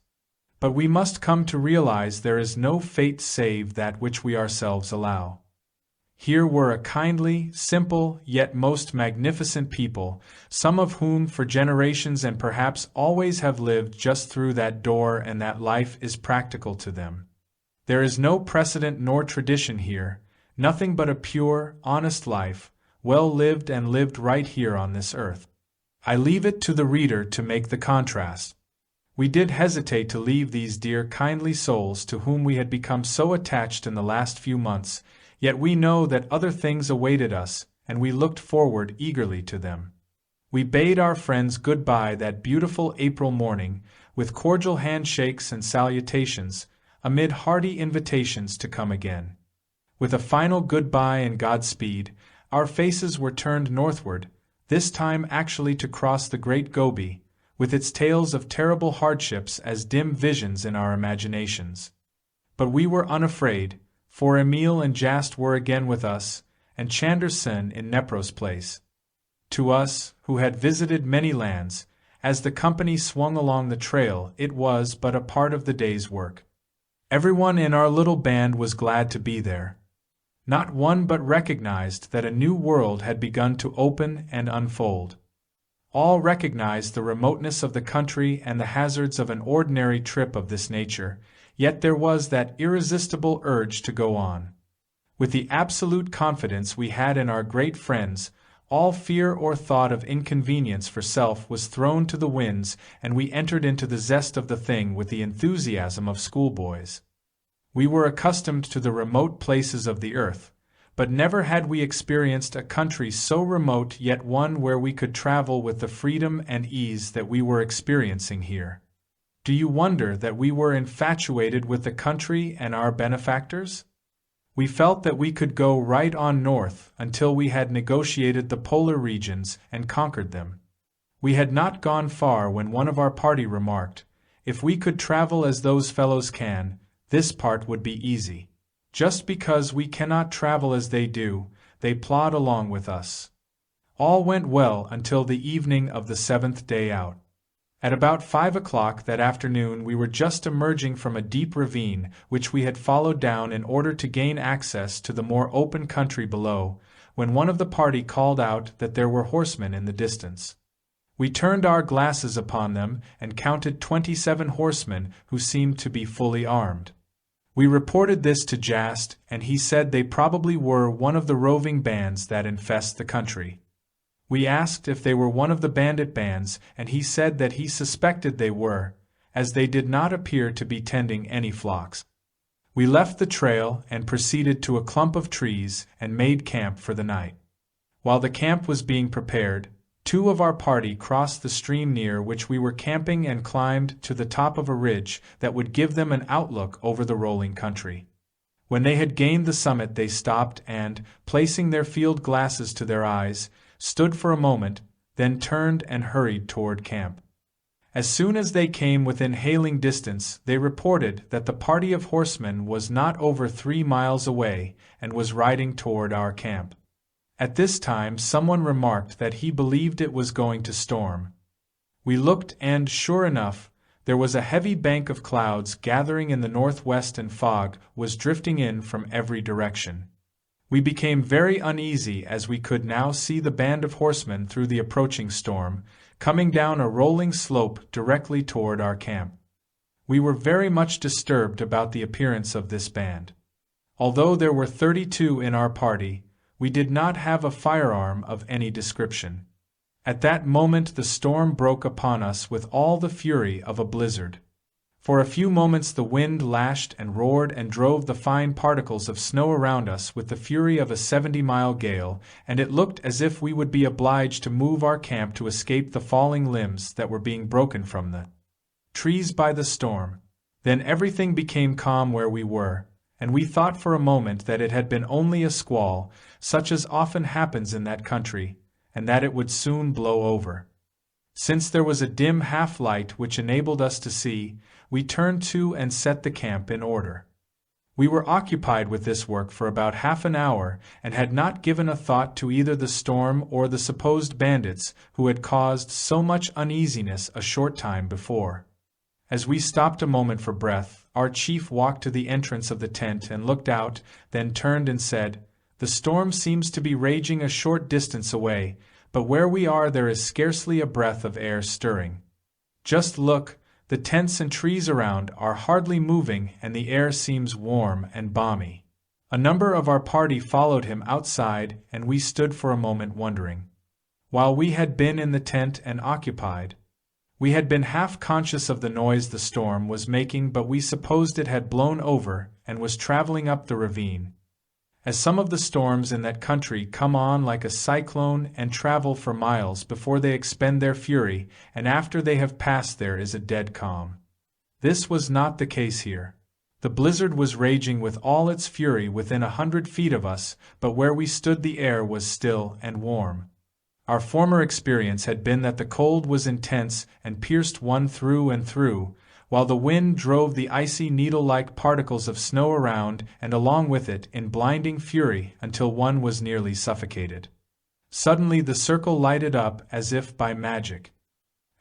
But we must come to realize there is no fate save that which we ourselves allow. Here were a kindly, simple, yet most magnificent people, some of whom for generations and perhaps always have lived just through that door, and that life is practical to them. There is no precedent nor tradition here, nothing but a pure, honest life, well lived and lived right here on this earth. I leave it to the reader to make the contrast. We did hesitate to leave these dear kindly souls to whom we had become so attached in the last few months, yet we know that other things awaited us, and we looked forward eagerly to them. We bade our friends good-bye that beautiful April morning, with cordial handshakes and salutations, amid hearty invitations to come again. With a final good-bye and Godspeed, our faces were turned northward, this time actually to cross the great Gobi, with its tales of terrible hardships as dim visions in our imaginations. But we were unafraid, for Emil and Jast were again with us, and Chander Sen in Nepro's place. To us, who had visited many lands, as the company swung along the trail, it was but a part of the day's work. Everyone in our little band was glad to be there. Not one but recognized that a new world had begun to open and unfold. All recognized the remoteness of the country and the hazards of an ordinary trip of this nature, yet there was that irresistible urge to go on. With the absolute confidence we had in our great friends, all fear or thought of inconvenience for self was thrown to the winds, and we entered into the zest of the thing with the enthusiasm of schoolboys. We were accustomed to the remote places of the earth, but never had we experienced a country so remote, yet one where we could travel with the freedom and ease that we were experiencing here. Do you wonder that we were infatuated with the country and our benefactors? We felt that we could go right on north until we had negotiated the polar regions and conquered them. We had not gone far when one of our party remarked, "If we could travel as those fellows can, this part would be easy. Just because we cannot travel as they do, they plod along with us." All went well until the evening of the 7th day out. At about 5 o'clock that afternoon we were just emerging from a deep ravine which we had followed down in order to gain access to the more open country below, when one of the party called out that there were horsemen in the distance. We turned our glasses upon them and counted 27 horsemen who seemed to be fully armed. We reported this to Jast, and he said they probably were one of the roving bands that infest the country. We asked if they were one of the bandit bands, and he said that he suspected they were, as they did not appear to be tending any flocks. We left the trail and proceeded to a clump of trees and made camp for the night. While the camp was being prepared, 2 of our party crossed the stream near which we were camping and climbed to the top of a ridge that would give them an outlook over the rolling country. When they had gained the summit they stopped and, placing their field glasses to their eyes, stood for a moment, then turned and hurried toward camp. As soon as they came within hailing distance, they reported that the party of horsemen was not over 3 miles away and was riding toward our camp. At this time someone remarked that he believed it was going to storm. We looked and, sure enough, there was a heavy bank of clouds gathering in the northwest and fog was drifting in from every direction. We became very uneasy as we could now see the band of horsemen through the approaching storm, coming down a rolling slope directly toward our camp. We were very much disturbed about the appearance of this band. Although there were 32 in our party, we did not have a firearm of any description. At that moment the storm broke upon us with all the fury of a blizzard. For a few moments the wind lashed and roared and drove the fine particles of snow around us with the fury of a 70-mile gale, and it looked as if we would be obliged to move our camp to escape the falling limbs that were being broken from the trees by the storm. Then everything became calm where we were, and we thought for a moment that it had been only a squall, such as often happens in that country, and that it would soon blow over. Since there was a dim half-light which enabled us to see, we turned to and set the camp in order. We were occupied with this work for about half an hour and had not given a thought to either the storm or the supposed bandits who had caused so much uneasiness a short time before. As we stopped a moment for breath, our chief walked to the entrance of the tent and looked out, then turned and said, "The storm seems to be raging a short distance away, but where we are there is scarcely a breath of air stirring. Just look, the tents and trees around are hardly moving and the air seems warm and balmy." A number of our party followed him outside and we stood for a moment wondering. While we had been in the tent and occupied, we had been half conscious of the noise the storm was making, but we supposed it had blown over and was traveling up the ravine. As some of the storms in that country come on like a cyclone and travel for miles before they expend their fury, and after they have passed there is a dead calm. This was not the case here. The blizzard was raging with all its fury within 100 feet of us, but where we stood the air was still and warm. Our former experience had been that the cold was intense and pierced one through and through, while the wind drove the icy needle-like particles of snow around and along with it in blinding fury until one was nearly suffocated. Suddenly the circle lighted up as if by magic.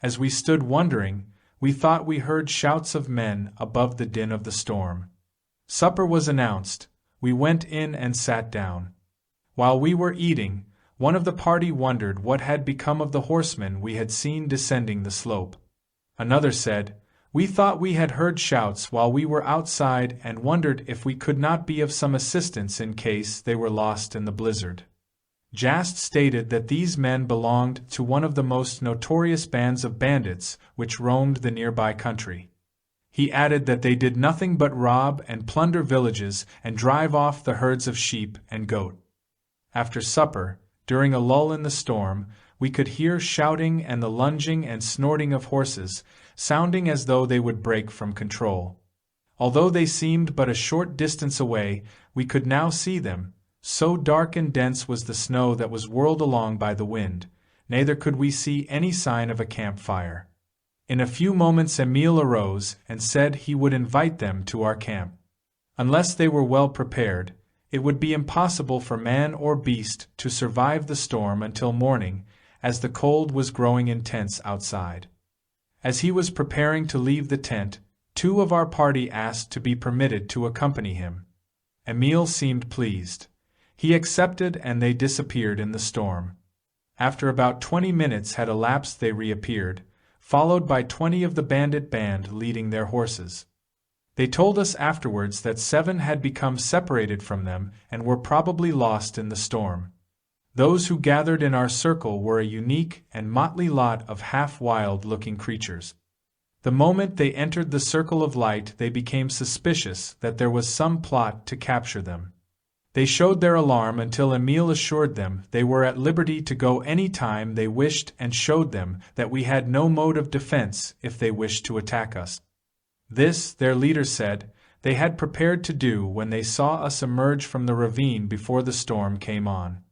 As we stood wondering, we thought we heard shouts of men above the din of the storm. Supper was announced. We went in and sat down. While we were eating, one of the party wondered what had become of the horsemen we had seen descending the slope. Another said, "We thought we had heard shouts while we were outside and wondered if we could not be of some assistance in case they were lost in the blizzard." Jast stated that these men belonged to one of the most notorious bands of bandits which roamed the nearby country. He added that they did nothing but rob and plunder villages and drive off the herds of sheep and goat. After supper, during a lull in the storm, we could hear shouting and the lunging and snorting of horses, sounding as though they would break from control. Although they seemed but a short distance away, we could now see them, so dark and dense was the snow that was whirled along by the wind, neither could we see any sign of a campfire. In a few moments Emil arose and said he would invite them to our camp. Unless they were well prepared, it would be impossible for man or beast to survive the storm until morning, as the cold was growing intense outside. As he was preparing to leave the tent, 2 of our party asked to be permitted to accompany him. Emil seemed pleased. He accepted and they disappeared in the storm. After about 20 minutes had elapsed they reappeared, followed by 20 of the bandit band leading their horses. They told us afterwards that 7 had become separated from them and were probably lost in the storm. Those who gathered in our circle were a unique and motley lot of half-wild-looking creatures. The moment they entered the circle of light they became suspicious that there was some plot to capture them. They showed their alarm until Emil assured them they were at liberty to go any time they wished and showed them that we had no mode of defense if they wished to attack us. This, their leader said, they had prepared to do when they saw us emerge from the ravine before the storm came on.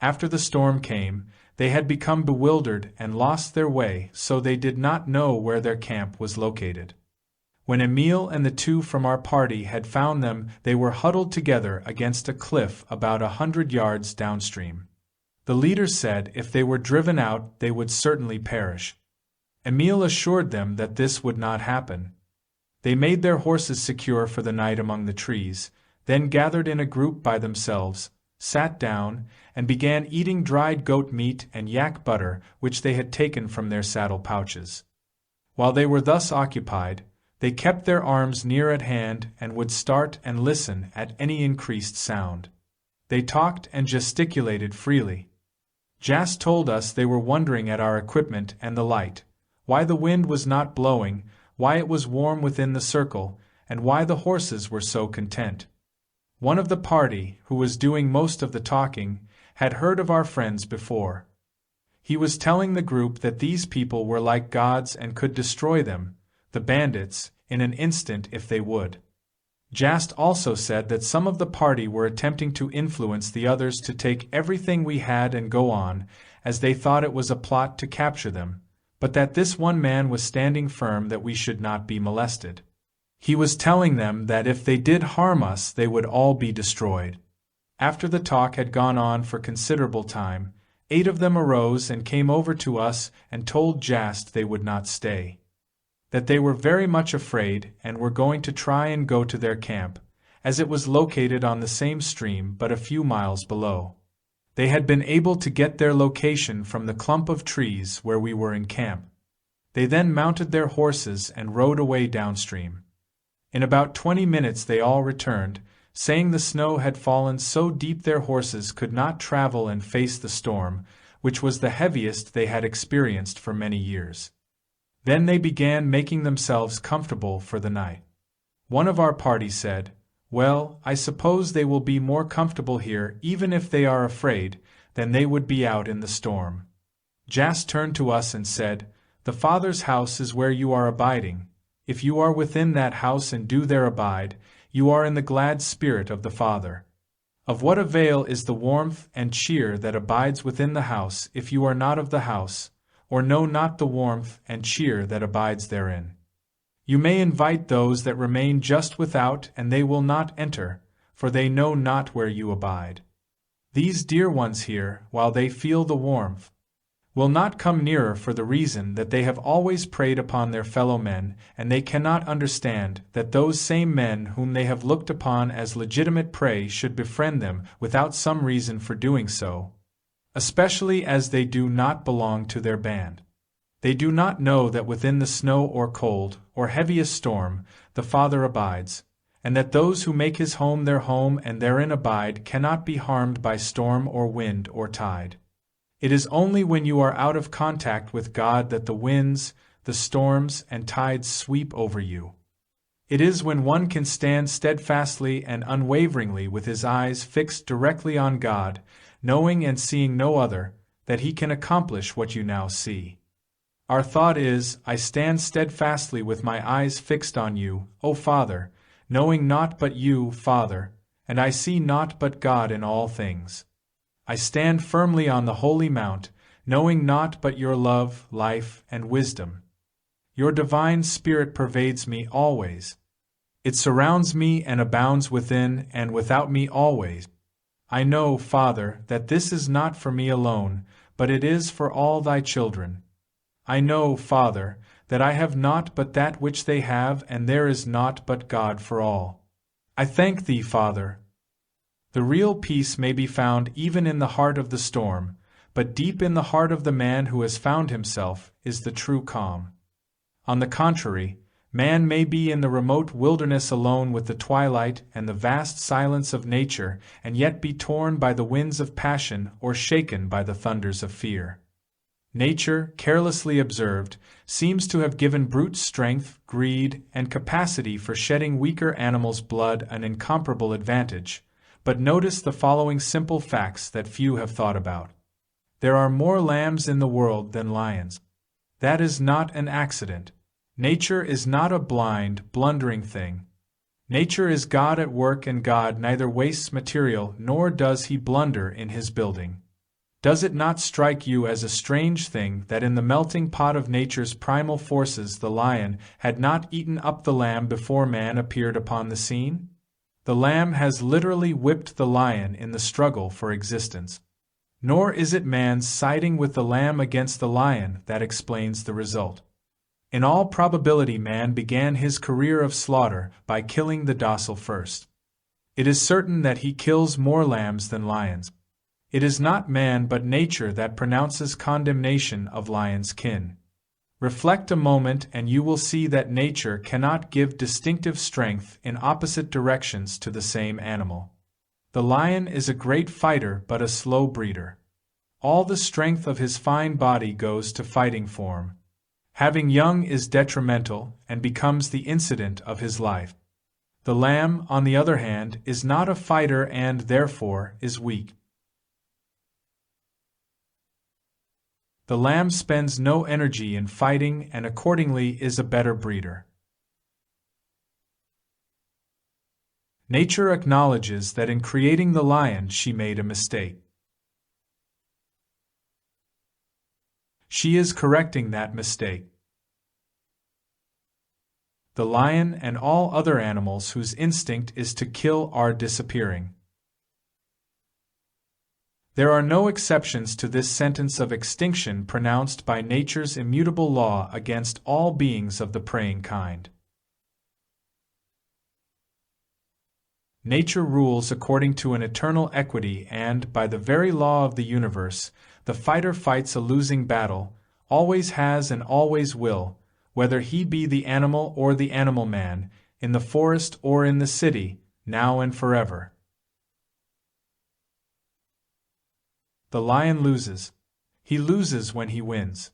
After the storm came, they had become bewildered and lost their way, so they did not know where their camp was located. When Emil and the 2 from our party had found them, they were huddled together against a cliff about 100 yards downstream. The leader said if they were driven out, they would certainly perish. Emil assured them that this would not happen. They made their horses secure for the night among the trees, then gathered in a group by themselves, sat down, and began eating dried goat meat and yak butter which they had taken from their saddle pouches. While they were thus occupied, they kept their arms near at hand and would start and listen at any increased sound. They talked and gesticulated freely. Jas told us they were wondering at our equipment and the light, why the wind was not blowing, why it was warm within the circle, and why the horses were so content. One of the party, who was doing most of the talking, had heard of our friends before. He was telling the group that these people were like gods and could destroy them, the bandits, in an instant if they would. Jast also said that some of the party were attempting to influence the others to take everything we had and go on, as they thought it was a plot to capture them, but that this one man was standing firm that we should not be molested. He was telling them that if they did harm us, they would all be destroyed. After the talk had gone on for considerable time, 8 of them arose and came over to us and told Jast they would not stay. That they were very much afraid and were going to try and go to their camp, as it was located on the same stream but a few miles below. They had been able to get their location from the clump of trees where we were in camp. They then mounted their horses and rode away downstream. In about 20 minutes they all returned, saying the snow had fallen so deep their horses could not travel and face the storm, which was the heaviest they had experienced for many years. Then they began making themselves comfortable for the night. One of our party said, "Well, I suppose they will be more comfortable here even if they are afraid than they would be out in the storm." Jas turned to us and said, "The Father's house is where you are abiding. If you are within that house and do there abide, you are in the glad spirit of the Father. Of what avail is the warmth and cheer that abides within the house if you are not of the house, or know not the warmth and cheer that abides therein? You may invite those that remain just without, and they will not enter, for they know not where you abide. These dear ones here, while they feel the warmth, will not come nearer for the reason that they have always preyed upon their fellow men, and they cannot understand that those same men whom they have looked upon as legitimate prey should befriend them without some reason for doing so, especially as they do not belong to their band. They do not know that within the snow or cold, or heaviest storm, the Father abides, and that those who make his home their home and therein abide cannot be harmed by storm or wind or tide. It is only when you are out of contact with God that the winds, the storms, and tides sweep over you. It is when one can stand steadfastly and unwaveringly with his eyes fixed directly on God, knowing and seeing no other, that he can accomplish what you now see. Our thought is, I stand steadfastly with my eyes fixed on you, O Father, knowing naught but you, Father, and I see naught but God in all things. I stand firmly on the holy mount, knowing naught but your love, life, and wisdom. Your divine spirit pervades me always. It surrounds me and abounds within and without me always. I know, Father, that this is not for me alone, but it is for all thy children. I know, Father, that I have naught but that which they have, and there is naught but God for all. I thank thee, Father. The real peace may be found even in the heart of the storm, but deep in the heart of the man who has found himself is the true calm. On the contrary, man may be in the remote wilderness alone with the twilight and the vast silence of nature, and yet be torn by the winds of passion or shaken by the thunders of fear. Nature, carelessly observed, seems to have given brute strength, greed, and capacity for shedding weaker animals' blood an incomparable advantage. But notice the following simple facts that few have thought about. There are more lambs in the world than lions. That is not an accident. Nature is not a blind, blundering thing. Nature is God at work, and God neither wastes material nor does he blunder in his building. Does it not strike you as a strange thing that in the melting pot of nature's primal forces the lion had not eaten up the lamb before man appeared upon the scene? The lamb has literally whipped the lion in the struggle for existence. Nor is it man's siding with the lamb against the lion that explains the result. In all probability man began his career of slaughter by killing the docile first. It is certain that he kills more lambs than lions. It is not man but nature that pronounces condemnation of lion's kin. Reflect a moment and you will see that nature cannot give distinctive strength in opposite directions to the same animal. The lion is a great fighter but a slow breeder. All the strength of his fine body goes to fighting form. Having young is detrimental and becomes the incident of his life. The lamb, on the other hand, is not a fighter and, therefore, is weak. The lamb spends no energy in fighting and accordingly is a better breeder. Nature acknowledges that in creating the lion she made a mistake. She is correcting that mistake. The lion and all other animals whose instinct is to kill are disappearing. There are no exceptions to this sentence of extinction pronounced by nature's immutable law against all beings of the preying kind. Nature rules according to an eternal equity and, by the very law of the universe, the fighter fights a losing battle, always has and always will, whether he be the animal or the animal man, in the forest or in the city, now and forever. The lion loses. He loses when he wins.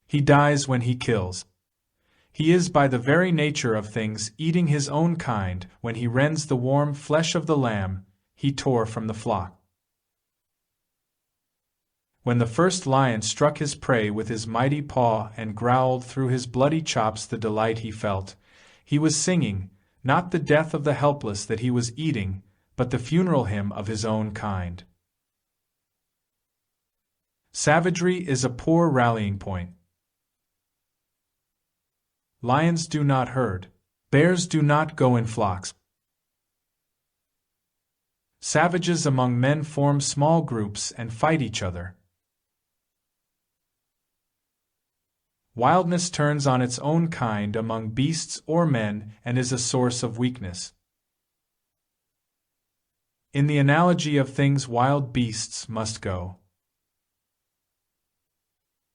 He dies when he kills. He is by the very nature of things eating his own kind when he rends the warm flesh of the lamb he tore from the flock. When the first lion struck his prey with his mighty paw and growled through his bloody chops the delight he felt, he was singing, not the death of the helpless that he was eating, but the funeral hymn of his own kind. Savagery is a poor rallying point. Lions do not herd. Bears do not go in flocks. Savages among men form small groups and fight each other. Wildness turns on its own kind among beasts or men and is a source of weakness. In the analogy of things, wild beasts must go.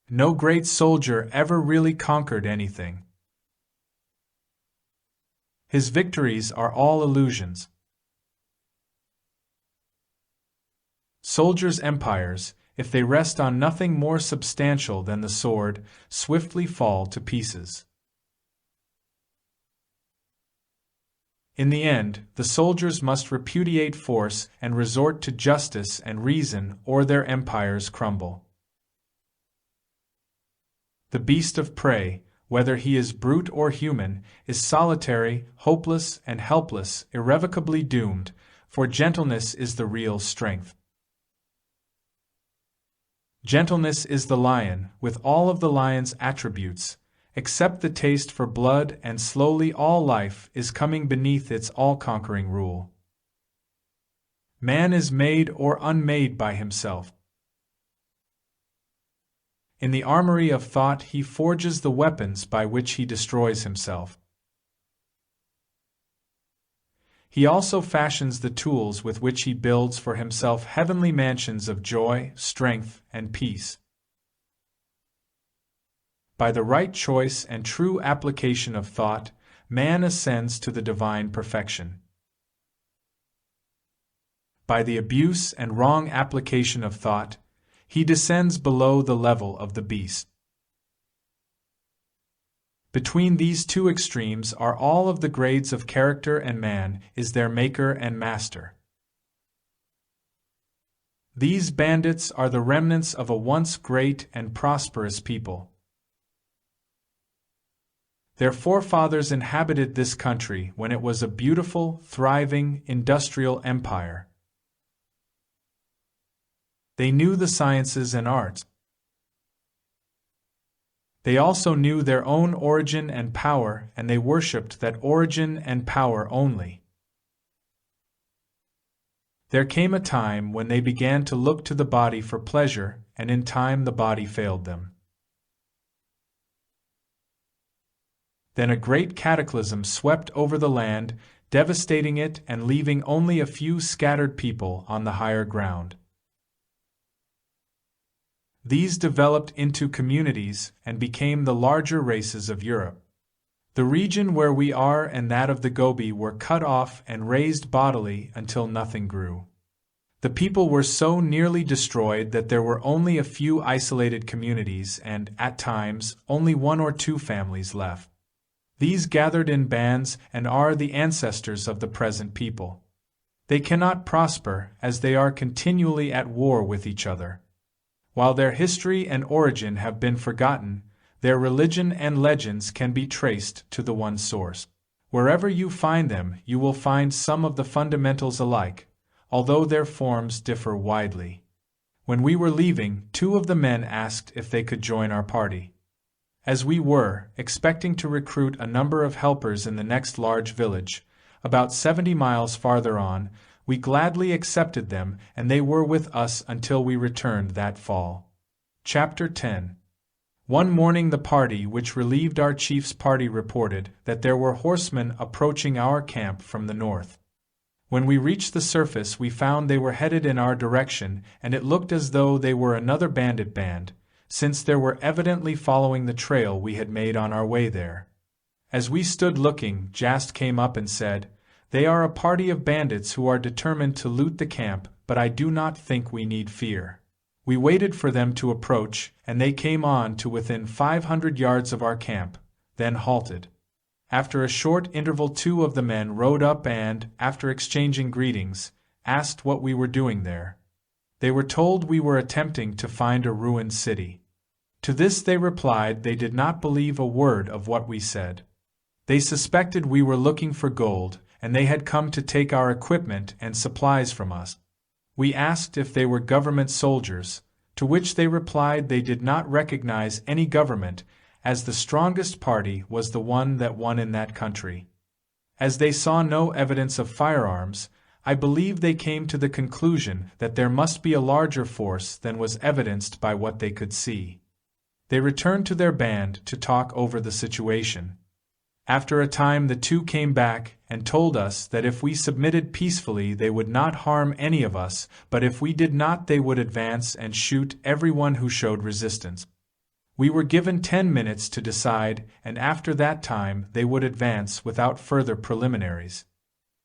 No great soldier ever really conquered anything. His victories are all illusions. Soldiers' empires, if they rest on nothing more substantial than the sword, swiftly fall to pieces. In the end, the soldiers must repudiate force and resort to justice and reason, or their empires crumble. The beast of prey, whether he is brute or human, is solitary, hopeless, and helpless, irrevocably doomed, for gentleness is the real strength. Gentleness is the lion, with all of the lion's attributes, except the taste for blood, and slowly all life is coming beneath its all-conquering rule. Man is made or unmade by himself. In the armory of thought he forges the weapons by which he destroys himself. He also fashions the tools with which he builds for himself heavenly mansions of joy, strength, and peace. By the right choice and true application of thought, man ascends to the divine perfection. By the abuse and wrong application of thought, he descends below the level of the beast. Between these two extremes are all of the grades of character, and man is their maker and master. These bandits are the remnants of a once great and prosperous people. Their forefathers inhabited this country when it was a beautiful, thriving, industrial empire. They knew the sciences and arts. They also knew their own origin and power, and they worshipped that origin and power only. There came a time when they began to look to the body for pleasure, and in time the body failed them. Then a great cataclysm swept over the land, devastating it and leaving only a few scattered people on the higher ground. These developed into communities and became the larger races of Europe. The region where we are and that of the Gobi were cut off and razed bodily until nothing grew. The people were so nearly destroyed that there were only a few isolated communities and, at times, only 1 or 2 families left. These gathered in bands and are the ancestors of the present people. They cannot prosper as they are continually at war with each other. While their history and origin have been forgotten, their religion and legends can be traced to the one source. Wherever you find them, you will find some of the fundamentals alike, although their forms differ widely. When we were leaving, 2 of the men asked if they could join our party. As we were, expecting to recruit a number of helpers in the next large village, about 70 miles farther on, we gladly accepted them, and they were with us until we returned that fall. Chapter 10. One morning the party which relieved our chief's party reported that there were horsemen approaching our camp from the north. When we reached the surface we found they were headed in our direction, and it looked as though they were another bandit band, since they were evidently following the trail we had made on our way there. As we stood looking, Jast came up and said, "They are a party of bandits who are determined to loot the camp, but I do not think we need fear." We waited for them to approach, and they came on to within 500 yards of our camp, then halted. After a short interval 2 of the men rode up and, after exchanging greetings, asked what we were doing there. They were told we were attempting to find a ruined city. To this they replied they did not believe a word of what we said. They suspected we were looking for gold, and they had come to take our equipment and supplies from us. We asked if they were government soldiers, to which they replied they did not recognize any government, as the strongest party was the one that won in that country. As they saw no evidence of firearms, I believe they came to the conclusion that there must be a larger force than was evidenced by what they could see. They returned to their band to talk over the situation. After a time the 2 came back and told us that if we submitted peacefully they would not harm any of us, but if we did not they would advance and shoot everyone who showed resistance. We were given 10 minutes to decide, and after that time they would advance without further preliminaries.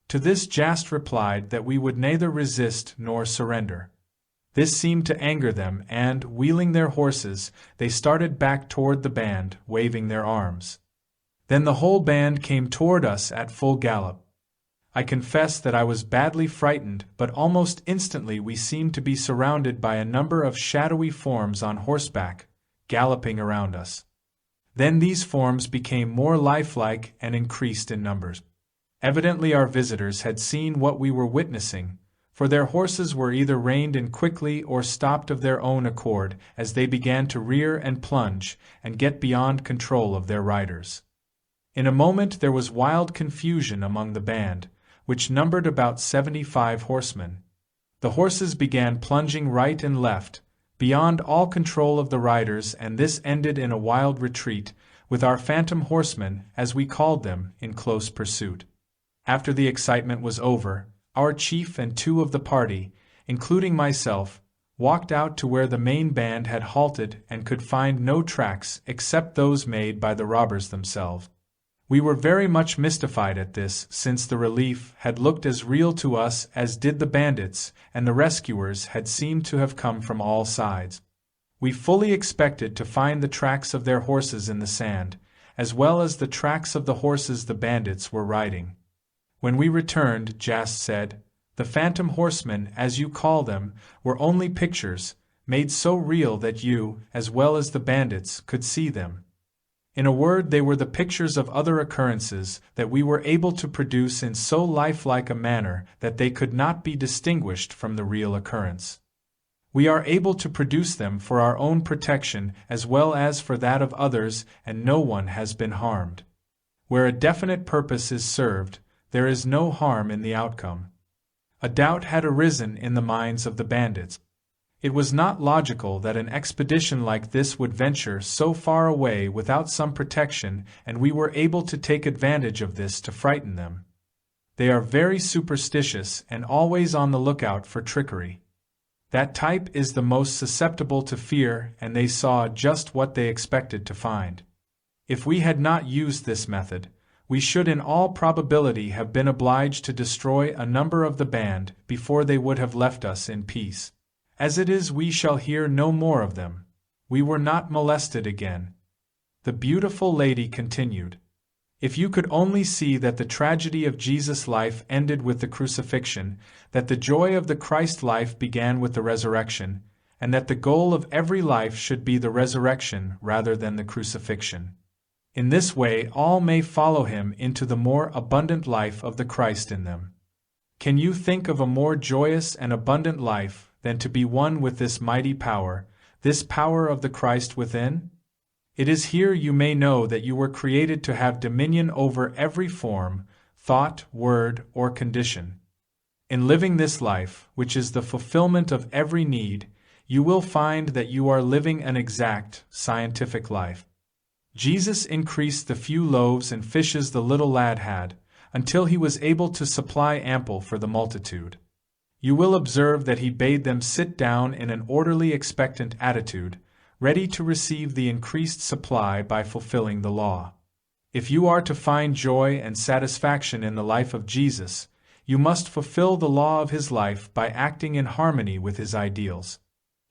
To this Jast replied that we would neither resist nor surrender. This seemed to anger them, and, wheeling their horses, they started back toward the band, waving their arms. Then the whole band came toward us at full gallop. I confess that I was badly frightened, but almost instantly we seemed to be surrounded by a number of shadowy forms on horseback, galloping around us. Then these forms became more lifelike and increased in numbers. Evidently our visitors had seen what we were witnessing, for their horses were either reined in quickly or stopped of their own accord as they began to rear and plunge and get beyond control of their riders. In a moment there was wild confusion among the band, which numbered about 75 horsemen. The horses began plunging right and left, beyond all control of the riders, and this ended in a wild retreat, with our phantom horsemen, as we called them, in close pursuit. After the excitement was over, our chief and 2 of the party, including myself, walked out to where the main band had halted and could find no tracks except those made by the robbers themselves. We were very much mystified at this, since the relief had looked as real to us as did the bandits, and the rescuers had seemed to have come from all sides. We fully expected to find the tracks of their horses in the sand, as well as the tracks of the horses the bandits were riding. When we returned, Jas said, "The phantom horsemen, as you call them, were only pictures, made so real that you, as well as the bandits, could see them. In a word, they were the pictures of other occurrences that we were able to produce in so lifelike a manner that they could not be distinguished from the real occurrence. We are able to produce them for our own protection as well as for that of others, and no one has been harmed. Where a definite purpose is served, there is no harm in the outcome." A doubt had arisen in the minds of the bandits. It was not logical that an expedition like this would venture so far away without some protection, and we were able to take advantage of this to frighten them. They are very superstitious and always on the lookout for trickery. That type is the most susceptible to fear, and they saw just what they expected to find. If we had not used this method, we should in all probability have been obliged to destroy a number of the band before they would have left us in peace. As it is, we shall hear no more of them. We were not molested again. The beautiful lady continued, "If you could only see that the tragedy of Jesus' life ended with the crucifixion, that the joy of the Christ life began with the resurrection, and that the goal of every life should be the resurrection rather than the crucifixion. In this way all may follow him into the more abundant life of the Christ in them. Can you think of a more joyous and abundant life than to be one with this mighty power, this power of the Christ within? It is here you may know that you were created to have dominion over every form, thought, word, or condition. In living this life, which is the fulfillment of every need, you will find that you are living an exact, scientific life. Jesus increased the few loaves and fishes the little lad had, until he was able to supply ample for the multitude. You will observe that he bade them sit down in an orderly expectant attitude, ready to receive the increased supply by fulfilling the law. If you are to find joy and satisfaction in the life of Jesus, you must fulfill the law of his life by acting in harmony with his ideals.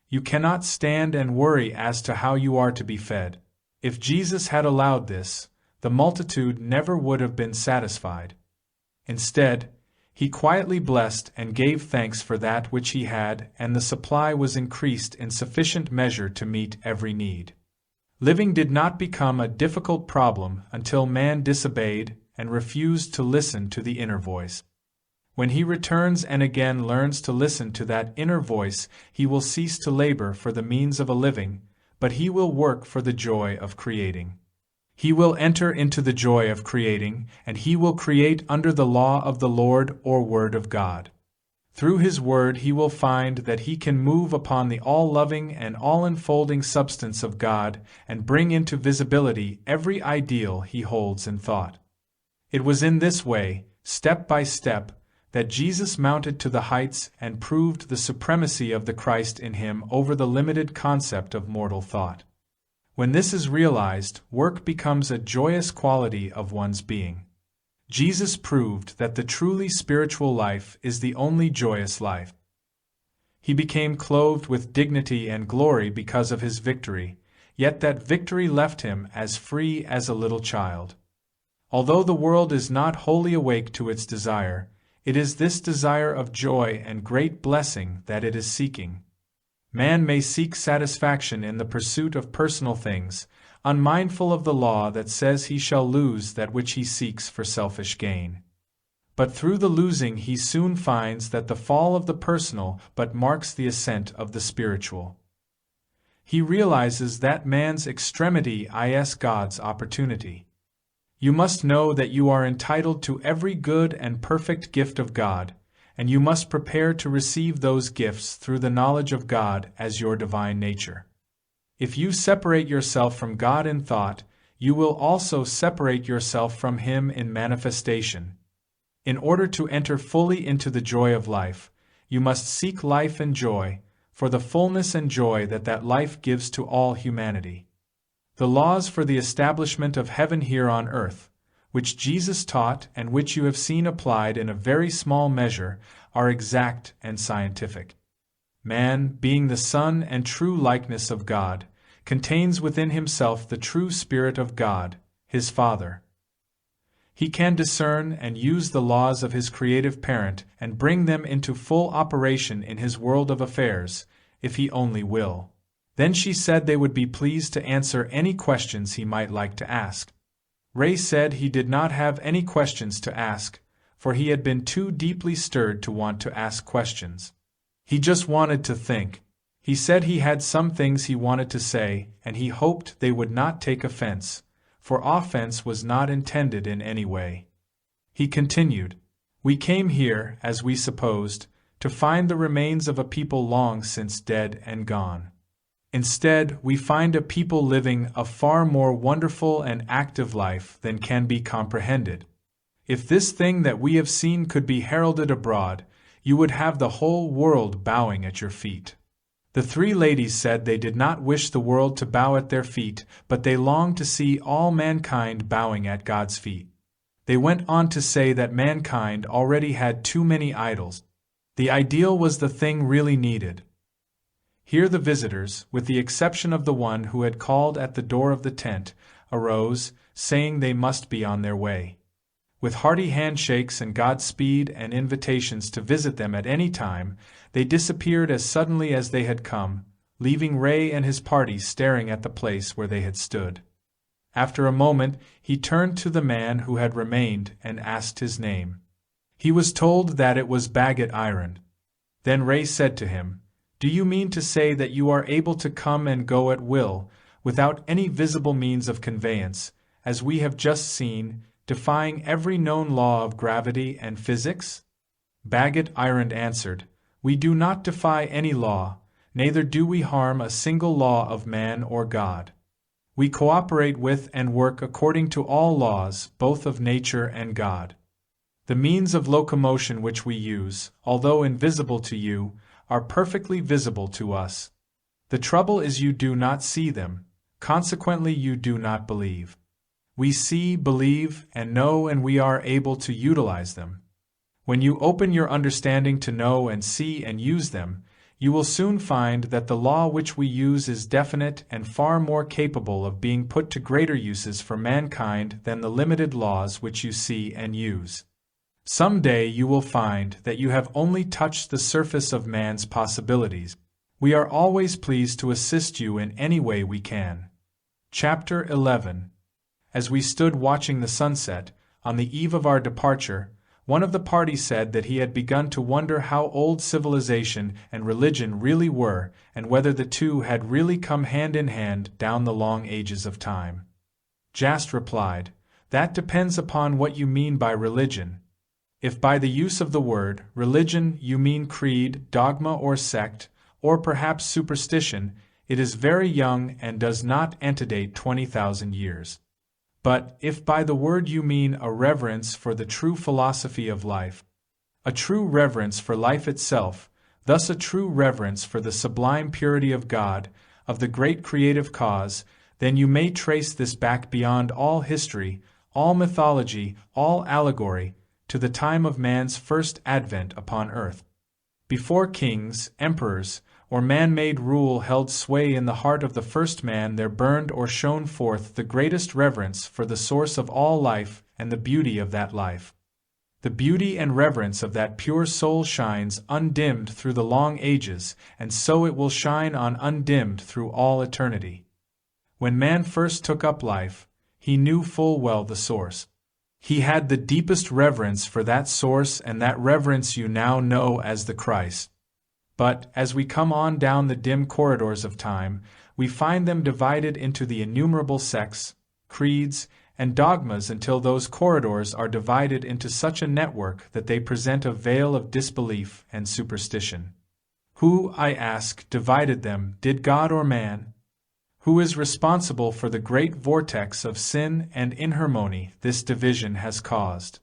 You cannot stand and worry as to how you are to be fed. If Jesus had allowed this, the multitude never would have been satisfied. Instead, he quietly blessed and gave thanks for that which he had, and the supply was increased in sufficient measure to meet every need. Living did not become a difficult problem until man disobeyed and refused to listen to the inner voice. When he returns and again learns to listen to that inner voice, he will cease to labor for the means of a living, but he will work for the joy of creating. He will enter into the joy of creating, and he will create under the law of the Lord or Word of God. Through his Word he will find that he can move upon the all-loving and all-enfolding substance of God and bring into visibility every ideal he holds in thought. It was in this way, step by step, that Jesus mounted to the heights and proved the supremacy of the Christ in him over the limited concept of mortal thought. When this is realized, work becomes a joyous quality of one's being. Jesus proved that the truly spiritual life is the only joyous life. He became clothed with dignity and glory because of his victory, yet that victory left him as free as a little child. Although the world is not wholly awake to its desire, it is this desire of joy and great blessing that it is seeking. Man may seek satisfaction in the pursuit of personal things, unmindful of the law that says he shall lose that which he seeks for selfish gain. But through the losing he soon finds that the fall of the personal but marks the ascent of the spiritual. He realizes that man's extremity is God's opportunity. You must know that you are entitled to every good and perfect gift of God, and you must prepare to receive those gifts through the knowledge of God as your divine nature. If you separate yourself from God in thought, you will also separate yourself from Him in manifestation. In order to enter fully into the joy of life, you must seek life and joy, for the fullness and joy that life gives to all humanity. The laws for the establishment of heaven here on earth, which Jesus taught and which you have seen applied in a very small measure, are exact and scientific. Man, being the son and true likeness of God, contains within himself the true Spirit of God, his Father. He can discern and use the laws of his creative parent and bring them into full operation in his world of affairs, if he only will. Then she said they would be pleased to answer any questions he might like to ask. Ray said he did not have any questions to ask, for he had been too deeply stirred to want to ask questions. He just wanted to think. He said he had some things he wanted to say, and he hoped they would not take offense, for offense was not intended in any way. He continued, "We came here, as we supposed, to find the remains of a people long since dead and gone. Instead, we find a people living a far more wonderful and active life than can be comprehended. If this thing that we have seen could be heralded abroad, you would have the whole world bowing at your feet." The three ladies said they did not wish the world to bow at their feet, but they longed to see all mankind bowing at God's feet. They went on to say that mankind already had too many idols. The ideal was the thing really needed. Here the visitors, with the exception of the one who had called at the door of the tent, arose, saying they must be on their way. With hearty handshakes and Godspeed and invitations to visit them at any time, they disappeared as suddenly as they had come, leaving Ray and his party staring at the place where they had stood. After a moment, he turned to the man who had remained and asked his name. He was told that it was Baird T. Then Ray said to him, "Do you mean to say that you are able to come and go at will, without any visible means of conveyance, as we have just seen, defying every known law of gravity and physics?" Baird T. answered, "We do not defy any law, neither do we harm a single law of man or God. We cooperate with and work according to all laws, both of nature and God. The means of locomotion which we use, although invisible to you, are perfectly visible to us. The trouble is you do not see them, consequently you do not believe. We see, believe, and know, and we are able to utilize them. When you open your understanding to know and see and use them, you will soon find that the law which we use is definite and far more capable of being put to greater uses for mankind than the limited laws which you see and use. Some day you will find that you have only touched the surface of man's possibilities. We are always pleased to assist you in any way we can." Chapter 11. As we stood watching the sunset, on the eve of our departure, one of the party said that he had begun to wonder how old civilization and religion really were, and whether the two had really come hand in hand down the long ages of time. Jast replied, "That depends upon what you mean by religion. If by the use of the word religion you mean creed, dogma or sect, or perhaps superstition, it is very young and does not antedate 20,000 years. But if by the word you mean a reverence for the true philosophy of life, a true reverence for life itself, thus a true reverence for the sublime purity of God, of the great creative cause, then you may trace this back beyond all history, all mythology, all allegory, to the time of man's first advent upon earth. Before kings, emperors, or man-made rule held sway in the heart of the first man, there burned or shone forth the greatest reverence for the source of all life and the beauty of that life. The beauty and reverence of that pure soul shines undimmed through the long ages, and so it will shine on undimmed through all eternity. When man first took up life, he knew full well the source. He had the deepest reverence for that source, and that reverence you now know as the Christ. But, as we come on down the dim corridors of time, we find them divided into the innumerable sects, creeds, and dogmas until those corridors are divided into such a network that they present a veil of disbelief and superstition. Who, I ask, divided them, did God or man? Who is responsible for the great vortex of sin and inharmony this division has caused?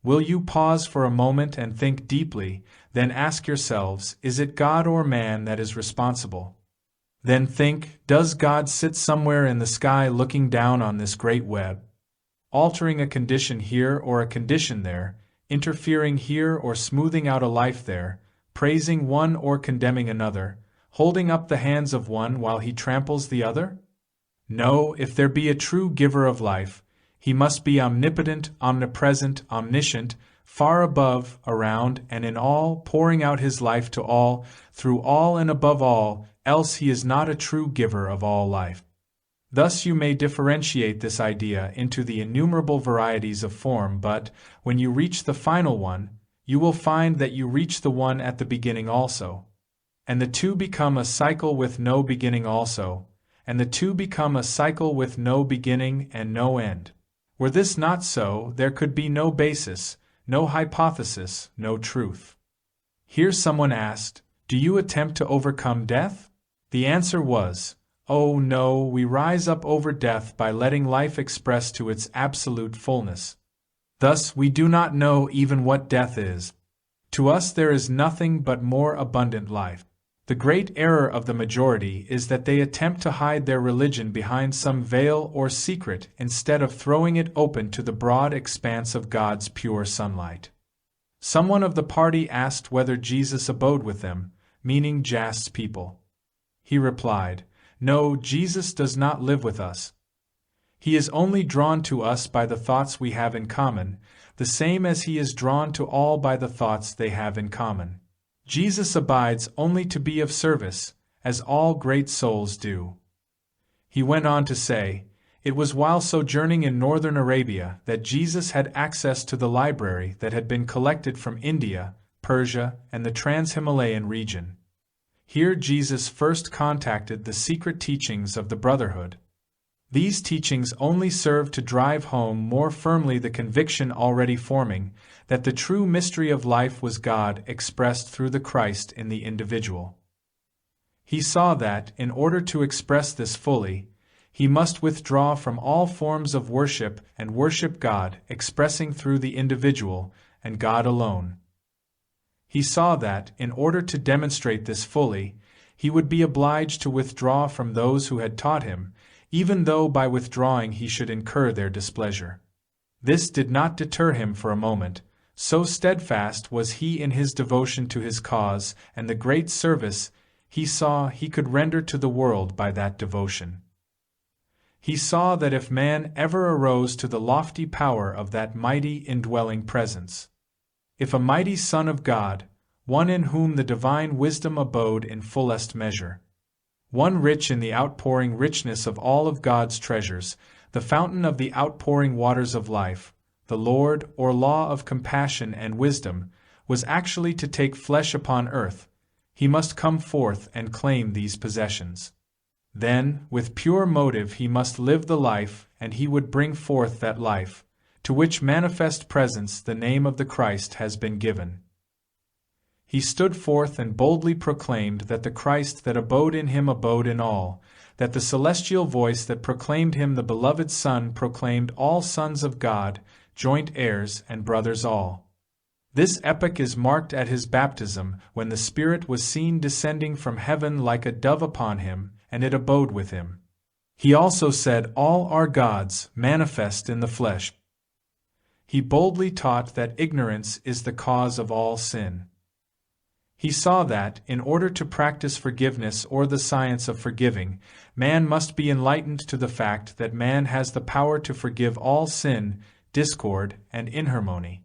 Will you pause for a moment and think deeply, then ask yourselves, is it God or man that is responsible? Then think, does God sit somewhere in the sky looking down on this great web, altering a condition here or a condition there, interfering here or smoothing out a life there, praising one or condemning another, holding up the hands of one while he tramples the other? No, if there be a true giver of life, he must be omnipotent, omnipresent, omniscient, far above, around, and in all, pouring out his life to all, through all and above all, else he is not a true giver of all life. Thus you may differentiate this idea into the innumerable varieties of form, but, when you reach the final one, you will find that you reach the one at the beginning also. And the two become a cycle with no beginning also, and the two become a cycle with no beginning and no end. Were this not so, there could be no basis, no hypothesis, no truth. Here someone asked, do you attempt to overcome death? The answer was, oh no, we rise up over death by letting life express to its absolute fullness. Thus we do not know even what death is. To us there is nothing but more abundant life. The great error of the majority is that they attempt to hide their religion behind some veil or secret instead of throwing it open to the broad expanse of God's pure sunlight. Someone of the party asked whether Jesus abode with them, meaning Jast's people. He replied, no, Jesus does not live with us. He is only drawn to us by the thoughts we have in common, the same as he is drawn to all by the thoughts they have in common. Jesus abides only to be of service, as all great souls do. He went on to say, it was while sojourning in northern Arabia that Jesus had access to the library that had been collected from India, Persia, and the Trans-Himalayan region. Here Jesus first contacted the secret teachings of the Brotherhood. These teachings only serve to drive home more firmly the conviction already forming that the true mystery of life was God expressed through the Christ in the individual. He saw that, in order to express this fully, he must withdraw from all forms of worship and worship God expressing through the individual and God alone. He saw that, in order to demonstrate this fully, he would be obliged to withdraw from those who had taught him, even though by withdrawing he should incur their displeasure. This did not deter him for a moment, so steadfast was he in his devotion to his cause and the great service he saw he could render to the world by that devotion. He saw that if man ever arose to the lofty power of that mighty indwelling presence, if a mighty Son of God, one in whom the divine wisdom abode in fullest measure, one rich in the outpouring richness of all of God's treasures, the fountain of the outpouring waters of life, the Lord, or law of compassion and wisdom, was actually to take flesh upon earth, he must come forth and claim these possessions. Then, with pure motive he must live the life, and he would bring forth that life, to which manifest presence the name of the Christ has been given. He stood forth and boldly proclaimed that the Christ that abode in him abode in all, that the celestial voice that proclaimed him the beloved Son proclaimed all sons of God, joint heirs and brothers all. This epoch is marked at his baptism, when the Spirit was seen descending from heaven like a dove upon him, and it abode with him. He also said, all are God's, manifest in the flesh. He boldly taught that ignorance is the cause of all sin. He saw that, in order to practice forgiveness or the science of forgiving, man must be enlightened to the fact that man has the power to forgive all sin, discord, and inharmony.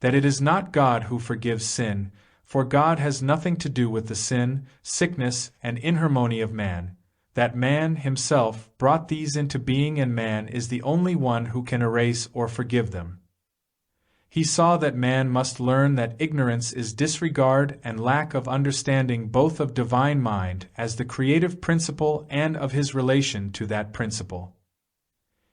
That it is not God who forgives sin, for God has nothing to do with the sin, sickness, and inharmony of man. That man himself brought these into being, and man is the only one who can erase or forgive them. He saw that man must learn that ignorance is disregard and lack of understanding both of divine mind as the creative principle and of his relation to that principle.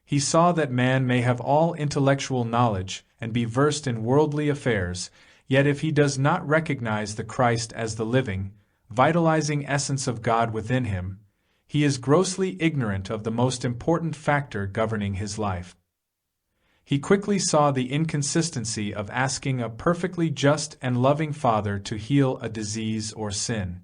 He saw that man may have all intellectual knowledge and be versed in worldly affairs, yet if he does not recognize the Christ as the living, vitalizing essence of God within him, he is grossly ignorant of the most important factor governing his life. He quickly saw the inconsistency of asking a perfectly just and loving Father to heal a disease or sin.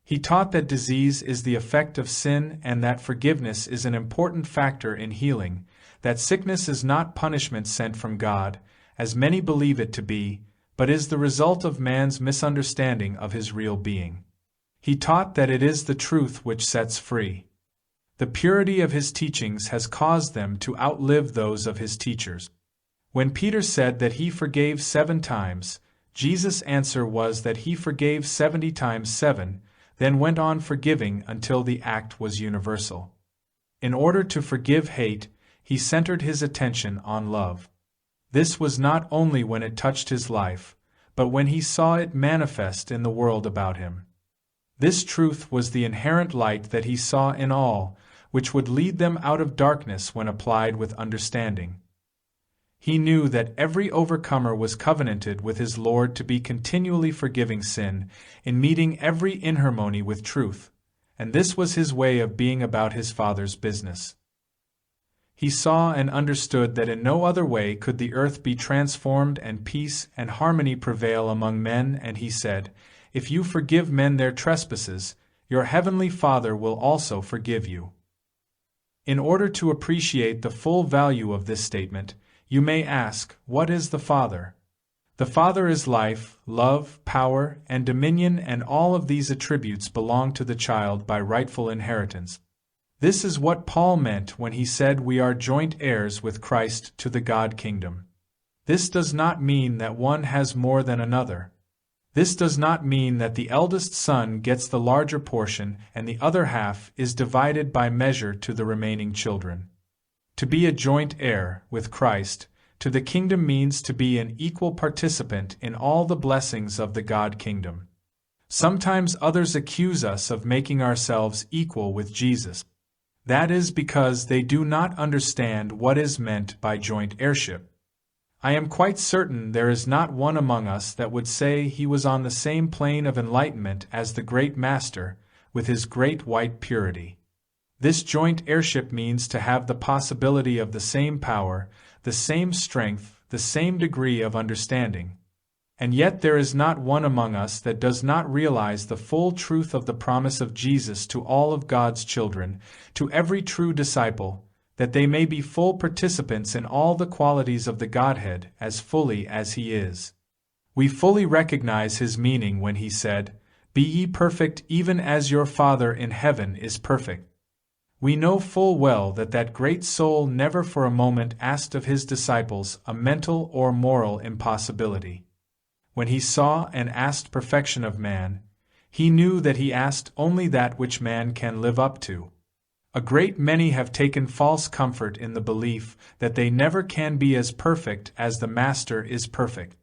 He taught that disease is the effect of sin and that forgiveness is an important factor in healing, that sickness is not punishment sent from God, as many believe it to be, but is the result of man's misunderstanding of his real being. He taught that it is the truth which sets free. The purity of his teachings has caused them to outlive those of his teachers. When Peter said that he forgave 7 times, Jesus' answer was that he forgave 70 times 7, then went on forgiving until the act was universal. In order to forgive hate, he centered his attention on love. This was not only when it touched his life, but when he saw it manifest in the world about him. This truth was the inherent light that he saw in all, which would lead them out of darkness when applied with understanding. He knew that every overcomer was covenanted with his Lord to be continually forgiving sin, in meeting every inharmony with truth, and this was his way of being about his Father's business. He saw and understood that in no other way could the earth be transformed and peace and harmony prevail among men, and he said, "If you forgive men their trespasses, your heavenly Father will also forgive you." In order to appreciate the full value of this statement, you may ask, what is the Father? The Father is life, love, power, and dominion, and all of these attributes belong to the child by rightful inheritance. This is what Paul meant when he said we are joint heirs with Christ to the God kingdom. This does not mean that one has more than another. This does not mean that the eldest son gets the larger portion and the other half is divided by measure to the remaining children. To be a joint heir with Christ to the kingdom means to be an equal participant in all the blessings of the God kingdom. Sometimes others accuse us of making ourselves equal with Jesus. That is because they do not understand what is meant by joint heirship. I am quite certain there is not one among us that would say he was on the same plane of enlightenment as the great Master, with his great white purity. This joint heirship means to have the possibility of the same power, the same strength, the same degree of understanding. And yet there is not one among us that does not realize the full truth of the promise of Jesus to all of God's children, to every true disciple, that they may be full participants in all the qualities of the Godhead as fully as he is. We fully recognize his meaning when he said, "Be ye perfect even as your Father in heaven is perfect." We know full well that that great soul never for a moment asked of his disciples a mental or moral impossibility. When he saw and asked perfection of man, he knew that he asked only that which man can live up to. A great many have taken false comfort in the belief that they never can be as perfect as the Master is perfect.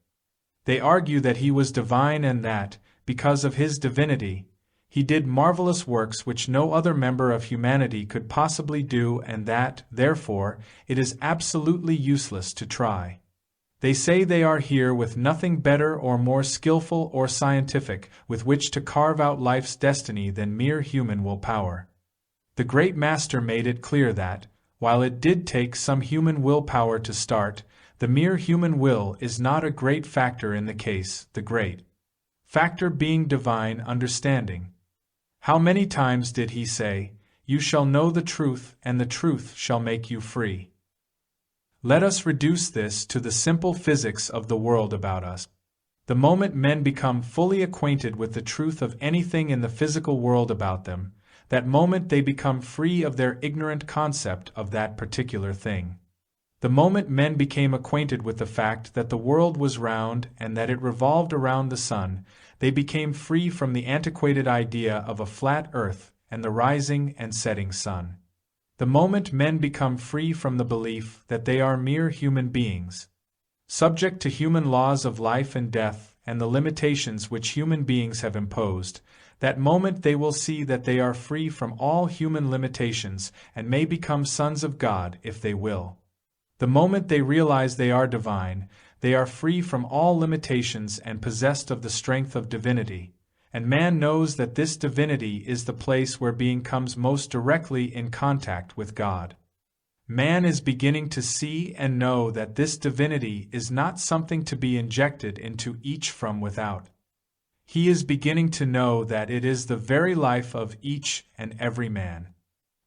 They argue that he was divine and that, because of his divinity, he did marvelous works which no other member of humanity could possibly do, and that, therefore, it is absolutely useless to try. They say they are here with nothing better or more skillful or scientific with which to carve out life's destiny than mere human willpower. The great Master made it clear that, while it did take some human willpower to start, the mere human will is not a great factor in the case, the great factor being divine understanding. How many times did he say, "You shall know the truth, and the truth shall make you free"? Let us reduce this to the simple physics of the world about us. The moment men become fully acquainted with the truth of anything in the physical world about them, that moment they become free of their ignorant concept of that particular thing. The moment men became acquainted with the fact that the world was round and that it revolved around the sun, they became free from the antiquated idea of a flat earth and the rising and setting sun. The moment men become free from the belief that they are mere human beings, Subject to human laws of life and death and the limitations which human beings have imposed, that moment they will see that they are free from all human limitations and may become sons of God if they will. The moment they realize they are divine, they are free from all limitations and possessed of the strength of divinity, and man knows that this divinity is the place where being comes most directly in contact with God. Man is beginning to see and know that this divinity is not something to be injected into each from without. He is beginning to know that it is the very life of each and every man.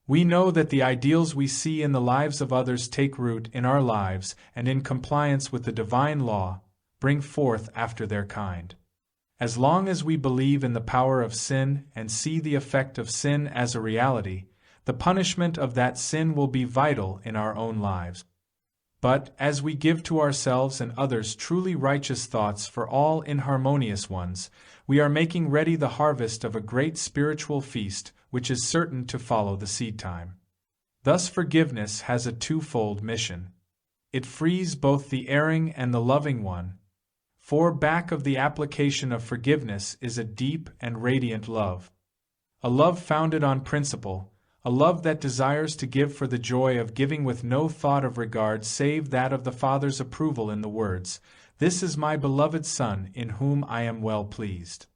We know that the ideals we see in the lives of others take root in our lives and in compliance with the divine law, bring forth after their kind. As long as we believe in the power of sin and see the effect of sin as a reality, the punishment of that sin will be vital in our own lives. But, as we give to ourselves and others truly righteous thoughts for all inharmonious ones, we are making ready the harvest of a great spiritual feast which is certain to follow the seed time. Thus forgiveness has a twofold mission. It frees both the erring and the loving one, for back of the application of forgiveness is a deep and radiant love. A love founded on principle, a love that desires to give for the joy of giving with no thought of regard save that of the Father's approval in the words, "This is my beloved Son, in whom I am well pleased."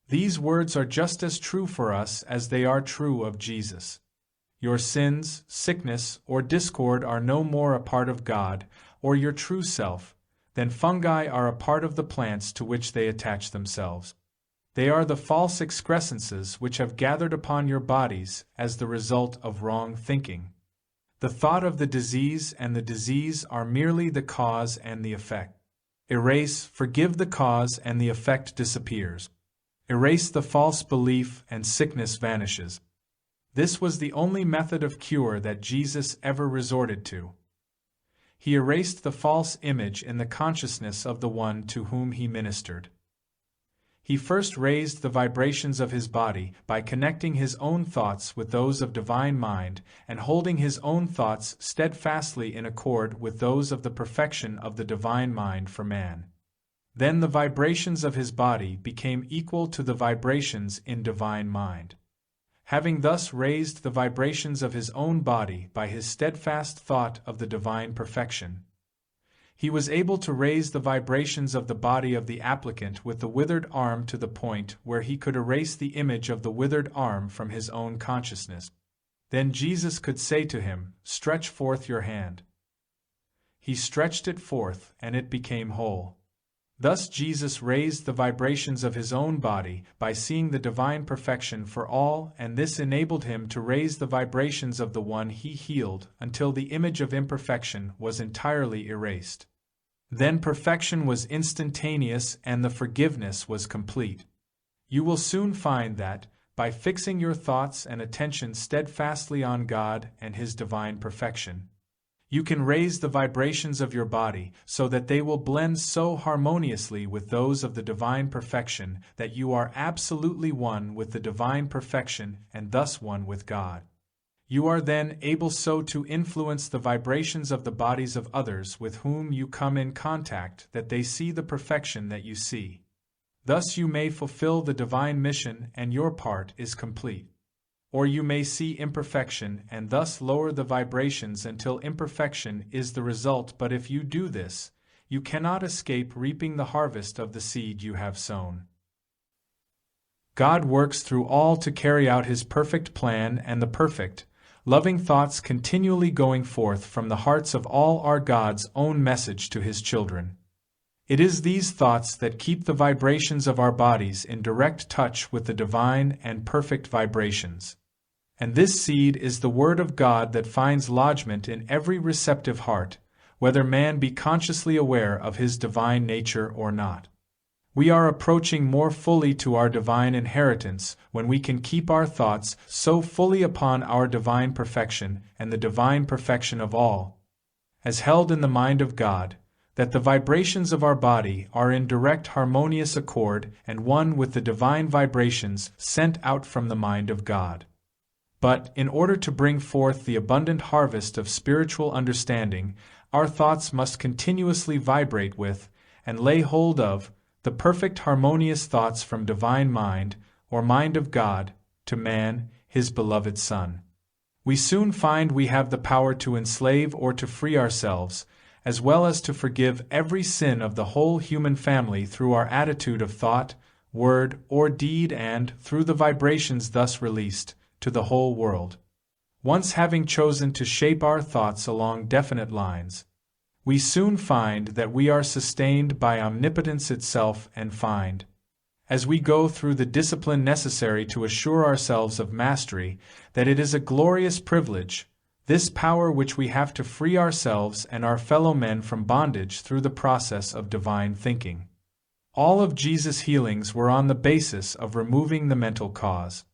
These words are just as true for us as they are true of Jesus. Your sins, sickness, or discord are no more a part of God, or your true self, than fungi are a part of the plants to which they attach themselves. They are the false excrescences which have gathered upon your bodies as the result of wrong thinking. The thought of the disease and the disease are merely the cause and the effect. Erase, forgive the cause, and the effect disappears. Erase the false belief, and sickness vanishes. This was the only method of cure that Jesus ever resorted to. He erased the false image in the consciousness of the one to whom he ministered. He first raised the vibrations of his body by connecting his own thoughts with those of divine mind and holding his own thoughts steadfastly in accord with those of the perfection of the divine mind for man. Then the vibrations of his body became equal to the vibrations in divine mind. Having thus raised the vibrations of his own body by his steadfast thought of the divine perfection, he was able to raise the vibrations of the body of the applicant with the withered arm to the point where he could erase the image of the withered arm from his own consciousness. Then Jesus could say to him, "Stretch forth your hand." He stretched it forth, and it became whole. Thus Jesus raised the vibrations of his own body by seeing the divine perfection for all, and this enabled him to raise the vibrations of the one he healed until the image of imperfection was entirely erased. Then perfection was instantaneous and the forgiveness was complete. You will soon find that, by fixing your thoughts and attention steadfastly on God and His divine perfection, you can raise the vibrations of your body so that they will blend so harmoniously with those of the divine perfection that you are absolutely one with the divine perfection and thus one with God. You are then able so to influence the vibrations of the bodies of others with whom you come in contact that they see the perfection that you see. Thus you may fulfill the divine mission and your part is complete. Or you may see imperfection and thus lower the vibrations until imperfection is the result, but if you do this, you cannot escape reaping the harvest of the seed you have sown. God works through all to carry out His perfect plan, and the perfect, loving thoughts continually going forth from the hearts of all are God's own message to His children. It is these thoughts that keep the vibrations of our bodies in direct touch with the divine and perfect vibrations. And this seed is the Word of God that finds lodgment in every receptive heart, whether man be consciously aware of his divine nature or not. We are approaching more fully to our divine inheritance when we can keep our thoughts so fully upon our divine perfection and the divine perfection of all, as held in the mind of God, that the vibrations of our body are in direct harmonious accord and one with the divine vibrations sent out from the mind of God. But, in order to bring forth the abundant harvest of spiritual understanding, our thoughts must continuously vibrate with, and lay hold of, the perfect harmonious thoughts from divine mind, or mind of God, to man, His beloved Son. We soon find we have the power to enslave or to free ourselves, as well as to forgive every sin of the whole human family through our attitude of thought, word, or deed, and, through the vibrations thus released, to the whole world. Once having chosen to shape our thoughts along definite lines, we soon find that we are sustained by omnipotence itself and find, as we go through the discipline necessary to assure ourselves of mastery, that it is a glorious privilege, this power which we have to free ourselves and our fellow men from bondage through the process of divine thinking. All of Jesus' healings were on the basis of removing the mental cause.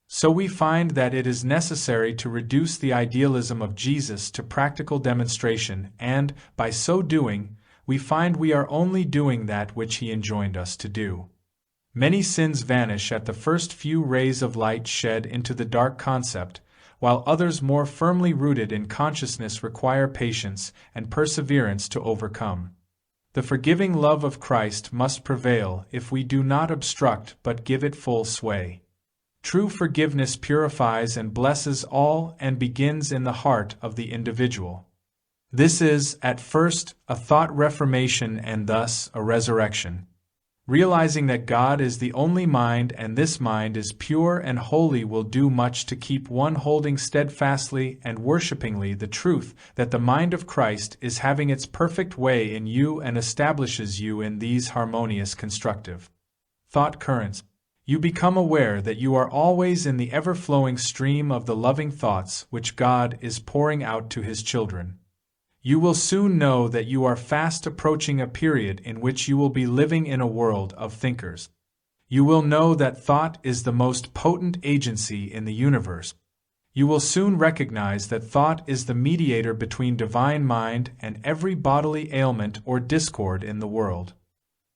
So we find that it is necessary to reduce the idealism of Jesus to practical demonstration, and, by so doing, we find we are only doing that which He enjoined us to do. Many sins vanish at the first few rays of light shed into the dark concept, while others more firmly rooted in consciousness require patience and perseverance to overcome. The forgiving love of Christ must prevail if we do not obstruct but give it full sway. True forgiveness purifies and blesses all and begins in the heart of the individual. This is, at first, a thought reformation and thus a resurrection. Realizing that God is the only mind and this mind is pure and holy will do much to keep one holding steadfastly and worshipingly the truth that the mind of Christ is having its perfect way in you and establishes you in these harmonious constructive thought currents. You become aware that you are always in the ever-flowing stream of the loving thoughts which God is pouring out to His children. You will soon know that you are fast approaching a period in which you will be living in a world of thinkers. You will know that thought is the most potent agency in the universe. You will soon recognize that thought is the mediator between divine mind and every bodily ailment or discord in the world.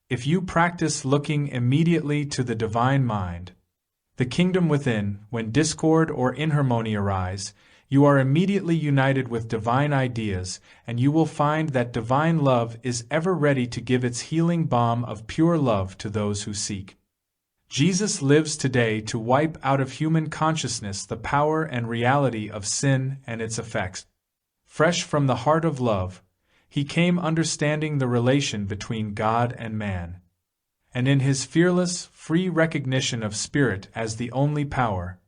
If you practice looking immediately to the divine mind, the kingdom within, when discord or inharmony arise, you are immediately united with divine ideas, and you will find that divine love is ever ready to give its healing balm of pure love to those who seek. Jesus lives today to wipe out of human consciousness the power and reality of sin and its effects. Fresh from the heart of love, He came understanding the relation between God and man. And in His fearless, free recognition of spirit as the only power,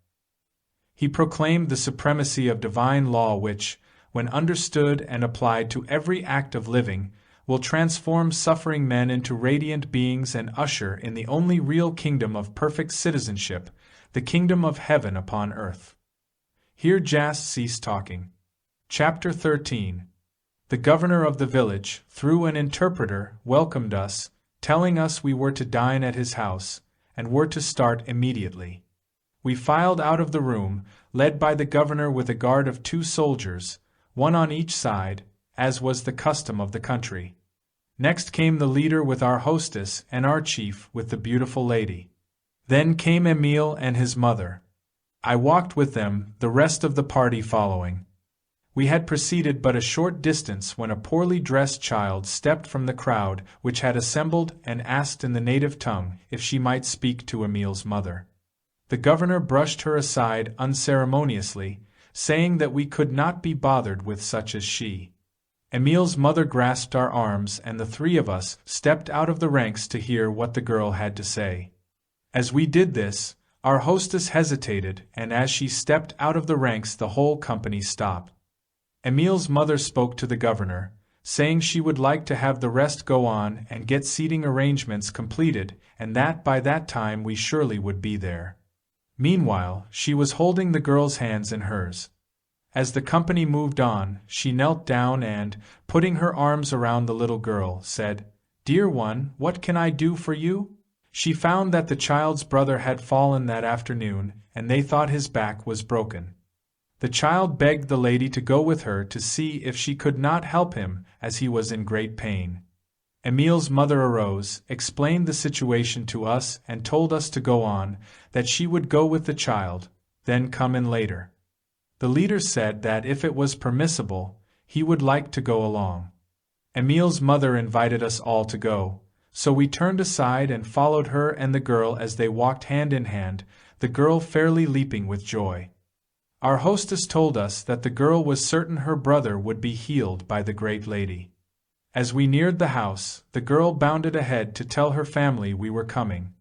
He proclaimed the supremacy of divine law which, when understood and applied to every act of living, will transform suffering men into radiant beings and usher in the only real kingdom of perfect citizenship, the kingdom of heaven upon earth. Here Jas ceased talking. Chapter 13. The governor of the village, through an interpreter, welcomed us, telling us we were to dine at his house, and were to start immediately. We filed out of the room, led by the governor with a guard of 2 soldiers, one on each side, as was the custom of the country. Next came the leader with our hostess and our chief with the beautiful lady. Then came Emil and his mother. I walked with them, the rest of the party following. We had proceeded but a short distance when a poorly dressed child stepped from the crowd which had assembled and asked in the native tongue if she might speak to Emil's mother. The governor brushed her aside unceremoniously, saying that we could not be bothered with such as she. Emil's mother grasped our arms and the 3 of us stepped out of the ranks to hear what the girl had to say. As we did this, our hostess hesitated, and as she stepped out of the ranks the whole company stopped. Emil's mother spoke to the governor, saying she would like to have the rest go on and get seating arrangements completed, and that by that time we surely would be there. Meanwhile, she was holding the girl's hands in hers. As the company moved on, she knelt down and, putting her arms around the little girl, said, "Dear one, what can I do for you?" She found that the child's brother had fallen that afternoon, and they thought his back was broken. The child begged the lady to go with her to see if she could not help him, as he was in great pain. Emil's mother arose, explained the situation to us and told us to go on, that she would go with the child. then come in later. The leader said that if it was permissible, he would like to go along. Emil's mother invited us all to go, so we turned aside and followed her and the girl as they walked hand in hand, the girl fairly leaping with joy. Our hostess told us that the girl was certain her brother would be healed by the great lady. As we neared the house, the girl bounded ahead to tell her family we were coming.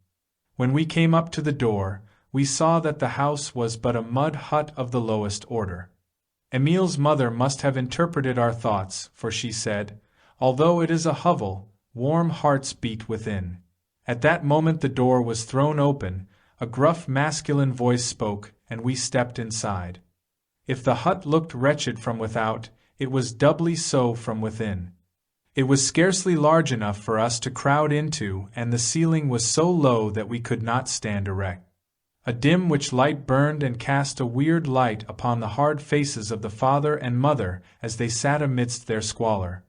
When we came up to the door, we saw that the house was but a mud hut of the lowest order. Emil's mother must have interpreted our thoughts, for she said, "Although it is a hovel, warm hearts beat within." At that moment the door was thrown open, a gruff masculine voice spoke, and we stepped inside. If the hut looked wretched from without, it was doubly so from within. It was scarcely large enough for us to crowd into, and the ceiling was so low that we could not stand erect. A dim witch light burned and cast a weird light upon the hard faces of the father and mother as they sat amidst their squalor.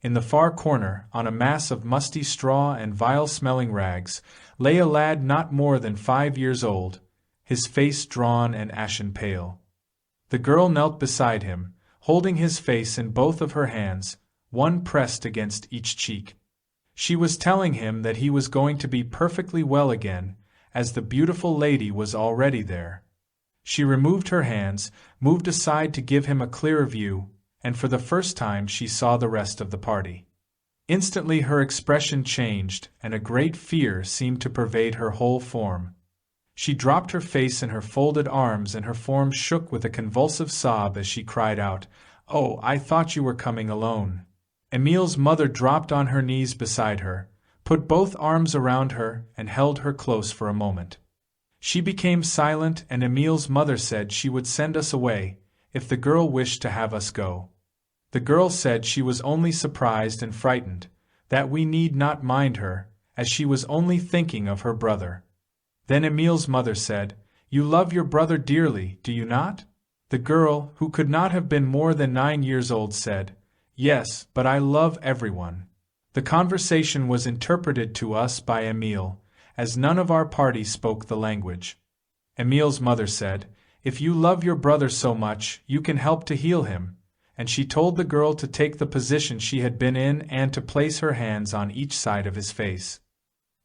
In the far corner, on a mass of musty straw and vile-smelling rags, lay a lad not more than 5 years old, his face drawn and ashen pale. The girl knelt beside him, holding his face in both of her hands, one pressed against each cheek. She was telling him that he was going to be perfectly well again, as the beautiful lady was already there. She removed her hands, moved aside to give him a clearer view, and for the first time she saw the rest of the party. Instantly her expression changed, and a great fear seemed to pervade her whole form. She dropped her face in her folded arms and her form shook with a convulsive sob as she cried out, "Oh, I thought you were coming alone." Emil's mother dropped on her knees beside her, put both arms around her, and held her close for a moment. She became silent, and Emil's mother said she would send us away, if the girl wished to have us go. The girl said she was only surprised and frightened, that we need not mind her, as she was only thinking of her brother. Then Emil's mother said, "You love your brother dearly, do you not?" The girl, who could not have been more than 9 years old, said, "Yes, but I love everyone." The conversation was interpreted to us by Emil, as none of our party spoke the language. Emil's mother said, "If you love your brother so much, you can help to heal him," and she told the girl to take the position she had been in and to place her hands on each side of his face.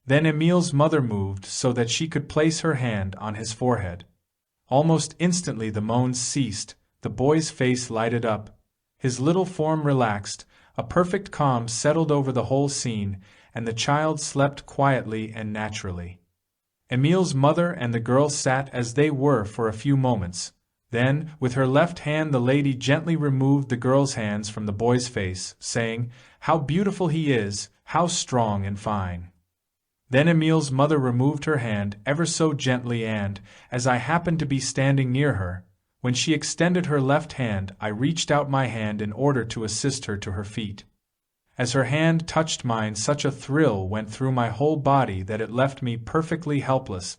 Then Emil's mother moved so that she could place her hand on his forehead. Almost instantly the moans ceased, the boy's face lighted up, his little form relaxed, a perfect calm settled over the whole scene, and the child slept quietly and naturally. Emil's mother and the girl sat as they were for a few moments. Then, with her left hand the lady gently removed the girl's hands from the boy's face, saying, "How beautiful he is, how strong and fine." Then Emil's mother removed her hand ever so gently and, as I happened to be standing near her, when she extended her left hand I reached out my hand in order to assist her to her feet. As her hand touched mine such a thrill went through my whole body that it left me perfectly helpless.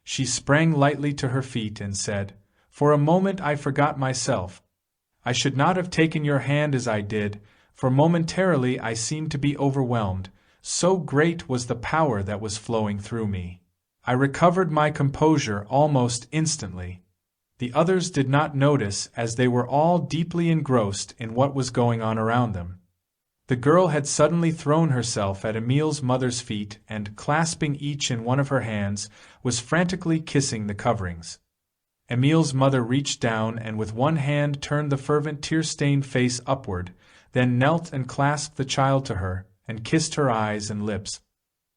She sprang lightly to her feet and said, "For a moment I forgot myself. I should not have taken your hand as I did, for momentarily I seemed to be overwhelmed, so great was the power that was flowing through me. I recovered my composure almost instantly. The others did not notice as they were all deeply engrossed in what was going on around them. The girl had suddenly thrown herself at Emil's mother's feet and, clasping each in one of her hands, was frantically kissing the coverings. Emil's mother reached down and with one hand turned the fervent tear-stained face upward, then knelt and clasped the child to her, and kissed her eyes and lips.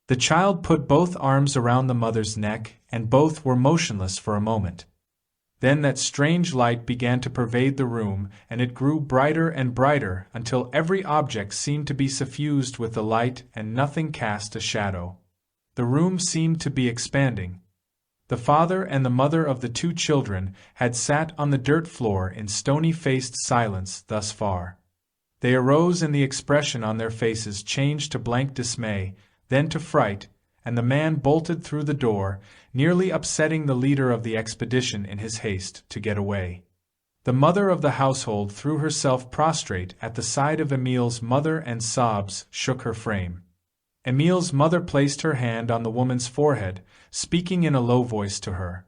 The child put both arms around the mother's neck, and both were motionless for a moment. Then that strange light began to pervade the room, and it grew brighter and brighter until every object seemed to be suffused with the light and nothing cast a shadow. The room seemed to be expanding. The father and the mother of the 2 children had sat on the dirt floor in stony-faced silence thus far. They arose and the expression on their faces changed to blank dismay, then to fright, and the man bolted through the door, nearly upsetting the leader of the expedition in his haste to get away. The mother of the household threw herself prostrate at the side of Emil's mother and sobs shook her frame. Emil's mother placed her hand on the woman's forehead, speaking in a low voice to her.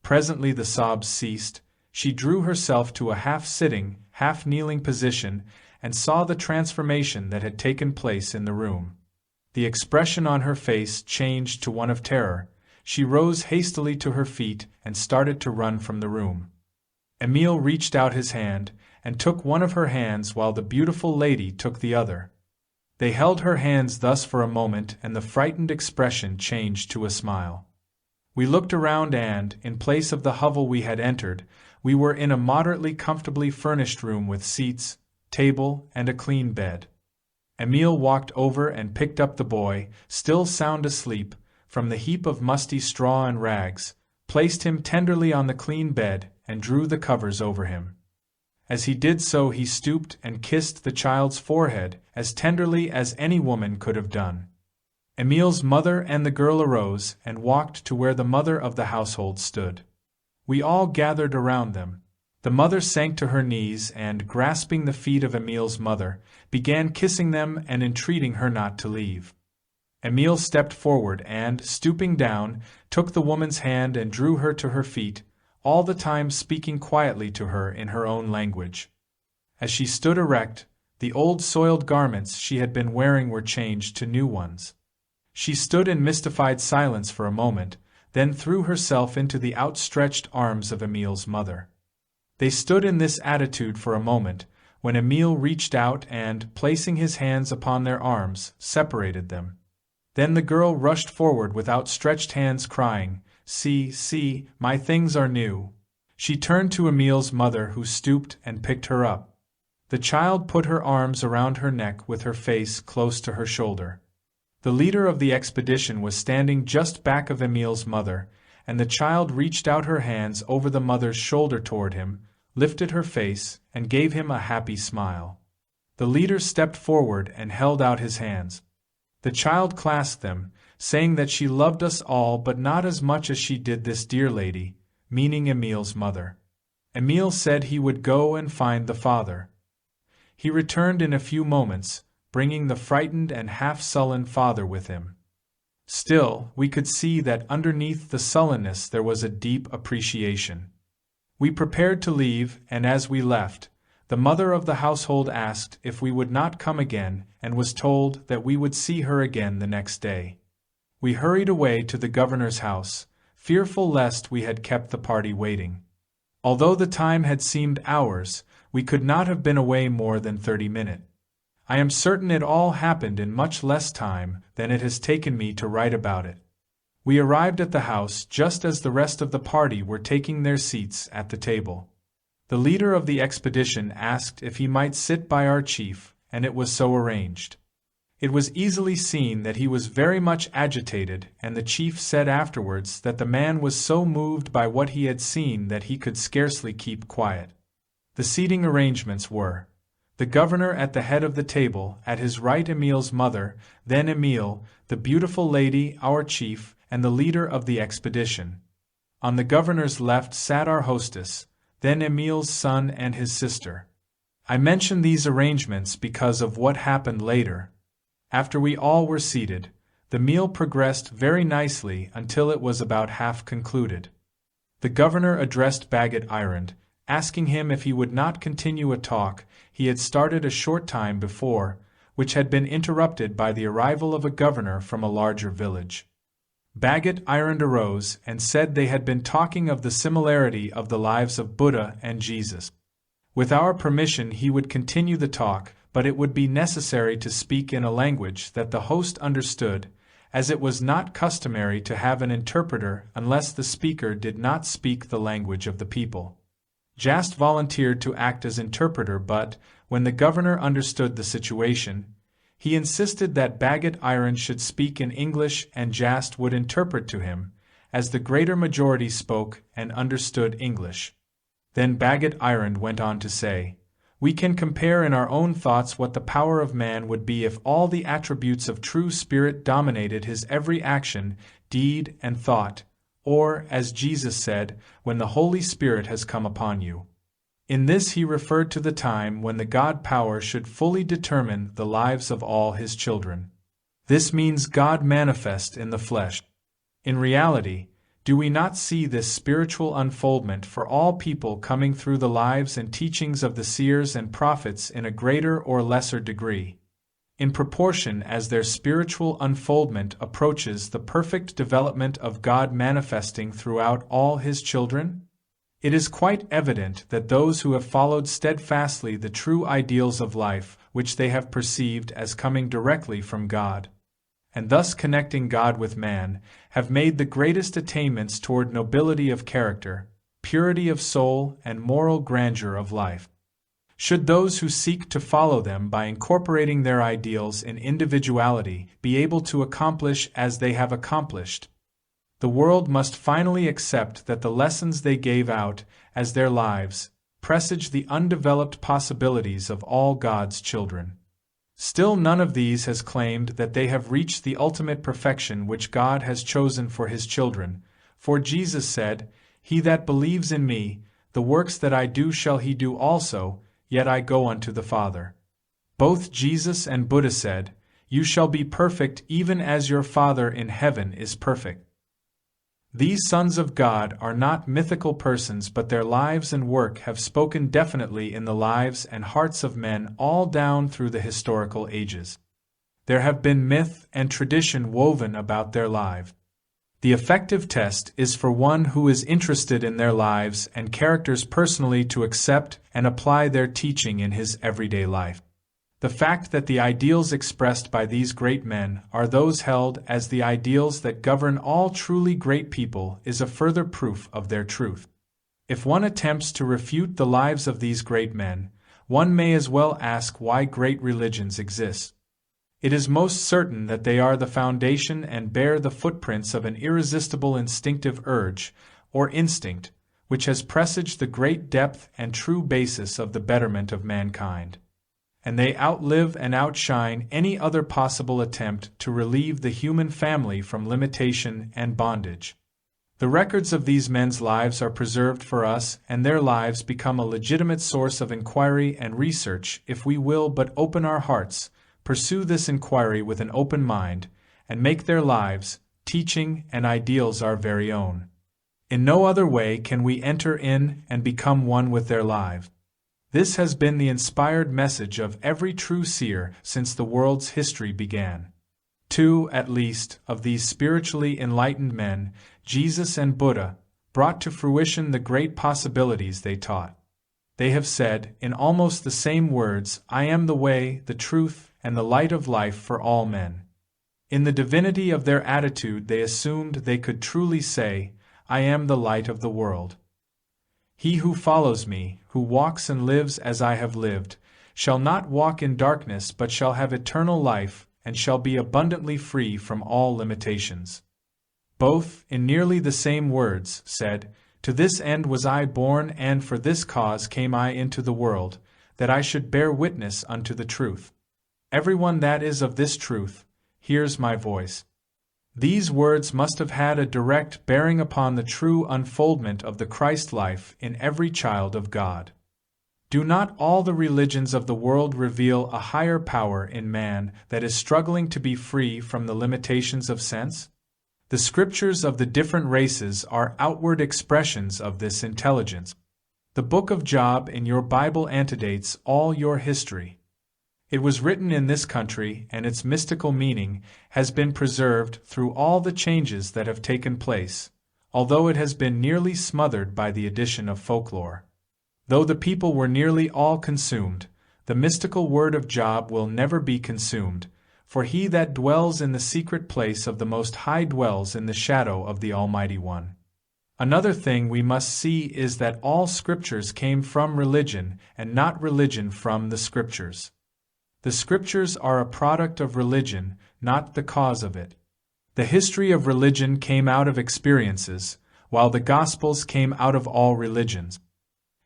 Presently the sobs ceased, she drew herself to a half-sitting, half-kneeling position, and saw the transformation that had taken place in the room. The expression on her face changed to one of terror. She rose hastily to her feet and started to run from the room. Emil reached out his hand, and took one of her hands while the beautiful lady took the other. They held her hands thus for a moment, and the frightened expression changed to a smile. We looked around and, in place of the hovel we had entered, we were in a moderately comfortably furnished room with seats, table, and a clean bed. Emil walked over and picked up the boy, still sound asleep, from the heap of musty straw and rags, placed him tenderly on the clean bed, and drew the covers over him. As he did so, he stooped and kissed the child's forehead as tenderly as any woman could have done. Emil's mother and the girl arose and walked to where the mother of the household stood. We all gathered around them. The mother sank to her knees and, grasping the feet of Emil's mother, began kissing them and entreating her not to leave. Emil stepped forward and, stooping down, took the woman's hand and drew her to her feet, all the time speaking quietly to her in her own language. As she stood erect, the old soiled garments she had been wearing were changed to new ones. She stood in mystified silence for a moment, then threw herself into the outstretched arms of Emil's mother. They stood in this attitude for a moment, when Emil reached out and, placing his hands upon their arms, separated them. Then the girl rushed forward with outstretched hands, crying, "See, see, my things are new." She turned to Emil's mother, who stooped and picked her up. The child put her arms around her neck with her face close to her shoulder. The leader of the expedition was standing just back of Emil's mother, and the child reached out her hands over the mother's shoulder toward him, lifted her face, and gave him a happy smile. The leader stepped forward and held out his hands. The child clasped them, saying that she loved us all but not as much as she did this dear lady, meaning Emil's mother. Emil said he would go and find the father. He returned in a few moments, bringing the frightened and half-sullen father with him. Still, we could see that underneath the sullenness there was a deep appreciation. We prepared to leave, and as we left, the mother of the household asked if we would not come again, and was told that we would see her again the next day. We hurried away to the governor's house, fearful lest we had kept the party waiting. Although the time had seemed hours, we could not have been away more than 30 minutes. I am certain it all happened in much less time than it has taken me to write about it. We arrived at the house just as the rest of the party were taking their seats at the table. The leader of the expedition asked if he might sit by our chief, and it was so arranged. It was easily seen that he was very much agitated, and the chief said afterwards that the man was so moved by what he had seen that he could scarcely keep quiet. The seating arrangements were: the governor at the head of the table, at his right Emil's mother, then Emil, the beautiful lady, our chief, and the leader of the expedition. On the governor's left sat our hostess, then Emil's son and his sister. I mention these arrangements because of what happened later. After we all were seated, the meal progressed very nicely until it was about half concluded. The governor addressed Baird T, asking him if he would not continue a talk he had started a short time before, which had been interrupted by the arrival of a governor from a larger village. Baird T arose and said they had been talking of the similarity of the lives of Buddha and Jesus. With our permission he would continue the talk, but it would be necessary to speak in a language that the host understood, as it was not customary to have an interpreter unless the speaker did not speak the language of the people. Jast volunteered to act as interpreter, but, when the governor understood the situation, he insisted that Baird T should speak in English and Jast would interpret to him, as the greater majority spoke and understood English. Then Baird T went on to say, "We can compare in our own thoughts what the power of man would be if all the attributes of true spirit dominated his every action, deed, and thought, or, as Jesus said, when the Holy Spirit has come upon you." In this he referred to the time when the God power should fully determine the lives of all his children. This means God manifest in the flesh. In reality, Do we not see this spiritual unfoldment for all people coming through the lives and teachings of the seers and prophets in a greater or lesser degree, in proportion as their spiritual unfoldment approaches the perfect development of God manifesting throughout all His children? It is quite evident that those who have followed steadfastly the true ideals of life, which they have perceived as coming directly from God, and thus connecting God with man, have made the greatest attainments toward nobility of character, purity of soul, and moral grandeur of life. Should those who seek to follow them by incorporating their ideals in individuality be able to accomplish as they have accomplished, the world must finally accept that the lessons they gave out as their lives presage the undeveloped possibilities of all God's children. Still, none of these has claimed that they have reached the ultimate perfection which God has chosen for His children, for Jesus said, "He that believes in me, the works that I do shall he do also, yet I go unto the Father." Both Jesus and Buddha said, "You shall be perfect even as your Father in heaven is perfect." These sons of God are not mythical persons, but their lives and work have spoken definitely in the lives and hearts of men all down through the historical ages. There have been myth and tradition woven about their lives. The effective test is for one who is interested in their lives and characters personally to accept and apply their teaching in his everyday life. The fact that the ideals expressed by these great men are those held as the ideals that govern all truly great people is a further proof of their truth. If one attempts to refute the lives of these great men, one may as well ask why great religions exist. It is most certain that they are the foundation and bear the footprints of an irresistible instinctive urge, or instinct, which has presaged the great depth and true basis of the betterment of mankind. And they outlive and outshine any other possible attempt to relieve the human family from limitation and bondage. The records of these men's lives are preserved for us, and their lives become a legitimate source of inquiry and research if we will but open our hearts, pursue this inquiry with an open mind, and make their lives, teaching, and ideals our very own. In no other way can we enter in and become one with their lives. This has been the inspired message of every true seer since the world's history began. Two, at least, of these spiritually enlightened men, Jesus and Buddha, brought to fruition the great possibilities they taught. They have said, in almost the same words, "I am the way, the truth, and the light of life for all men." In the divinity of their attitude they assumed they could truly say, "I am the light of the world. He who follows me, who walks and lives as I have lived, shall not walk in darkness but shall have eternal life, and shall be abundantly free from all limitations." Both, in nearly the same words, said, "To this end was I born, and for this cause came I into the world, that I should bear witness unto the truth. Everyone that is of this truth, hears my voice." These words must have had a direct bearing upon the true unfoldment of the Christ life in every child of God. Do not all the religions of the world reveal a higher power in man that is struggling to be free from the limitations of sense? The scriptures of the different races are outward expressions of this intelligence. The book of Job in your Bible antedates all your history. It was written in this country, and its mystical meaning has been preserved through all the changes that have taken place, although it has been nearly smothered by the addition of folklore. Though the people were nearly all consumed, the mystical word of Job will never be consumed, for he that dwells in the secret place of the Most High dwells in the shadow of the Almighty One. Another thing we must see is that all scriptures came from religion, and not religion from the scriptures. The scriptures are a product of religion, not the cause of it. The history of religion came out of experiences, while the Gospels came out of all religions.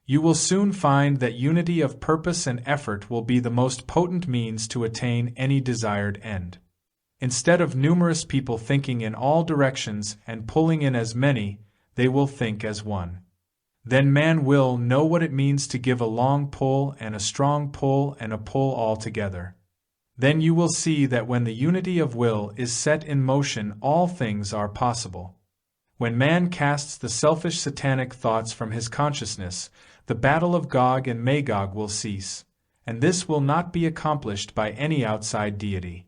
You will soon find that unity of purpose and effort will be the most potent means to attain any desired end. Instead of numerous people thinking in all directions and pulling in as many, they will think as one. Then man will know what it means to give a long pull and a strong pull and a pull all together. Then you will see that when the unity of will is set in motion, all things are possible. When man casts the selfish satanic thoughts from his consciousness, the battle of Gog and Magog will cease, and this will not be accomplished by any outside deity.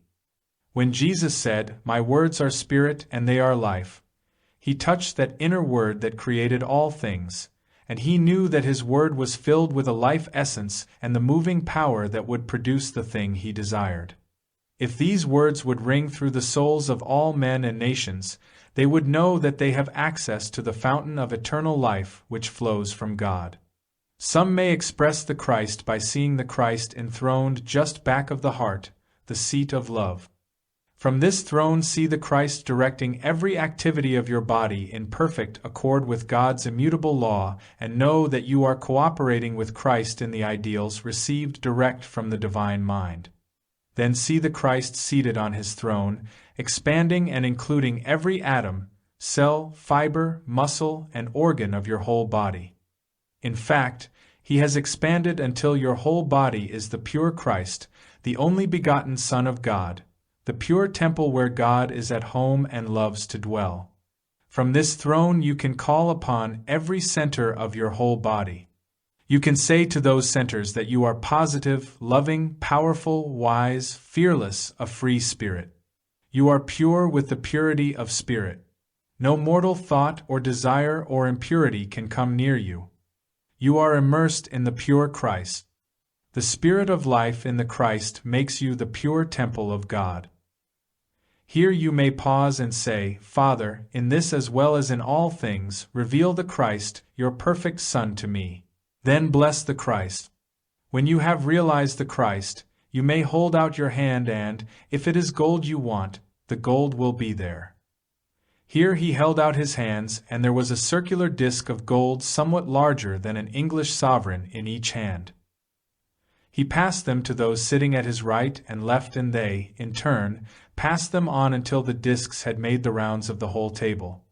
When Jesus said, "My words are spirit and they are life," he touched that inner word that created all things, and he knew that his word was filled with a life essence and the moving power that would produce the thing he desired. If these words would ring through the souls of all men and nations, they would know that they have access to the fountain of eternal life which flows from God. Some may express the Christ by seeing the Christ enthroned just back of the heart, the seat of love. From this throne see the Christ directing every activity of your body in perfect accord with God's immutable law, and know that you are cooperating with Christ in the ideals received direct from the divine mind. Then see the Christ seated on his throne, expanding and including every atom, cell, fiber, muscle, and organ of your whole body. In fact, he has expanded until your whole body is the pure Christ, the only begotten Son of God, the pure temple where God is at home and loves to dwell. From this throne you can call upon every center of your whole body. You can say to those centers that you are positive, loving, powerful, wise, fearless, a free spirit. You are pure with the purity of spirit. No mortal thought or desire or impurity can come near you. You are immersed in the pure Christ. The Spirit of life in the Christ makes you the pure temple of God. Here you may pause and say, "Father, in this as well as in all things, reveal the Christ, your perfect Son, to me." Then bless the Christ. When you have realized the Christ, you may hold out your hand and, if it is gold you want, the gold will be there. Here he held out his hands, and there was a circular disc of gold somewhat larger than an English sovereign in each hand. He passed them to those sitting at his right and left, and they, in turn, passed them on until the discs had made the rounds of the whole table.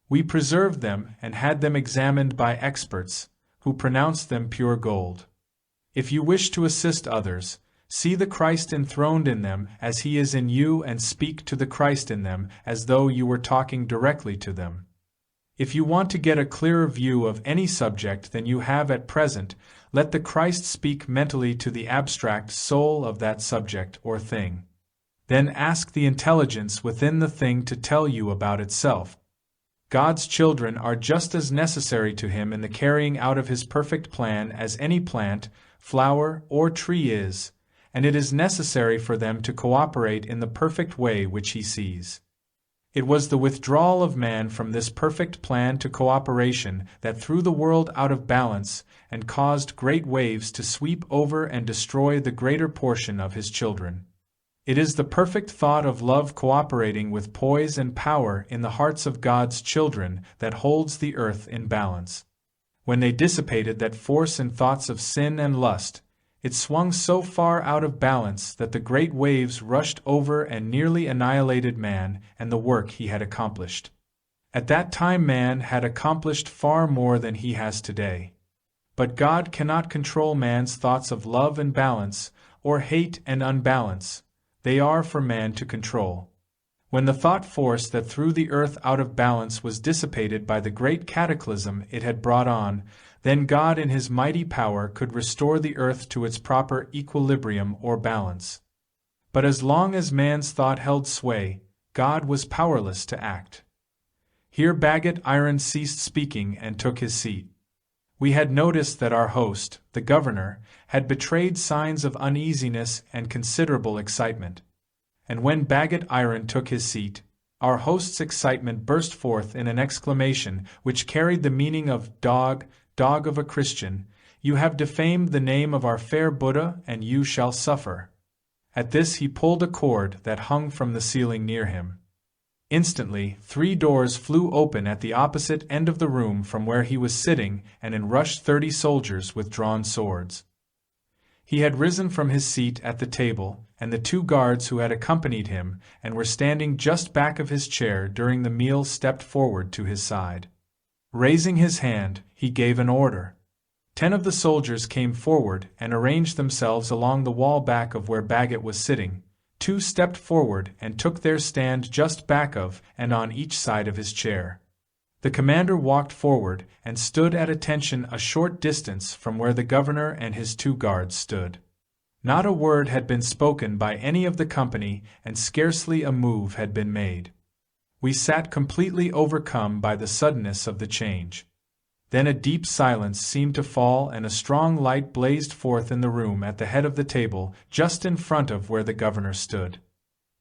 We preserved them and had them examined by experts, who pronounced them pure gold. If you wish to assist others, see the Christ enthroned in them as he is in you, and speak to the Christ in them as though you were talking directly to them. If you want to get a clearer view of any subject than you have at present, let the Christ speak mentally to the abstract soul of that subject or thing. Then ask the intelligence within the thing to tell you about itself. God's children are just as necessary to him in the carrying out of his perfect plan as any plant, flower, or tree is, and it is necessary for them to cooperate in the perfect way which he sees. It was the withdrawal of man from this perfect plan to cooperation that threw the world out of balance and caused great waves to sweep over and destroy the greater portion of his children. It is the perfect thought of love cooperating with poise and power in the hearts of God's children that holds the earth in balance. When they dissipated that force in thoughts of sin and lust, it swung so far out of balance that the great waves rushed over and nearly annihilated man and the work he had accomplished. At that time man had accomplished far more than he has today. But God cannot control man's thoughts of love and balance, or hate and unbalance. They are for man to control. When the thought force that threw the earth out of balance was dissipated by the great cataclysm it had brought on, then God in his mighty power could restore the earth to its proper equilibrium or balance. But as long as man's thought held sway, God was powerless to act. Here Baird T ceased speaking and took his seat. We had noticed that our host, the governor, had betrayed signs of uneasiness and considerable excitement. And when Baird T took his seat, our host's excitement burst forth in an exclamation which carried the meaning of dog of a Christian, "You have defamed the name of our fair Buddha, and you shall suffer." At this he pulled a cord that hung from the ceiling near him. Instantly 3 doors flew open at the opposite end of the room from where he was sitting, and in rushed 30 soldiers with drawn swords. He had risen from his seat at the table, and the 2 guards who had accompanied him and were standing just back of his chair during the meal stepped forward to his side. Raising his hand, he gave an order. 10 of the soldiers came forward and arranged themselves along the wall back of where Baird was sitting. 2 stepped forward and took their stand just back of and on each side of his chair. The commander walked forward and stood at attention a short distance from where the governor and his 2 guards stood. Not a word had been spoken by any of the company, and scarcely a move had been made. We sat completely overcome by the suddenness of the change. Then a deep silence seemed to fall, and a strong light blazed forth in the room at the head of the table, just in front of where the governor stood.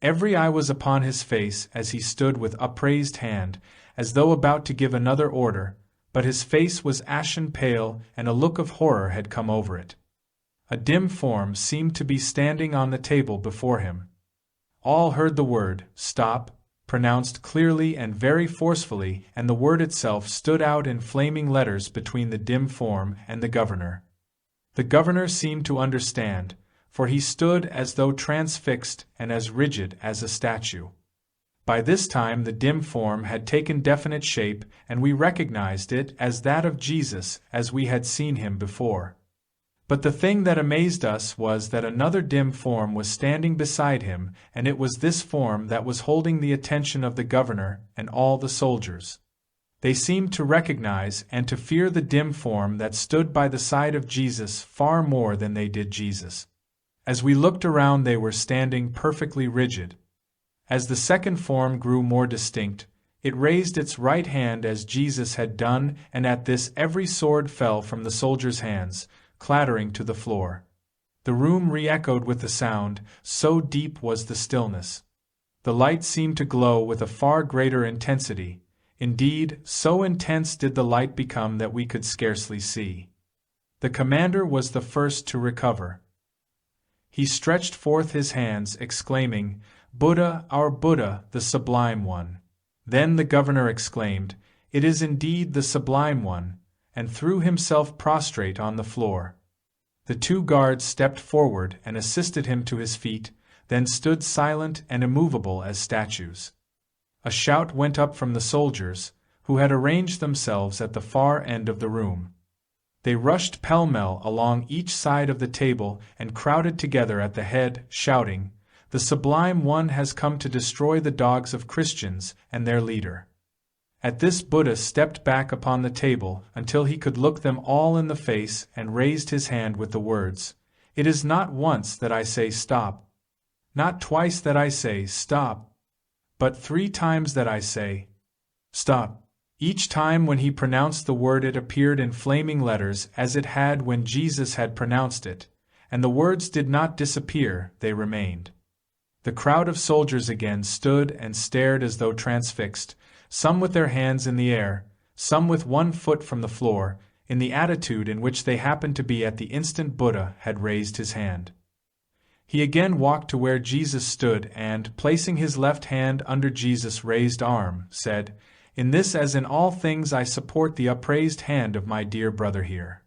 Every eye was upon his face as he stood with upraised hand, as though about to give another order, but his face was ashen pale, and a look of horror had come over it. A dim form seemed to be standing on the table before him. All heard the word, "Stop," pronounced clearly and very forcefully, and the word itself stood out in flaming letters between the dim form and the governor. The governor seemed to understand, for he stood as though transfixed and as rigid as a statue. By this time the dim form had taken definite shape, and we recognized it as that of Jesus as we had seen him before. But the thing that amazed us was that another dim form was standing beside him, and it was this form that was holding the attention of the governor and all the soldiers. They seemed to recognize and to fear the dim form that stood by the side of Jesus far more than they did Jesus. As we looked around, they were standing perfectly rigid. As the second form grew more distinct, it raised its right hand as Jesus had done, and at this every sword fell from the soldiers' hands, clattering to the floor. The room re-echoed with the sound, so deep was the stillness. The light seemed to glow with a far greater intensity. Indeed, so intense did the light become that we could scarcely see. The commander was the first to recover. He stretched forth his hands, exclaiming, "Buddha, our Buddha, the Sublime One." Then the governor exclaimed, "It is indeed the Sublime One," and threw himself prostrate on the floor. The 2 guards stepped forward and assisted him to his feet, then stood silent and immovable as statues. A shout went up from the soldiers, who had arranged themselves at the far end of the room. They rushed pell-mell along each side of the table and crowded together at the head, shouting, "The Sublime One has come to destroy the dogs of Christians and their leader." At this Buddha stepped back upon the table until he could look them all in the face and raised his hand with the words, "It is not once that I say stop, not twice that I say stop, but 3 times that I say stop." Each time when he pronounced the word it appeared in flaming letters as it had when Jesus had pronounced it, and the words did not disappear, they remained. The crowd of soldiers again stood and stared as though transfixed, some with their hands in the air, some with 1 foot from the floor, in the attitude in which they happened to be at the instant Buddha had raised his hand. He again walked to where Jesus stood and, placing his left hand under Jesus' raised arm, said, "In this as in all things I support the upraised hand of my dear brother here."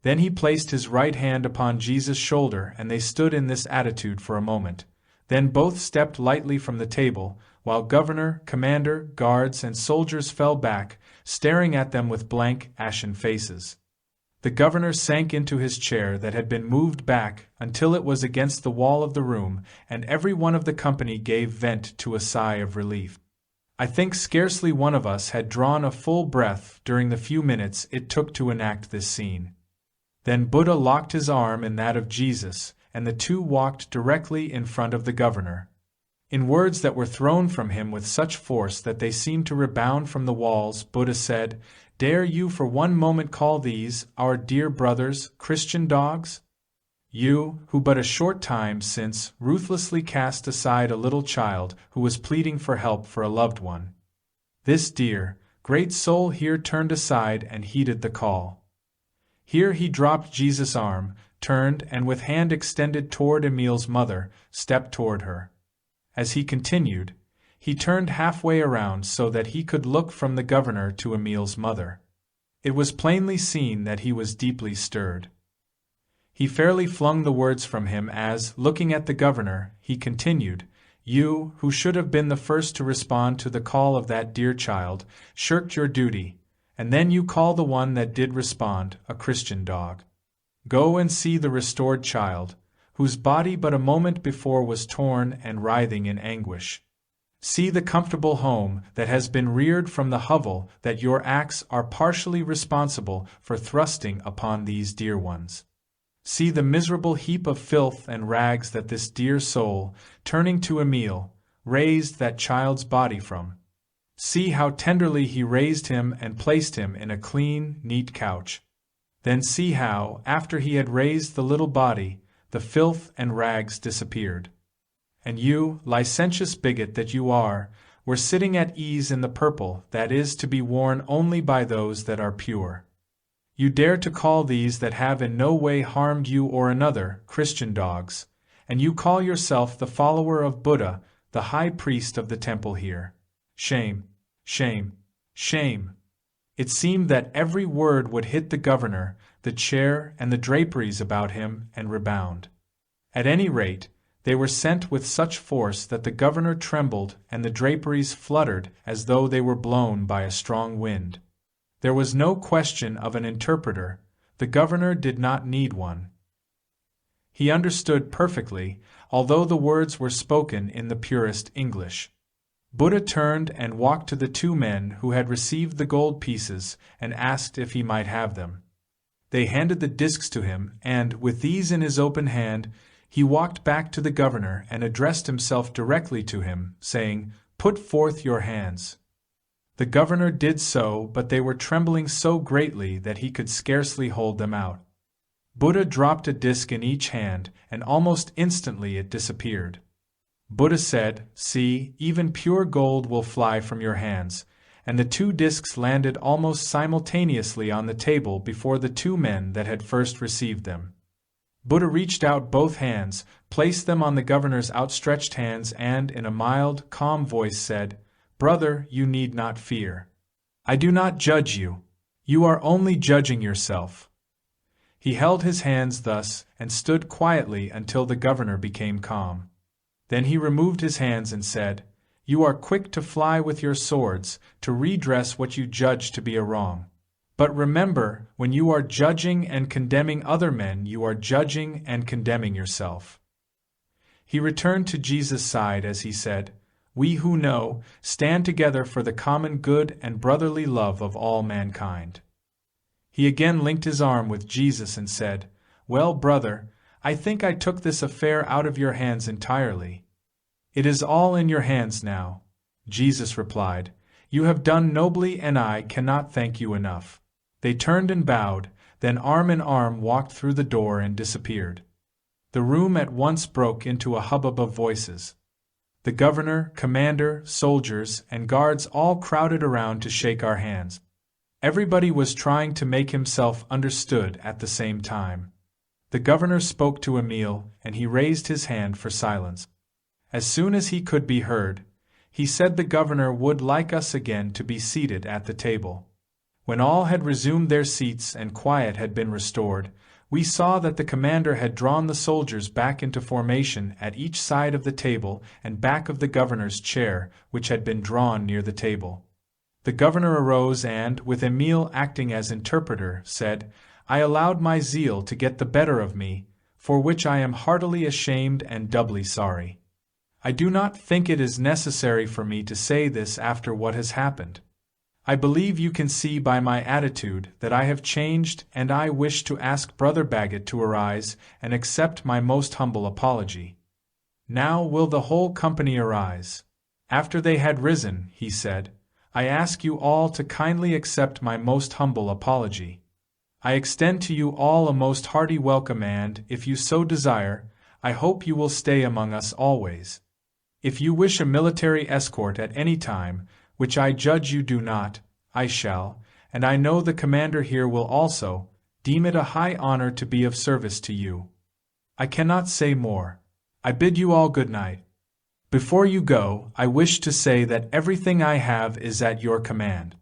Then he placed his right hand upon Jesus' shoulder, and they stood in this attitude for a moment. Then both stepped lightly from the table, while governor, commander, guards, and soldiers fell back, staring at them with blank, ashen faces. The governor sank into his chair that had been moved back until it was against the wall of the room, and every one of the company gave vent to a sigh of relief. I think scarcely one of us had drawn a full breath during the few minutes it took to enact this scene. Then Buddha locked his arm in that of Jesus, and the 2 walked directly in front of the governor. In words that were thrown from him with such force that they seemed to rebound from the walls, Buddha said, "Dare you for 1 moment call these, our dear brothers, Christian dogs? You, who but a short time since ruthlessly cast aside a little child who was pleading for help for a loved one. This dear, great soul here turned aside and heeded the call." Here he dropped Jesus' arm, turned, and with hand extended toward Emil's mother, stepped toward her. As he continued, he turned halfway around so that he could look from the governor to Emil's mother. It was plainly seen that he was deeply stirred. He fairly flung the words from him as, looking at the governor, he continued, "You, who should have been the first to respond to the call of that dear child, shirked your duty, and then you call the one that did respond a Christian dog. Go and see the restored child, whose body but a moment before was torn and writhing in anguish. See the comfortable home that has been reared from the hovel that your acts are partially responsible for thrusting upon these dear ones. See the miserable heap of filth and rags that this dear soul, turning to Emil, raised that child's body from. See how tenderly he raised him and placed him in a clean, neat couch. Then see how, after he had raised the little body, the filth and rags disappeared. And you, licentious bigot that you are, were sitting at ease in the purple that is to be worn only by those that are pure. You dare to call these that have in no way harmed you or another Christian dogs, and you call yourself the follower of Buddha, the high priest of the temple here. Shame, shame, shame! It seemed that every word would hit the governor, the chair, and the draperies about him and rebound. At any rate, they were sent with such force that the governor trembled and the draperies fluttered as though they were blown by a strong wind. There was no question of an interpreter. The governor did not need one. He understood perfectly, although the words were spoken in the purest English. Buddha turned and walked to the two men who had received the gold pieces and asked if he might have them. They handed the discs to him, and, with these in his open hand, he walked back to the governor and addressed himself directly to him, saying, "Put forth your hands." The governor did so, but they were trembling so greatly that he could scarcely hold them out. Buddha dropped a disc in each hand, and almost instantly it disappeared. Buddha said, "See, even pure gold will fly from your hands," and the two discs landed almost simultaneously on the table before the two men that had first received them. Buddha reached out both hands, placed them on the governor's outstretched hands, and, in a mild, calm voice said, "Brother, you need not fear. I do not judge you. You are only judging yourself." He held his hands thus, and stood quietly until the governor became calm. Then he removed his hands and said, "You are quick to fly with your swords, to redress what you judge to be a wrong. But remember, when you are judging and condemning other men, you are judging and condemning yourself." He returned to Jesus' side as he said, "We who know, stand together for the common good and brotherly love of all mankind." He again linked his arm with Jesus and said, "Well, brother, I think I took this affair out of your hands entirely." "It is all in your hands now," Jesus replied. "You have done nobly, and I cannot thank you enough." They turned and bowed, then arm in arm walked through the door and disappeared. The room at once broke into a hubbub of voices. The governor, commander, soldiers, and guards all crowded around to shake our hands. Everybody was trying to make himself understood at the same time. The governor spoke to Emil, and he raised his hand for silence. As soon as he could be heard, he said the governor would like us again to be seated at the table. When all had resumed their seats and quiet had been restored, we saw that the commander had drawn the soldiers back into formation at each side of the table and back of the governor's chair, which had been drawn near the table. The governor arose and, with Emil acting as interpreter, said, "I allowed my zeal to get the better of me, for which I am heartily ashamed and doubly sorry. I do not think it is necessary for me to say this after what has happened. I believe you can see by my attitude that I have changed, and I wish to ask Brother Bagot to arise and accept my most humble apology." "Now will the whole company arise." After they had risen, he said, "I ask you all to kindly accept my most humble apology. I extend to you all a most hearty welcome and, if you so desire, I hope you will stay among us always. If you wish a military escort at any time, which I judge you do not, I shall, and I know the commander here will also, deem it a high honor to be of service to you. I cannot say more. I bid you all good night. Before you go, I wish to say that everything I have is at your command.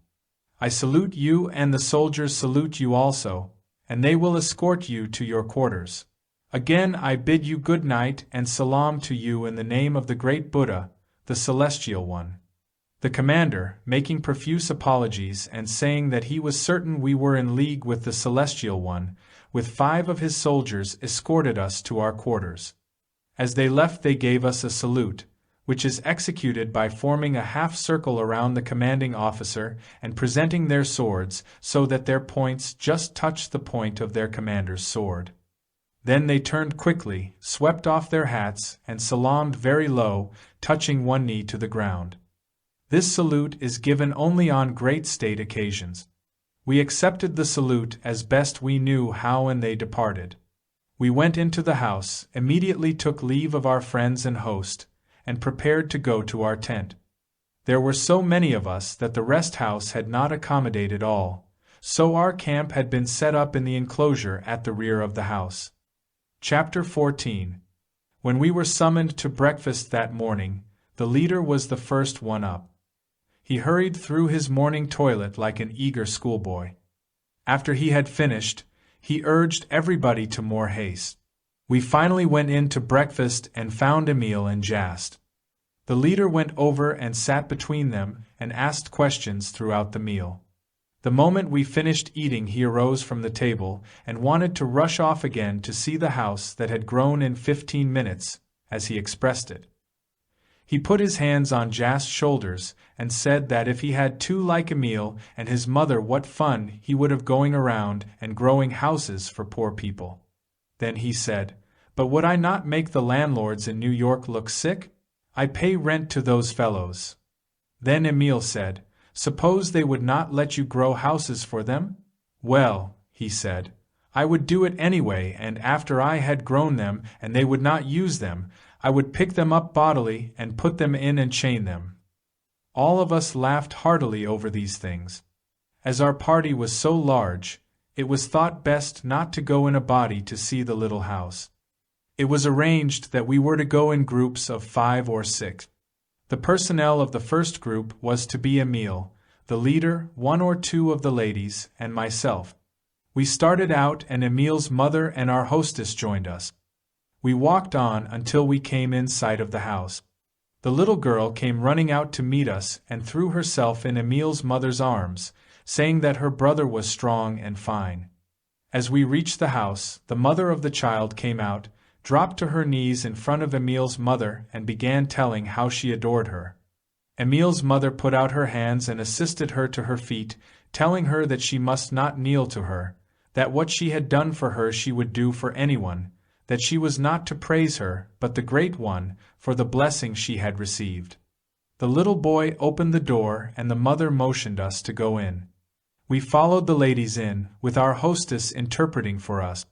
I salute you, and the soldiers salute you also, and they will escort you to your quarters. Again I bid you good night and salam to you in the name of the great Buddha, the Celestial One." The commander, making profuse apologies and saying that he was certain we were in league with the Celestial One, with 5 of his soldiers escorted us to our quarters. As they left they gave us a salute, which is executed by forming a half-circle around the commanding officer and presenting their swords so that their points just touch the point of their commander's sword. Then they turned quickly, swept off their hats, and salaamed very low, touching one knee to the ground. This salute is given only on great state occasions. We accepted the salute as best we knew how, and they departed. We went into the house, immediately took leave of our friends and host, and prepared to go to our tent. There were so many of us that the rest house had not accommodated all, so our camp had been set up in the enclosure at the rear of the house. Chapter 14. When we were summoned to breakfast that morning, the leader was the first one up. He hurried through his morning toilet like an eager schoolboy. After he had finished, he urged everybody to more haste. We finally went in to breakfast and found Emil and Jast. The leader went over and sat between them and asked questions throughout the meal. The moment we finished eating, he arose from the table and wanted to rush off again to see the house that had grown in 15 minutes, as he expressed it. He put his hands on Jast's shoulders and said that if he had two like Emil and his mother, what fun he would have going around and growing houses for poor people. Then he said, "But would I not make the landlords in New York look sick? I pay rent to those fellows." Then Emil said, "Suppose they would not let you grow houses for them?" "Well," he said, "I would do it anyway, and after I had grown them and they would not use them, I would pick them up bodily and put them in and chain them." All of us laughed heartily over these things. As our party was so large, it was thought best not to go in a body to see the little house. It was arranged that we were to go in groups of 5 or 6. The personnel of the first group was to be Emil, the leader, 1 or 2 of the ladies, and myself. We started out, and Emil's mother and our hostess joined us. We walked on until we came in sight of the house. The little girl came running out to meet us and threw herself in Emil's mother's arms, saying that her brother was strong and fine. As we reached the house, the mother of the child came out, dropped to her knees in front of Emil's mother and began telling how she adored her. Emil's mother put out her hands and assisted her to her feet, telling her that she must not kneel to her, that what she had done for her she would do for anyone, that she was not to praise her, but the Great One, for the blessing she had received. The little boy opened the door and the mother motioned us to go in. We followed the ladies in, with our hostess interpreting for us.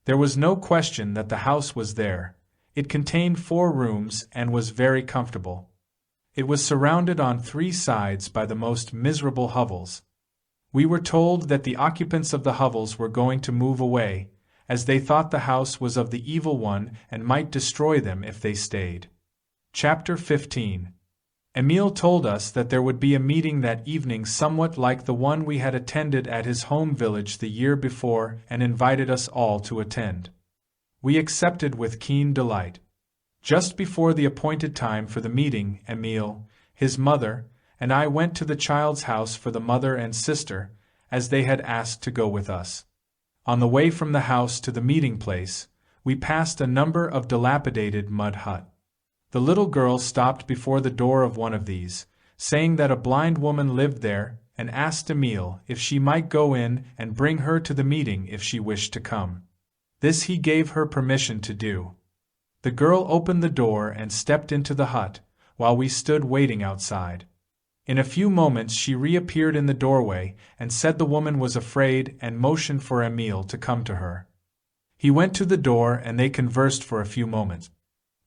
There was no question that the house was there. It contained 4 rooms and was very comfortable. It was surrounded on 3 sides by the most miserable hovels. We were told that the occupants of the hovels were going to move away, as they thought the house was of the evil one and might destroy them if they stayed. Chapter 15. Emil told us that there would be a meeting that evening somewhat like the one we had attended at his home village the year before and invited us all to attend. We accepted with keen delight. Just before the appointed time for the meeting, Emil, his mother, and I went to the child's house for the mother and sister, as they had asked to go with us. On the way from the house to the meeting place, we passed a number of dilapidated mud huts. The little girl stopped before the door of one of these, saying that a blind woman lived there, and asked Emil if she might go in and bring her to the meeting if she wished to come. This he gave her permission to do. The girl opened the door and stepped into the hut, while we stood waiting outside. In a few moments she reappeared in the doorway and said the woman was afraid and motioned for Emil to come to her. He went to the door and they conversed for a few moments.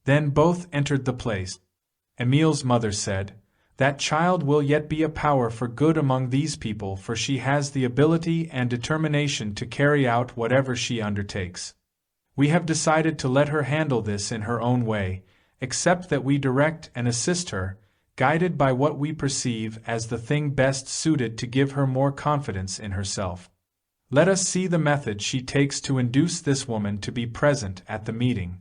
Then both entered the place. Emil's mother said, "That child will yet be a power for good among these people, for she has the ability and determination to carry out whatever she undertakes. We have decided to let her handle this in her own way, except that we direct and assist her, guided by what we perceive as the thing best suited to give her more confidence in herself. Let us see the method she takes to induce this woman to be present at the meeting.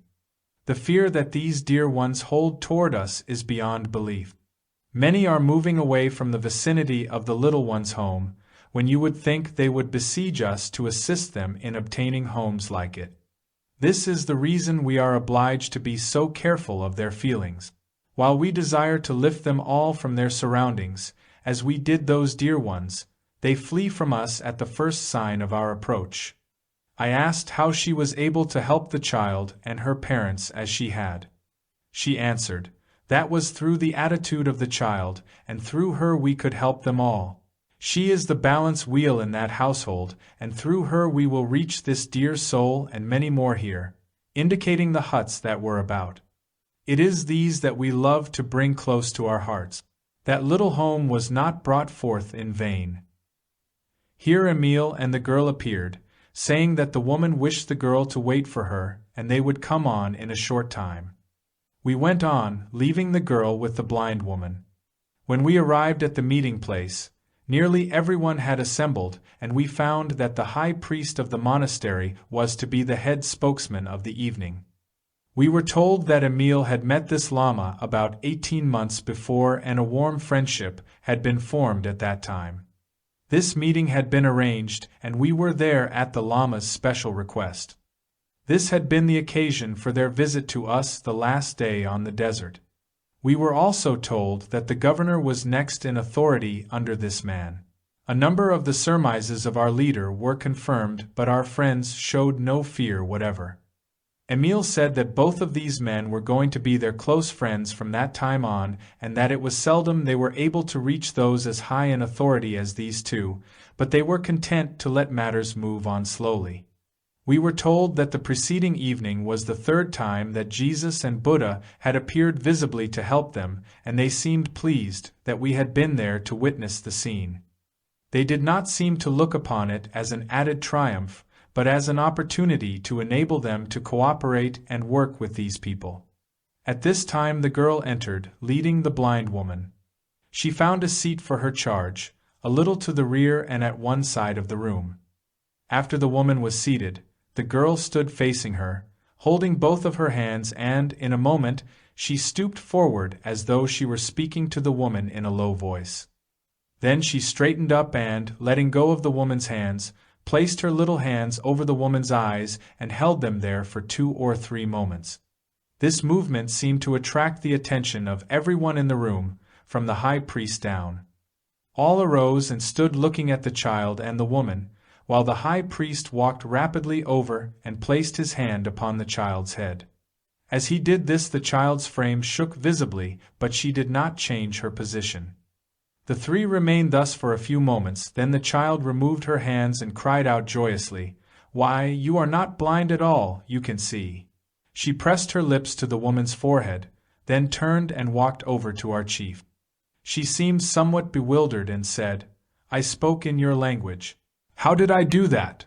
The fear that these dear ones hold toward us is beyond belief. Many are moving away from the vicinity of the little one's home, when you would think they would besiege us to assist them in obtaining homes like it. This is the reason we are obliged to be so careful of their feelings. While we desire to lift them all from their surroundings, as we did those dear ones, they flee from us at the first sign of our approach. I asked how she was able to help the child and her parents as she had. She answered, that was through the attitude of the child, and through her we could help them all. She is the balance wheel in that household, and through her we will reach this dear soul and many more here, indicating the huts that were about. It is these that we love to bring close to our hearts. That little home was not brought forth in vain. Here Emil and the girl appeared, saying that the woman wished the girl to wait for her, and they would come on in a short time. We went on, leaving the girl with the blind woman. When we arrived at the meeting place, nearly everyone had assembled, and we found that the high priest of the monastery was to be the head spokesman of the evening. We were told that Emil had met this Lama about 18 months before, and a warm friendship had been formed at that time. This meeting had been arranged, and we were there at the Lama's special request. This had been the occasion for their visit to us the last day on the desert. We were also told that the governor was next in authority under this man. A number of the surmises of our leader were confirmed, but our friends showed no fear whatever. Emil said that both of these men were going to be their close friends from that time on, and that it was seldom they were able to reach those as high in authority as these two, but they were content to let matters move on slowly. We were told that the preceding evening was the third time that Jesus and Buddha had appeared visibly to help them, and they seemed pleased that we had been there to witness the scene. They did not seem to look upon it as an added triumph, but as an opportunity to enable them to cooperate and work with these people. At this time the girl entered, leading the blind woman. She found a seat for her charge, a little to the rear and at one side of the room. After the woman was seated, the girl stood facing her, holding both of her hands, and, in a moment, she stooped forward as though she were speaking to the woman in a low voice. Then she straightened up and, letting go of the woman's hands, placed her little hands over the woman's eyes and held them there for 2 or 3 moments. This movement seemed to attract the attention of everyone in the room, from the high priest down. All arose and stood looking at the child and the woman, while the high priest walked rapidly over and placed his hand upon the child's head. As he did this, the child's frame shook visibly, but she did not change her position. The three remained thus for a few moments, then the child removed her hands and cried out joyously, "Why, you are not blind at all, you can see." She pressed her lips to the woman's forehead, then turned and walked over to our chief. She seemed somewhat bewildered and said, "I spoke in your language." "How did I do that?"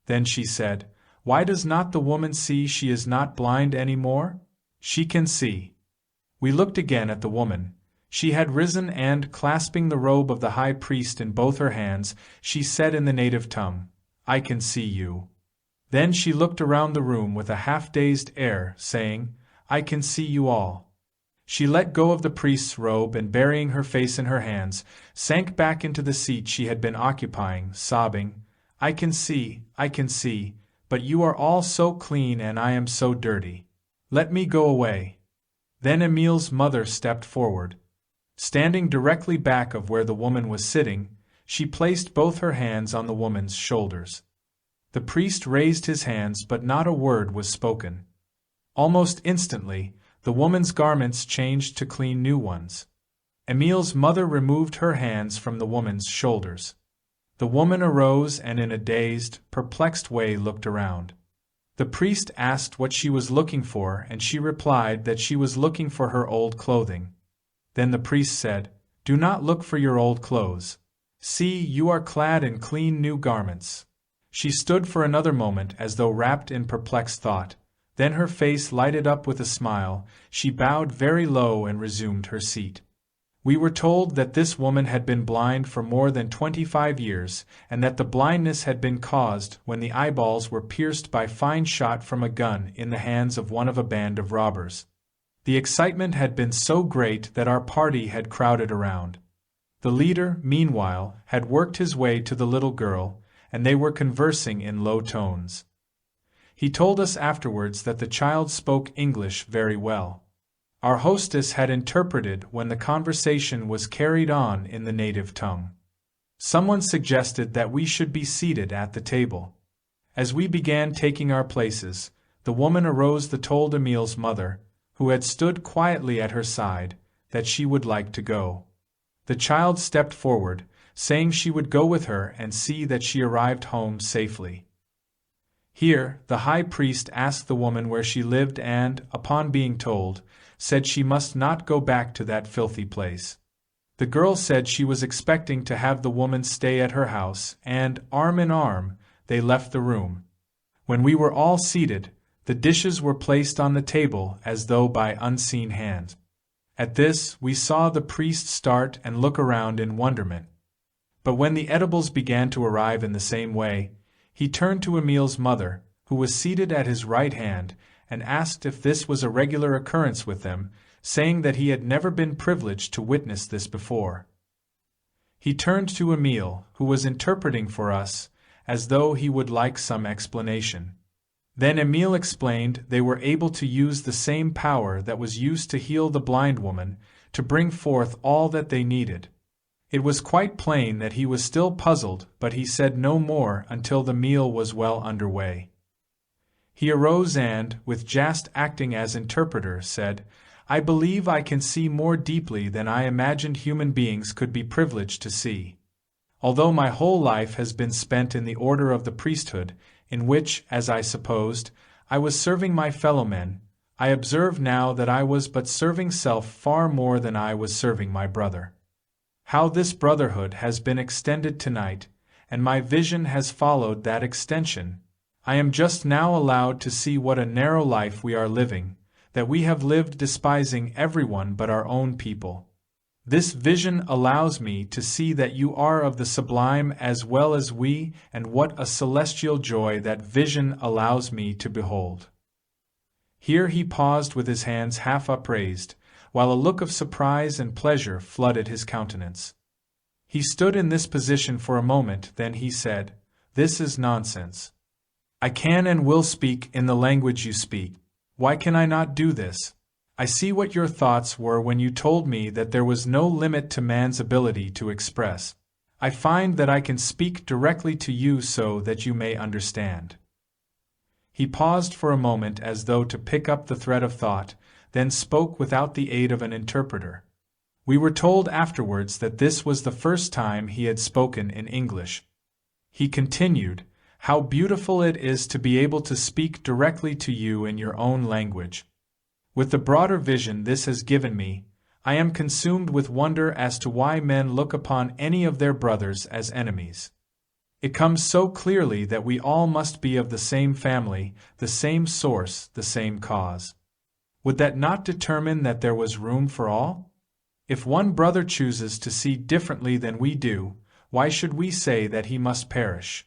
Then she said, "Why does not the woman see she is not blind any more? She can see." We looked again at the woman. She had risen and, clasping the robe of the high priest in both her hands, she said in the native tongue, "I can see you." Then she looked around the room with a half-dazed air, saying, "I can see you all." She let go of the priest's robe and, burying her face in her hands, sank back into the seat she had been occupying, sobbing, I can see, but you are all so clean and I am so dirty. Let me go away." Then Emil's mother stepped forward. Standing directly back of where the woman was sitting, she placed both her hands on the woman's shoulders. The priest raised his hands, but not a word was spoken. Almost instantly, the woman's garments changed to clean new ones. Emil's mother removed her hands from the woman's shoulders. The woman arose and in a dazed, perplexed way looked around. The priest asked what she was looking for, and she replied that she was looking for her old clothing. Then the priest said, "Do not look for your old clothes. See, you are clad in clean new garments." She stood for another moment as though wrapped in perplexed thought. Then her face lighted up with a smile, she bowed very low and resumed her seat. We were told that this woman had been blind for more than 25 years, and that the blindness had been caused when the eyeballs were pierced by fine shot from a gun in the hands of one of a band of robbers. The excitement had been so great that our party had crowded around. The leader, meanwhile, had worked his way to the little girl, and they were conversing in low tones. He told us afterwards that the child spoke English very well. Our hostess had interpreted when the conversation was carried on in the native tongue. Someone suggested that we should be seated at the table. As we began taking our places, the woman arose and told Emil's mother, who had stood quietly at her side, that she would like to go. The child stepped forward, saying she would go with her and see that she arrived home safely. Here, the high priest asked the woman where she lived and, upon being told, said she must not go back to that filthy place. The girl said she was expecting to have the woman stay at her house, and, arm in arm, they left the room. When we were all seated, the dishes were placed on the table as though by unseen hands. At this, we saw the priest start and look around in wonderment. But when the edibles began to arrive in the same way, he turned to Emil's mother, who was seated at his right hand, and asked if this was a regular occurrence with them, saying that he had never been privileged to witness this before. He turned to Emil, who was interpreting for us, as though he would like some explanation. Then Emil explained they were able to use the same power that was used to heal the blind woman, to bring forth all that they needed. It was quite plain that he was still puzzled, but he said no more until the meal was well underway. He arose and, with just acting as interpreter, said, "I believe I can see more deeply than I imagined human beings could be privileged to see. Although my whole life has been spent in the order of the priesthood, in which, as I supposed, I was serving my fellow-men, I observe now that I was but serving self far more than I was serving my brother. How this brotherhood has been extended tonight, and my vision has followed that extension. I am just now allowed to see what a narrow life we are living, that we have lived despising everyone but our own people. This vision allows me to see that you are of the sublime as well as we, and what a celestial joy that vision allows me to behold." Here he paused with his hands half upraised, while a look of surprise and pleasure flooded his countenance. He stood in this position for a moment, then he said, "This is nonsense. I can and will speak in the language you speak. Why can I not do this? I see what your thoughts were when you told me that there was no limit to man's ability to express. I find that I can speak directly to you so that you may understand." He paused for a moment as though to pick up the thread of thought, then spoke without the aid of an interpreter. We were told afterwards that this was the first time he had spoken in English. He continued, "How beautiful it is to be able to speak directly to you in your own language. With the broader vision this has given me, I am consumed with wonder as to why men look upon any of their brothers as enemies. It comes so clearly that we all must be of the same family, the same source, the same cause. Would that not determine that there was room for all? If one brother chooses to see differently than we do, why should we say that he must perish?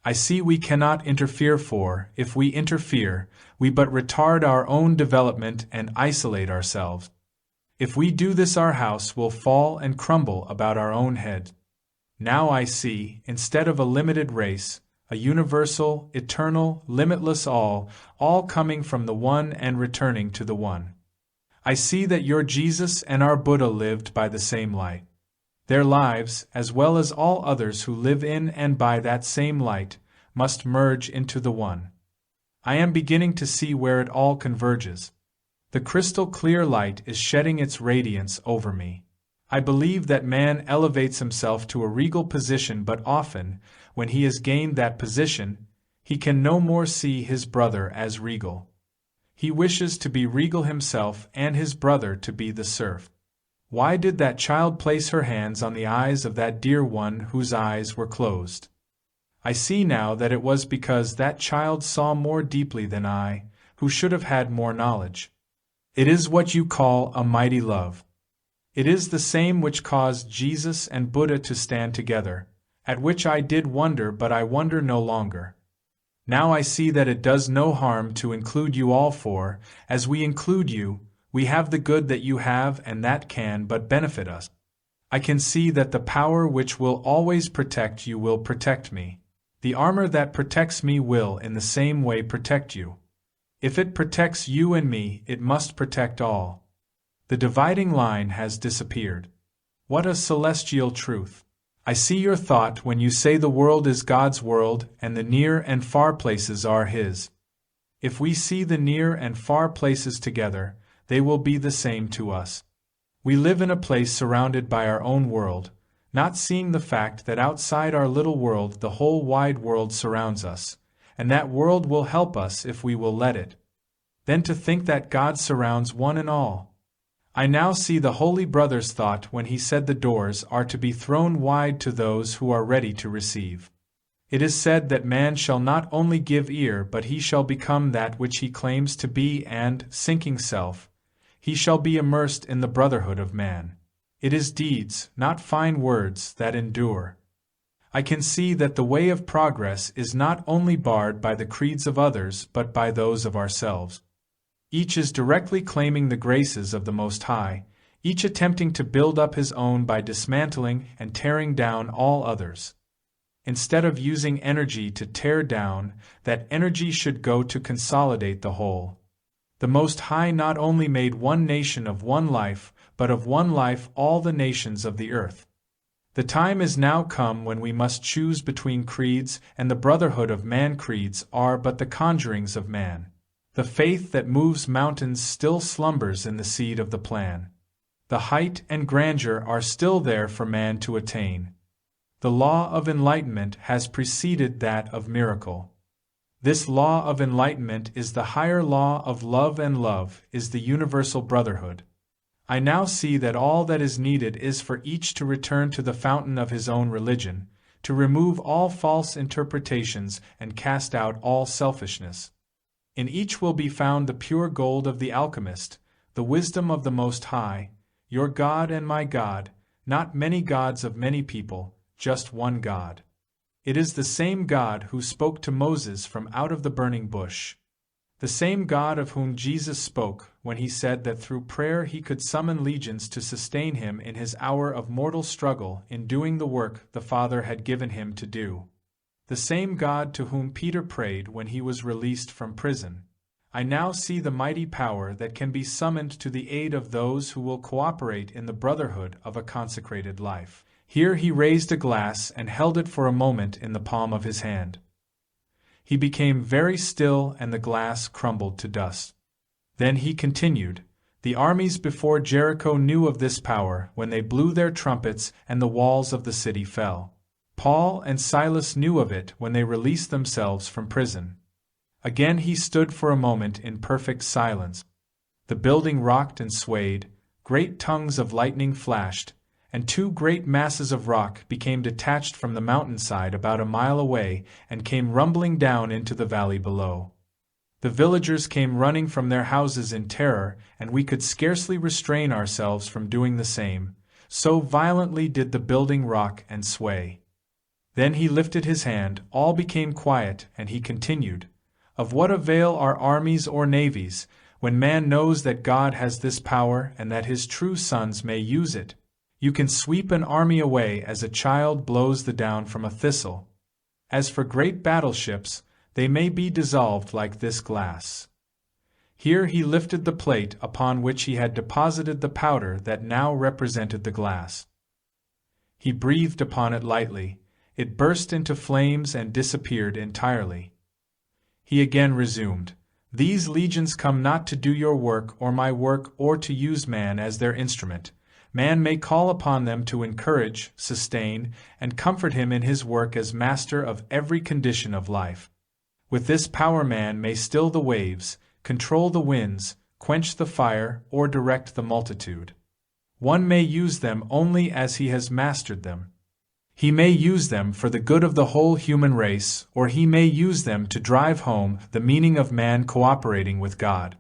I see we cannot interfere, for, if we interfere, we but retard our own development and isolate ourselves. If we do this, our house will fall and crumble about our own head. Now I see, instead of a limited race, a universal, eternal, limitless all coming from the one and returning to the one. I see that your Jesus and our Buddha lived by the same light. Their lives, as well as all others who live in and by that same light, must merge into the one. I am beginning to see where it all converges. The crystal clear light is shedding its radiance over me. I believe that man elevates himself to a regal position, but often, when he has gained that position, he can no more see his brother as regal. He wishes to be regal himself and his brother to be the serf. Why did that child place her hands on the eyes of that dear one whose eyes were closed? I see now that it was because that child saw more deeply than I, who should have had more knowledge. It is what you call a mighty love. It is the same which caused Jesus and Buddha to stand together, at which I did wonder, but I wonder no longer. Now I see that it does no harm to include you all, for, as we include you, we have the good that you have, and that can but benefit us. I can see that the power which will always protect you will protect me. The armor that protects me will in the same way protect you. If it protects you and me, it must protect all. The dividing line has disappeared. What a celestial truth! I see your thought when you say the world is God's world and the near and far places are His. If we see the near and far places together, they will be the same to us. We live in a place surrounded by our own world, not seeing the fact that outside our little world the whole wide world surrounds us, and that world will help us if we will let it. Then to think that God surrounds one and all. I now see the Holy Brother's thought when he said the doors are to be thrown wide to those who are ready to receive. It is said that man shall not only give ear but he shall become that which he claims to be and, sinking self, he shall be immersed in the brotherhood of man. It is deeds, not fine words, that endure. I can see that the way of progress is not only barred by the creeds of others but by those of ourselves. Each is directly claiming the graces of the Most High, each attempting to build up his own by dismantling and tearing down all others. Instead of using energy to tear down, that energy should go to consolidate the whole. The Most High not only made one nation of one life, but of one life all the nations of the earth. The time is now come when we must choose between creeds, and the brotherhood of man creeds are but the conjurings of man. The faith that moves mountains still slumbers in the seed of the plan. The height and grandeur are still there for man to attain. The law of enlightenment has preceded that of miracle. This law of enlightenment is the higher law of love, and love is the universal brotherhood. I now see that all that is needed is for each to return to the fountain of his own religion, to remove all false interpretations and cast out all selfishness. In each will be found the pure gold of the alchemist, the wisdom of the Most High, your God and my God, not many gods of many people, just one God. It is the same God who spoke to Moses from out of the burning bush. The same God of whom Jesus spoke when he said that through prayer he could summon legions to sustain him in his hour of mortal struggle in doing the work the Father had given him to do. The same God to whom Peter prayed when he was released from prison. I now see the mighty power that can be summoned to the aid of those who will cooperate in the brotherhood of a consecrated life. Here he raised a glass and held it for a moment in the palm of his hand. He became very still and the glass crumbled to dust. Then he continued, "The armies before Jericho knew of this power when they blew their trumpets and the walls of the city fell. Paul and Silas knew of it when they released themselves from prison." Again he stood for a moment in perfect silence. The building rocked and swayed, great tongues of lightning flashed, and two great masses of rock became detached from the mountainside about a mile away and came rumbling down into the valley below. The villagers came running from their houses in terror, and we could scarcely restrain ourselves from doing the same, so violently did the building rock and sway. Then he lifted his hand, all became quiet, and he continued, "Of what avail are armies or navies, when man knows that God has this power and that his true sons may use it? You can sweep an army away as a child blows the down from a thistle. As for great battleships, they may be dissolved like this glass." Here he lifted the plate upon which he had deposited the powder that now represented the glass. He breathed upon it lightly. It burst into flames and disappeared entirely. He again resumed, "These legions come not to do your work or my work or to use man as their instrument. Man may call upon them to encourage, sustain, and comfort him in his work as master of every condition of life. With this power man may still the waves, control the winds, quench the fire, or direct the multitude. One may use them only as he has mastered them. He may use them for the good of the whole human race, or he may use them to drive home the meaning of man cooperating with God.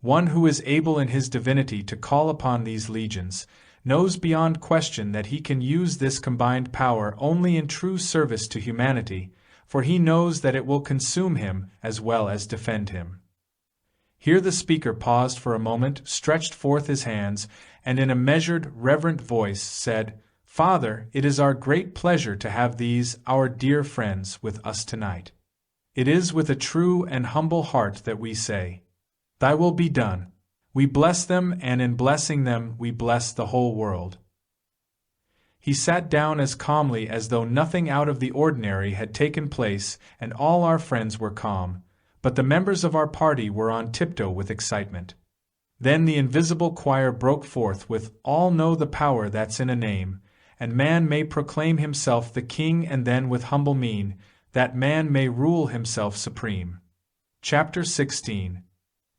One who is able in his divinity to call upon these legions knows beyond question that he can use this combined power only in true service to humanity, for he knows that it will consume him as well as defend him." Here the speaker paused for a moment, stretched forth his hands, and in a measured, reverent voice said, "Father, it is our great pleasure to have these, our dear friends, with us tonight. It is with a true and humble heart that we say, 'Thy will be done.' We bless them, and in blessing them we bless the whole world." He sat down as calmly as though nothing out of the ordinary had taken place, and all our friends were calm, but the members of our party were on tiptoe with excitement. Then the invisible choir broke forth with, "All know the power that's in a name, and man may proclaim himself the king, and then with humble mien, that man may rule himself supreme." Chapter 16.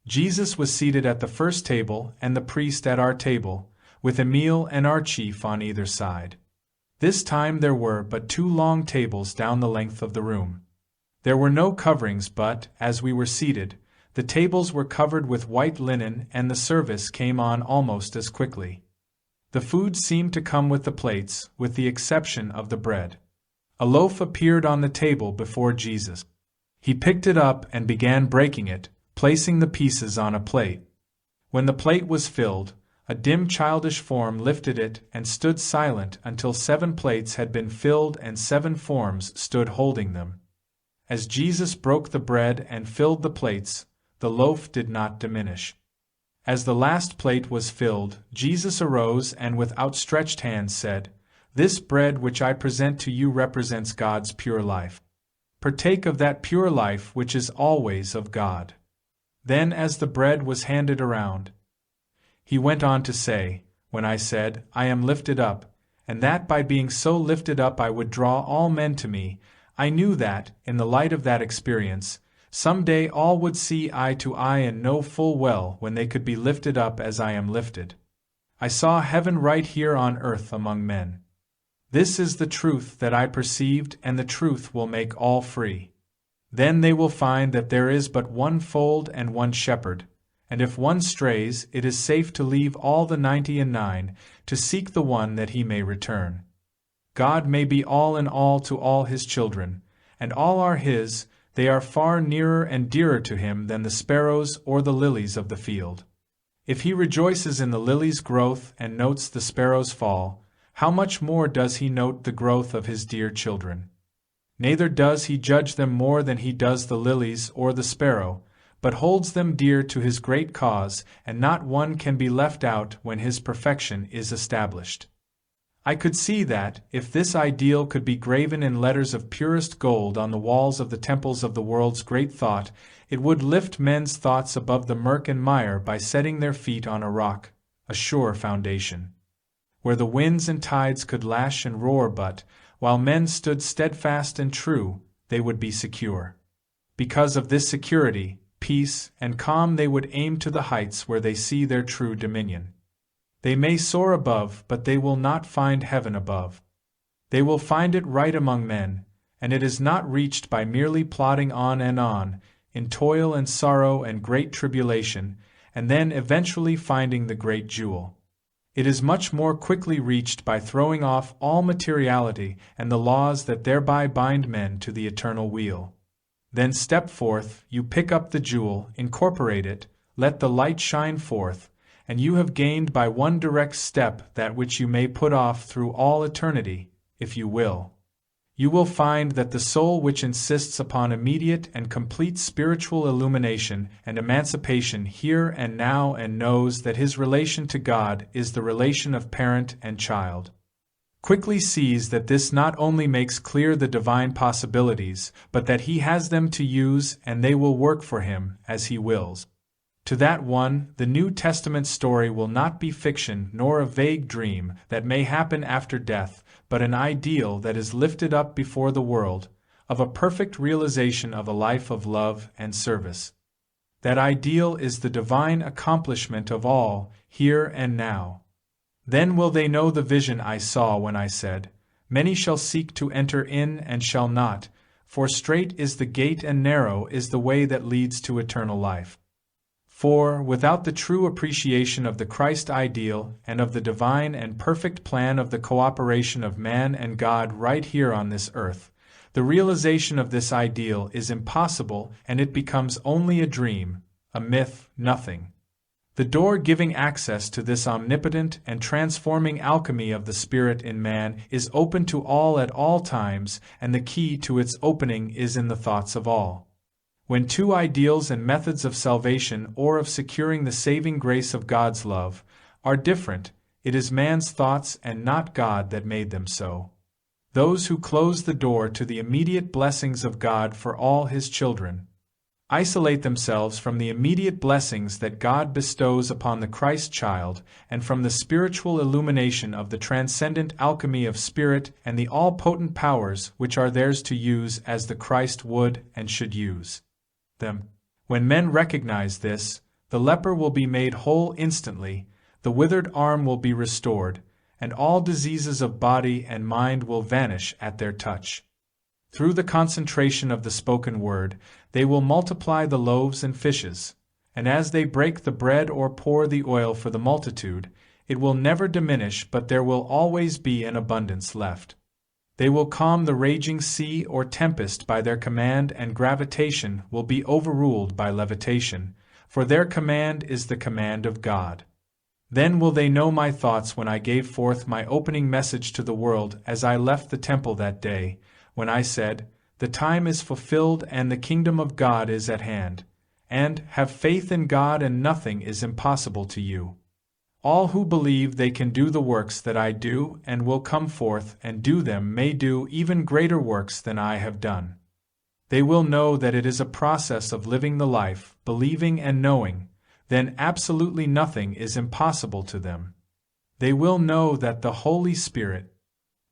Jesus was seated at the first table, and the priest at our table, with Emil and our chief on either side. This time there were but 2 long tables down the length of the room. There were no coverings, but, as we were seated, the tables were covered with white linen, and the service came on almost as quickly. The food seemed to come with the plates, with the exception of the bread. A loaf appeared on the table before Jesus. He picked it up and began breaking it, placing the pieces on a plate. When the plate was filled, a dim childish form lifted it and stood silent until 7 plates had been filled and 7 forms stood holding them. As Jesus broke the bread and filled the plates, the loaf did not diminish. As the last plate was filled, Jesus arose and with outstretched hands said, "This bread which I present to you represents God's pure life. Partake of that pure life which is always of God." Then as the bread was handed around, he went on to say, "When I said, 'I am lifted up,' and that by being so lifted up I would draw all men to me, I knew that, in the light of that experience, some day all would see eye to eye and know full well when they could be lifted up as I am lifted. I saw heaven right here on earth among men. This is the truth that I perceived, and the truth will make all free. Then they will find that there is but one fold and one shepherd, and if one strays, it is safe to leave all the 99 to seek the one that he may return. God may be all in all to all his children, and all are his. They are far nearer and dearer to him than the sparrows or the lilies of the field. If he rejoices in the lilies' growth and notes the sparrows' fall, how much more does he note the growth of his dear children? Neither does he judge them more than he does the lilies or the sparrow, but holds them dear to his great cause, and not one can be left out when his perfection is established. I could see that, if this ideal could be graven in letters of purest gold on the walls of the temples of the world's great thought, it would lift men's thoughts above the murk and mire by setting their feet on a rock, a sure foundation, where the winds and tides could lash and roar, but, while men stood steadfast and true, they would be secure. Because of this security, peace, and calm, they would aim to the heights where they see their true dominion. They may soar above, but they will not find heaven above. They will find it right among men, and it is not reached by merely plodding on, in toil and sorrow and great tribulation, and then eventually finding the great jewel. It is much more quickly reached by throwing off all materiality and the laws that thereby bind men to the eternal wheel. Then step forth, you pick up the jewel, incorporate it, let the light shine forth, and you have gained by one direct step that which you may put off through all eternity, if you will. You will find that the soul which insists upon immediate and complete spiritual illumination and emancipation here and now, and knows that his relation to God is the relation of parent and child, quickly sees that this not only makes clear the divine possibilities, but that he has them to use, and they will work for him as he wills. To that one, the New Testament story will not be fiction nor a vague dream that may happen after death, but an ideal that is lifted up before the world, of a perfect realization of a life of love and service. That ideal is the divine accomplishment of all, here and now. Then will they know the vision I saw when I said, "Many shall seek to enter in and shall not, for strait is the gate and narrow is the way that leads to eternal life." For, without the true appreciation of the Christ ideal and of the divine and perfect plan of the cooperation of man and God right here on this earth, the realization of this ideal is impossible, and it becomes only a dream, a myth, nothing. The door giving access to this omnipotent and transforming alchemy of the Spirit in man is open to all at all times, and the key to its opening is in the thoughts of all. When two ideals and methods of salvation or of securing the saving grace of God's love are different, it is man's thoughts and not God that made them so. Those who close the door to the immediate blessings of God for all His children isolate themselves from the immediate blessings that God bestows upon the Christ child and from the spiritual illumination of the transcendent alchemy of spirit and the all-potent powers which are theirs to use as the Christ would and should use them. When men recognize this, the leper will be made whole instantly, the withered arm will be restored, and all diseases of body and mind will vanish at their touch. Through the concentration of the spoken word, they will multiply the loaves and fishes, and as they break the bread or pour the oil for the multitude, it will never diminish, but there will always be an abundance left. They will calm the raging sea or tempest by their command, and gravitation will be overruled by levitation, for their command is the command of God. Then will they know my thoughts when I gave forth my opening message to the world as I left the temple that day, when I said, "The time is fulfilled and the kingdom of God is at hand," and "Have faith in God and nothing is impossible to you." All who believe they can do the works that I do and will come forth and do them may do even greater works than I have done. They will know that it is a process of living the life, believing and knowing, then absolutely nothing is impossible to them. They will know that the Holy Spirit,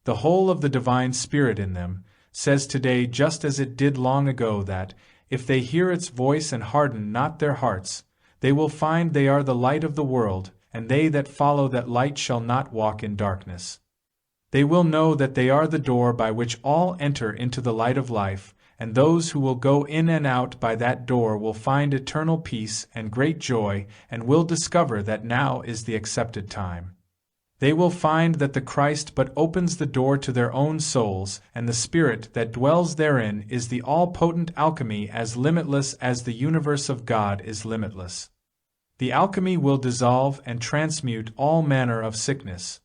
the whole of the divine Spirit in them, says today just as it did long ago that, if they hear its voice and harden not their hearts, they will find they are the light of the world, and they that follow that light shall not walk in darkness. They will know that they are the door by which all enter into the light of life, and those who will go in and out by that door will find eternal peace and great joy, and will discover that now is the accepted time. They will find that the Christ but opens the door to their own souls, and the Spirit that dwells therein is the all-potent alchemy as limitless as the universe of God is limitless. The alchemy will dissolve and transmute all manner of sickness,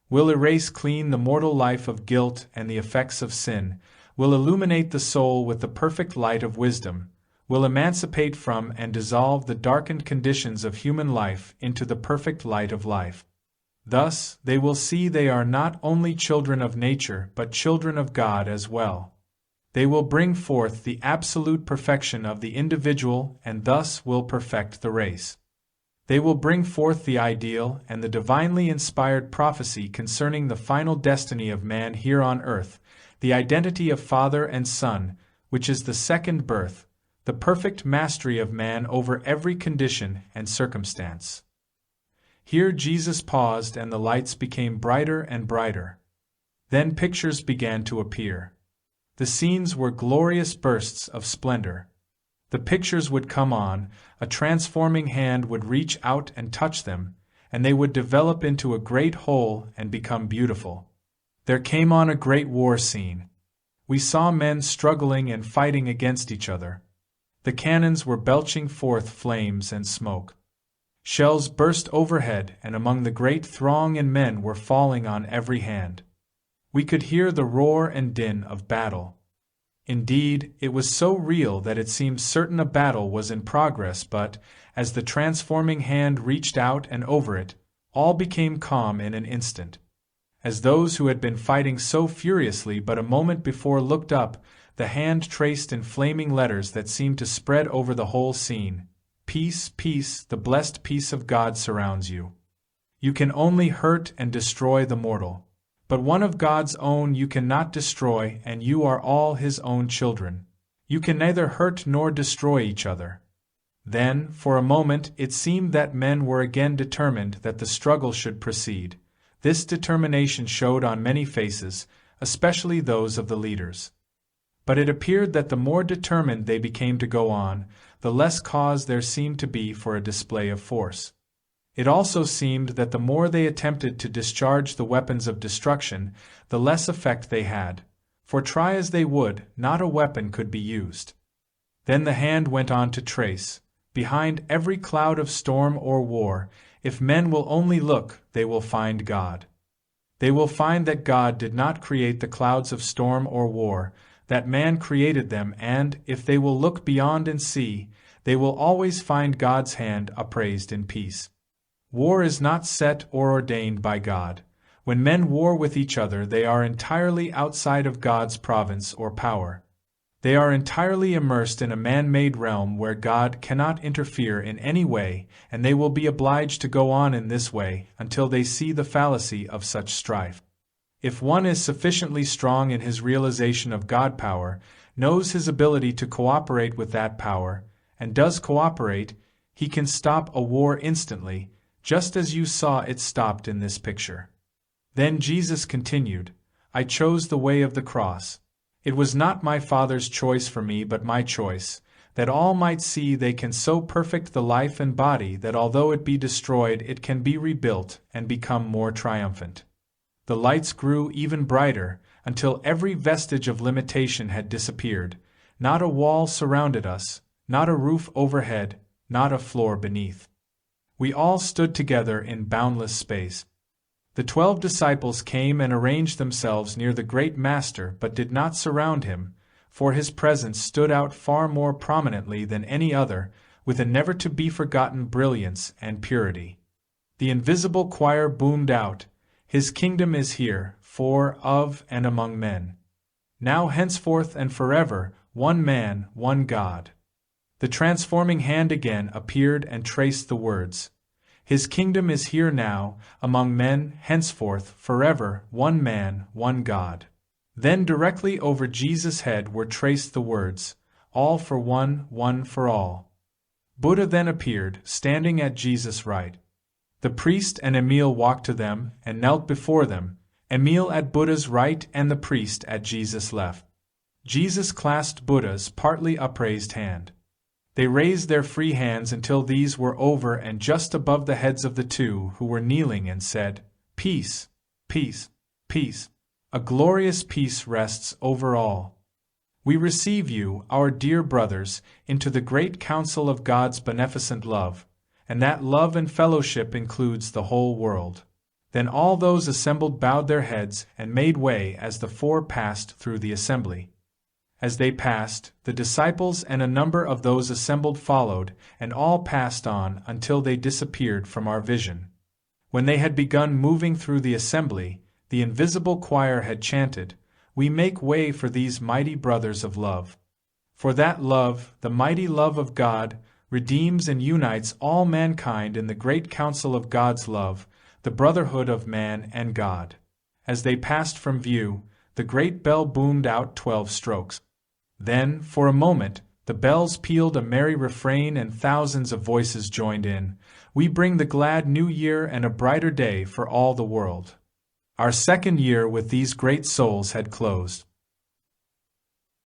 will erase clean the mortal life of guilt and the effects of sin, will illuminate the soul with the perfect light of wisdom, will emancipate from and dissolve the darkened conditions of human life into the perfect light of life. Thus, they will see they are not only children of nature but children of God as well. They will bring forth the absolute perfection of the individual and thus will perfect the race. They will bring forth the ideal and the divinely inspired prophecy concerning the final destiny of man here on earth, the identity of Father and Son, which is the second birth, the perfect mastery of man over every condition and circumstance. Here Jesus paused and the lights became brighter and brighter. Then pictures began to appear. The scenes were glorious bursts of splendor. The pictures would come on, a transforming hand would reach out and touch them, and they would develop into a great whole and become beautiful. There came on a great war scene. We saw men struggling and fighting against each other. The cannons were belching forth flames and smoke. Shells burst overhead, and among the great throng and men were falling on every hand. We could hear the roar and din of battle. Indeed, it was so real that it seemed certain a battle was in progress, but, as the transforming hand reached out and over it, all became calm in an instant. As those who had been fighting so furiously but a moment before looked up, the hand traced in flaming letters that seemed to spread over the whole scene, "Peace, peace, the blessed peace of God surrounds you. You can only hurt and destroy the mortal. But one of God's own you cannot destroy, and you are all His own children. You can neither hurt nor destroy each other." Then, for a moment, it seemed that men were again determined that the struggle should proceed. This determination showed on many faces, especially those of the leaders. But it appeared that the more determined they became to go on, the less cause there seemed to be for a display of force. It also seemed that the more they attempted to discharge the weapons of destruction, the less effect they had, for try as they would, not a weapon could be used. Then the hand went on to trace, behind every cloud of storm or war, if men will only look, they will find God. They will find that God did not create the clouds of storm or war, that man created them, and, if they will look beyond and see, they will always find God's hand upraised in peace. War is not set or ordained by God. When men war with each other, they are entirely outside of God's province or power. They are entirely immersed in a man-made realm where God cannot interfere in any way, and they will be obliged to go on in this way until they see the fallacy of such strife. If one is sufficiently strong in his realization of God power, knows his ability to cooperate with that power, and does cooperate, he can stop a war instantly, just as you saw it stopped in this picture. Then Jesus continued, I chose the way of the cross. It was not my Father's choice for me but my choice, that all might see they can so perfect the life and body that although it be destroyed it can be rebuilt and become more triumphant. The lights grew even brighter, until every vestige of limitation had disappeared. Not a wall surrounded us, not a roof overhead, not a floor beneath. We all stood together in boundless space. The 12 disciples came and arranged themselves near the great Master but did not surround him, for his presence stood out far more prominently than any other, with a never-to-be-forgotten brilliance and purity. The invisible choir boomed out, His kingdom is here, for, of, and among men. Now henceforth and forever, one man, one God. The transforming hand again appeared and traced the words, His kingdom is here now, among men, henceforth, forever, one man, one God. Then directly over Jesus' head were traced the words, All for one, one for all. Buddha then appeared, standing at Jesus' right. The priest and Emil walked to them and knelt before them, Emil at Buddha's right and the priest at Jesus' left. Jesus clasped Buddha's partly upraised hand. They raised their free hands until these were over and just above the heads of the two who were kneeling and said, Peace, peace, peace. A glorious peace rests over all. We receive you, our dear brothers, into the great council of God's beneficent love, and that love and fellowship includes the whole world. Then all those assembled bowed their heads and made way as the 4 passed through the assembly. As they passed, the disciples and a number of those assembled followed, and all passed on until they disappeared from our vision. When they had begun moving through the assembly, the invisible choir had chanted, We make way for these mighty brothers of love. For that love, the mighty love of God, redeems and unites all mankind in the great council of God's love, the brotherhood of man and God. As they passed from view, the great bell boomed out 12 strokes. Then, for a moment, the bells pealed a merry refrain and thousands of voices joined in, We bring the glad new year and a brighter day for all the world. Our second year with these great souls had closed.